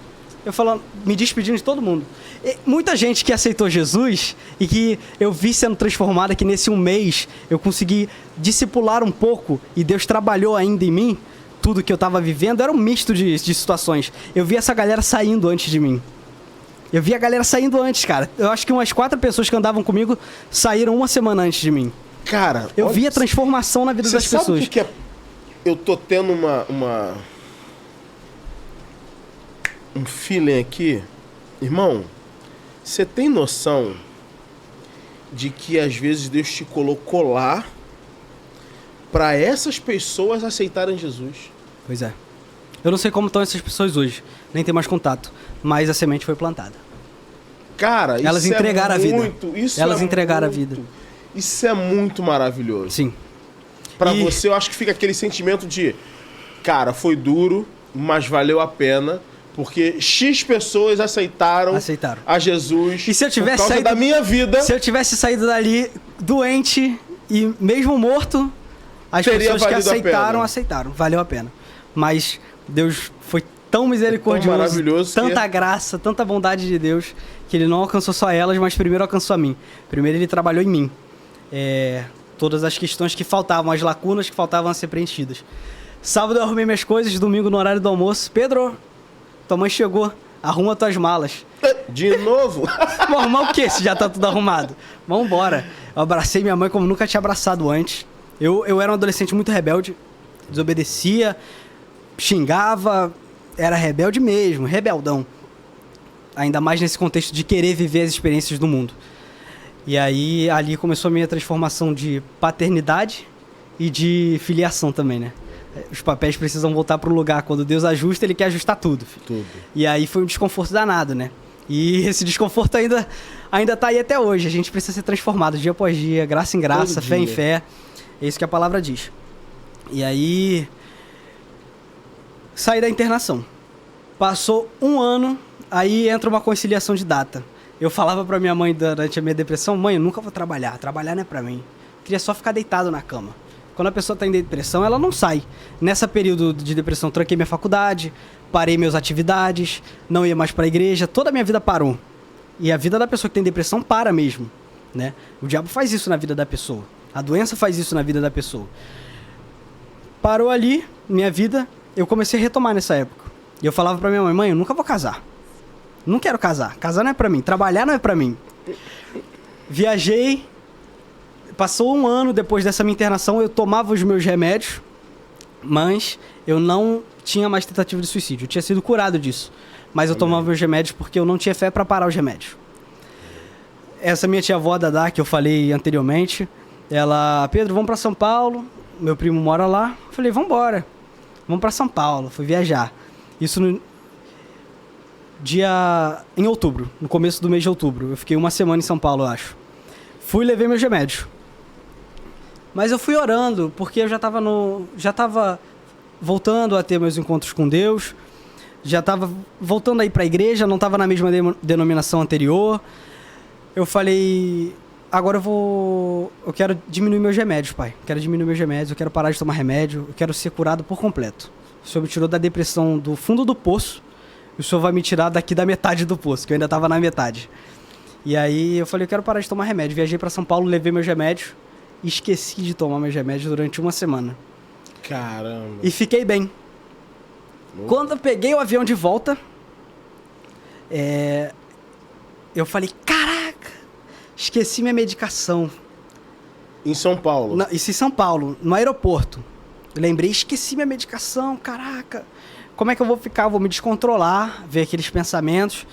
Speaker 2: eu falando, me despedindo de todo mundo. E muita gente que aceitou Jesus e que eu vi sendo transformada, que nesse um mês eu consegui discipular um pouco e Deus trabalhou ainda em mim, tudo que eu tava vivendo, era um misto de situações. Eu vi essa galera saindo antes de mim. Eu vi a galera saindo antes, cara. Eu acho que umas 4 pessoas que andavam comigo saíram uma semana antes de mim.
Speaker 1: Cara,
Speaker 2: eu vi a transformação na vida das pessoas.
Speaker 1: Você sabe o que é? Eu tô tendo um feeling aqui. Irmão, você tem noção de que às vezes Deus te colocou lá para essas pessoas aceitarem Jesus?
Speaker 2: Pois é. Eu não sei como estão essas pessoas hoje. Nem tem mais contato. Mas a semente foi plantada.
Speaker 1: Cara,
Speaker 2: elas
Speaker 1: isso
Speaker 2: entregaram
Speaker 1: é
Speaker 2: muito,
Speaker 1: a vida.
Speaker 2: Elas entregaram a vida.
Speaker 1: Isso é muito maravilhoso.
Speaker 2: Sim.
Speaker 1: Pra você, eu acho que fica aquele sentimento de... Cara, foi duro, mas valeu a pena. Porque X pessoas aceitaram a Jesus.
Speaker 2: E se eu tivesse
Speaker 1: por causa
Speaker 2: saído
Speaker 1: da minha vida...
Speaker 2: Se eu tivesse saído dali doente e mesmo morto, as pessoas que aceitaram. Valeu a pena. Mas Deus foi tão misericordioso,
Speaker 1: tão maravilhoso,
Speaker 2: tanta graça, tanta bondade de Deus, que ele não alcançou só elas, mas primeiro alcançou a mim. Primeiro ele trabalhou em mim. Todas as questões que faltavam, as lacunas que faltavam a ser preenchidas. Sábado eu arrumei minhas coisas, domingo no horário do almoço. Pedro, tua mãe chegou, arruma tuas malas.
Speaker 1: De novo?
Speaker 2: Vou arrumar o quê se já tá tudo arrumado? Vamos embora. Eu abracei minha mãe como nunca tinha abraçado antes. Eu era um adolescente muito rebelde, desobedecia, xingava, era rebelde mesmo, rebeldão. Ainda mais nesse contexto de querer viver as experiências do mundo. E aí, ali começou a minha transformação de paternidade e de filiação também, né? Os papéis precisam voltar pro lugar. Quando Deus ajusta, Ele quer ajustar tudo. Tudo. E aí foi um desconforto danado, né? E esse desconforto ainda tá aí até hoje. A gente precisa ser transformado dia após dia, graça em graça, fé em fé. É isso que a palavra diz. E aí... saí da internação. Passou um ano, aí entra uma conciliação de data. Eu falava pra minha mãe durante a minha depressão, mãe, eu nunca vou trabalhar não é pra mim. Eu queria só ficar deitado na cama. Quando a pessoa tá em depressão, ela não sai. Nessa período de depressão, tranquei minha faculdade, parei minhas atividades, não ia mais pra igreja, toda a minha vida parou. E a vida da pessoa que tem depressão para mesmo, né? O diabo faz isso na vida da pessoa. A doença faz isso na vida da pessoa. Parou ali, minha vida, eu comecei a retomar nessa época. E eu falava pra minha mãe, eu nunca vou casar. Não quero casar. Casar não é pra mim, trabalhar não é pra mim. Viajei, passou 1 ano depois dessa minha internação, eu tomava os meus remédios, mas eu não tinha mais tentativa de suicídio. Eu tinha sido curado disso. Mas eu tomava meus remédios porque eu não tinha fé pra parar os remédios. Essa minha tia-avó, Dadá, que eu falei anteriormente, ela... Pedro, vamos pra São Paulo. Meu primo mora lá. Eu falei, vamos embora. Vamos pra São Paulo. Fui viajar. Isso em outubro. No começo do mês de outubro. Eu fiquei 1 semana em São Paulo, eu acho. Fui e levei meus remédios. Mas eu fui orando, porque eu já tava voltando a ter meus encontros com Deus. Já tava voltando a ir pra igreja. Não tava na mesma denominação anterior. Eu falei, agora eu quero diminuir meus remédios, pai. Quero diminuir meus remédios, eu quero parar de tomar remédio, eu quero ser curado por completo. O Senhor me tirou da depressão do fundo do poço, e o Senhor vai me tirar daqui da metade do poço, que eu ainda estava na metade. E aí eu falei, eu quero parar de tomar remédio. Viajei para São Paulo, levei meus remédios, e esqueci de tomar meus remédios durante 1 semana.
Speaker 1: Caramba.
Speaker 2: E fiquei bem. Quando eu peguei o avião de volta, eu falei, caraca, esqueci minha medicação.
Speaker 1: Em São Paulo?
Speaker 2: Isso em São Paulo, no aeroporto. Eu lembrei, esqueci minha medicação, caraca. Como é que eu vou ficar? Eu vou me descontrolar, ver aqueles pensamentos,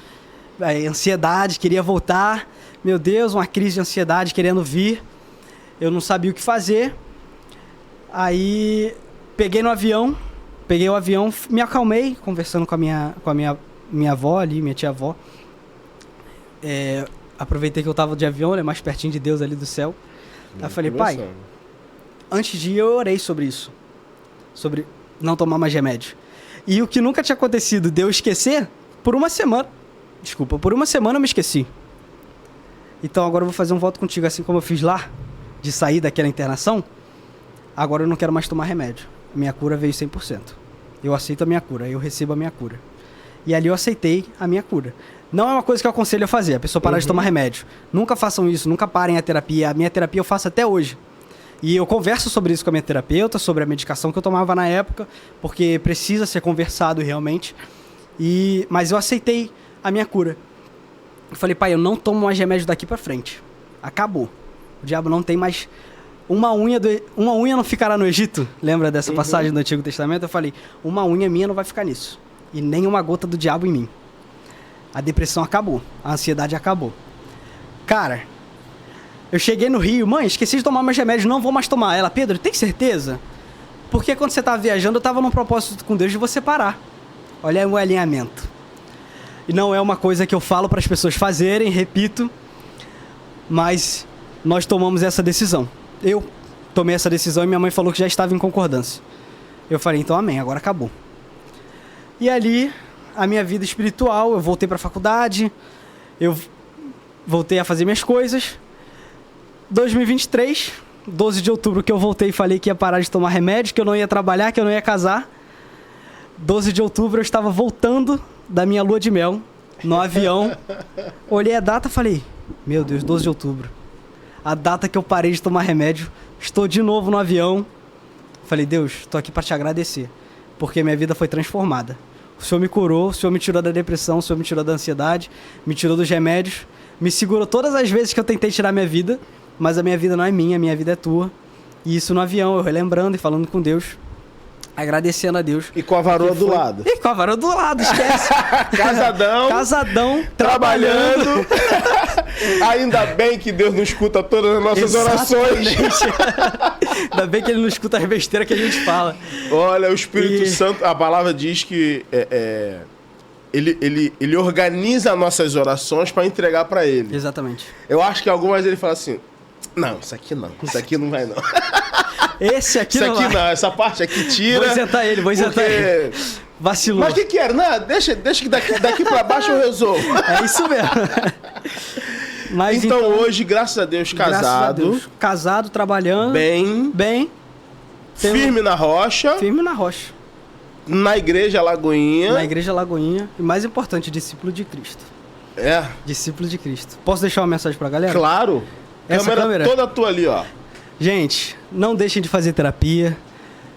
Speaker 2: ansiedade, queria voltar. Meu Deus, uma crise de ansiedade querendo vir. Eu não sabia o que fazer. Aí, peguei o avião, me acalmei, conversando com a minha avó ali, minha tia-avó. Aproveitei que eu tava de avião, né, mais pertinho de Deus ali do céu. Aí eu falei, pai, antes de ir eu orei sobre isso. Sobre não tomar mais remédio. E o que nunca tinha acontecido de eu esquecer, por 1 semana. Desculpa, por 1 semana eu me esqueci. Então agora eu vou fazer um voto contigo, assim como eu fiz lá, de sair daquela internação. Agora eu não quero mais tomar remédio. Minha cura veio 100%. Eu aceito a minha cura, eu recebo a minha cura. E ali eu aceitei a minha cura. Não é uma coisa que eu aconselho a fazer, a pessoa parar de tomar remédio. Nunca façam isso, nunca parem a terapia. A minha terapia eu faço até hoje. E eu converso sobre isso com a minha terapeuta, sobre a medicação que eu tomava na época, porque precisa ser conversado realmente. Mas eu aceitei a minha cura. Eu falei, pai, eu não tomo mais remédio daqui pra frente. Acabou. O diabo não tem mais... Uma unha não ficará no Egito. Lembra dessa passagem do Antigo Testamento? Eu falei, uma unha minha não vai ficar nisso. E nem uma gota do diabo em mim. A depressão acabou. A ansiedade acabou. Cara, eu cheguei no Rio. Mãe, esqueci de tomar meus remédios, não vou mais tomar. Ela, Pedro, tem certeza? Porque quando você tava viajando, eu tava num propósito com Deus de você parar. Olha aí o alinhamento. E não é uma coisa que eu falo para as pessoas fazerem, repito. Mas nós tomamos essa decisão. Eu tomei essa decisão e minha mãe falou que já estava em concordância. Eu falei, então amém, agora acabou. E ali, a minha vida espiritual, eu voltei para a faculdade, eu voltei a fazer minhas coisas. 2023, 12 de outubro que eu voltei e falei que ia parar de tomar remédio, que eu não ia trabalhar, que eu não ia casar. 12 de outubro eu estava voltando da minha lua de mel, no avião. Olhei a data e falei, meu Deus, 12 de outubro. A data que eu parei de tomar remédio, estou de novo no avião. Falei, Deus, estou aqui para te agradecer, porque minha vida foi transformada. O Senhor me curou, o Senhor me tirou da depressão, o Senhor me tirou da ansiedade, me tirou dos remédios, me segurou todas as vezes que eu tentei tirar minha vida, mas a minha vida não é minha, a minha vida é tua. E isso no avião, eu relembrando e falando com Deus, agradecendo a Deus.
Speaker 1: E com a varoa do lado.
Speaker 2: E com a varoa do lado, esquece. Casadão, trabalhando.
Speaker 1: Ainda bem que Deus não escuta todas as nossas orações.
Speaker 2: Ainda bem que Ele não escuta as besteiras que a gente fala.
Speaker 1: Olha, o Espírito Santo, a palavra diz que ele organiza nossas orações para entregar para Ele.
Speaker 2: Exatamente.
Speaker 1: Eu acho que algumas ele fala assim, não, isso aqui não vai não.
Speaker 2: Esse aqui não vai.
Speaker 1: Essa parte aqui tira.
Speaker 2: Vou isentar ele. Vacilou.
Speaker 1: Mas o que era? Não, deixa que daqui pra baixo eu resolvo.
Speaker 2: É isso mesmo. Mas
Speaker 1: então hoje, graças a Deus, casado. Graças a Deus,
Speaker 2: casado, trabalhando.
Speaker 1: Bem. Firme na rocha. Na Igreja Lagoinha.
Speaker 2: E mais importante, discípulo de Cristo. Discípulo de Cristo. Posso deixar uma mensagem pra galera?
Speaker 1: Claro.
Speaker 2: Essa câmera
Speaker 1: toda tua ali, ó.
Speaker 2: Gente, não deixem de fazer terapia.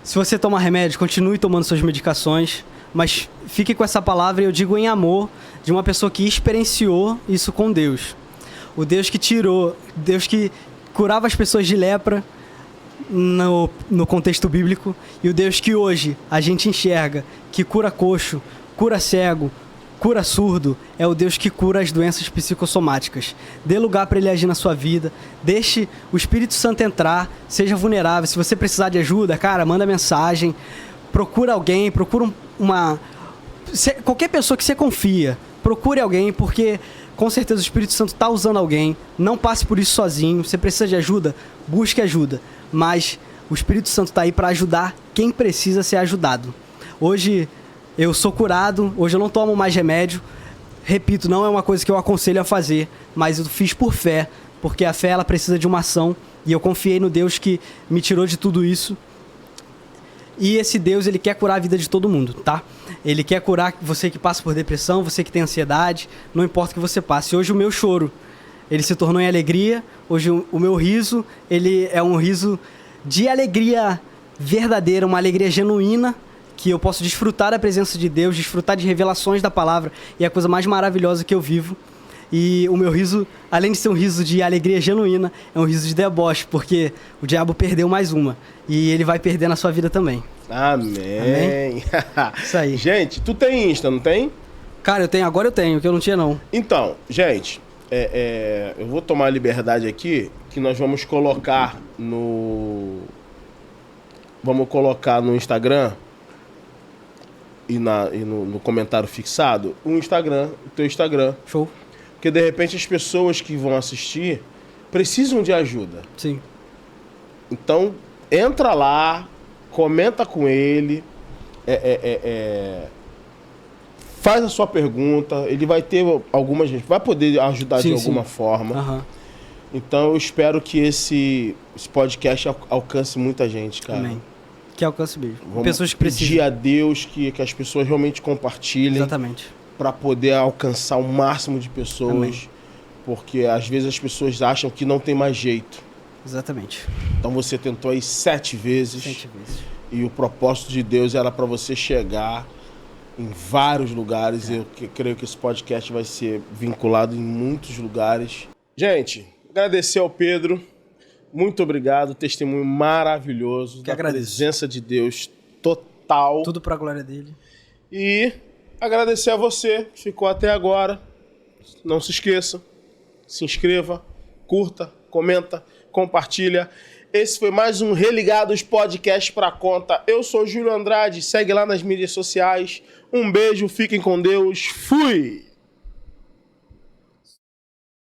Speaker 2: Se você toma remédio, continue tomando suas medicações, mas fique com essa palavra, e eu digo em amor, de uma pessoa que experienciou isso com Deus. O Deus que tirou, Deus que curava as pessoas de lepra no contexto bíblico, e o Deus que hoje a gente enxerga, que cura coxo, cura cego, cura surdo, é o Deus que cura as doenças psicossomáticas. Dê lugar para Ele agir na sua vida, deixe o Espírito Santo entrar, seja vulnerável. Se você precisar de ajuda, cara, manda mensagem, procura alguém, procura qualquer pessoa que você confia, procure alguém, porque com certeza o Espírito Santo está usando alguém. Não passe por isso sozinho. Você precisa de ajuda, busque ajuda, mas o Espírito Santo está aí para ajudar quem precisa ser ajudado. Hoje eu sou curado, hoje eu não tomo mais remédio. Repito, não é uma coisa que eu aconselho a fazer, mas eu fiz por fé, porque a fé ela precisa de uma ação, e eu confiei no Deus que me tirou de tudo isso. E esse Deus, ele quer curar a vida de todo mundo, tá? Ele quer curar você que passa por depressão, você que tem ansiedade, não importa o que você passe. Hoje o meu choro, ele se tornou em alegria. Hoje o meu riso, ele é um riso de alegria verdadeira, uma alegria genuína, que eu posso desfrutar da presença de Deus, desfrutar de revelações da palavra, e é a coisa mais maravilhosa que eu vivo. E o meu riso, além de ser um riso de alegria genuína, é um riso de deboche, porque o diabo perdeu mais uma, e ele vai perder na sua vida também.
Speaker 1: Amém.
Speaker 2: Isso aí.
Speaker 1: Gente, tu tem Insta, não tem?
Speaker 2: Cara, agora eu tenho, que eu não tinha não.
Speaker 1: Então, gente, eu vou tomar a liberdade aqui, que nós vamos colocar no Instagram e no comentário fixado o teu Instagram.
Speaker 2: Show.
Speaker 1: Porque de repente as pessoas que vão assistir precisam de ajuda.
Speaker 2: Sim.
Speaker 1: Então, entra lá, comenta com ele, faz a sua pergunta, ele vai ter algumas gente, vai poder ajudar de alguma forma.
Speaker 2: Uhum.
Speaker 1: Então eu espero que esse podcast alcance muita gente, cara.
Speaker 2: Amém. Que alcance mesmo.
Speaker 1: Vamos
Speaker 2: pessoas que precisam.
Speaker 1: Pedir a Deus que as pessoas realmente compartilhem.
Speaker 2: Exatamente.
Speaker 1: Para poder alcançar o máximo de pessoas.
Speaker 2: Amém.
Speaker 1: Porque às vezes as pessoas acham que não tem mais jeito.
Speaker 2: Exatamente.
Speaker 1: Então você tentou aí 7 vezes.
Speaker 2: 7 vezes.
Speaker 1: E o propósito de Deus era para você chegar em vários lugares. Eu creio que esse podcast vai ser vinculado em muitos lugares. Gente, agradecer ao Pedro. Muito obrigado. Testemunho maravilhoso da presença de Deus total.
Speaker 2: Tudo para a glória dele.
Speaker 1: E agradecer a você que ficou até agora. Não se esqueça. Se inscreva, curta, comenta, compartilha. Esse foi mais um Religados Podcast pra Conta. Eu sou Júlio Andrade. Segue lá nas mídias sociais. Um beijo, fiquem com Deus. Fui!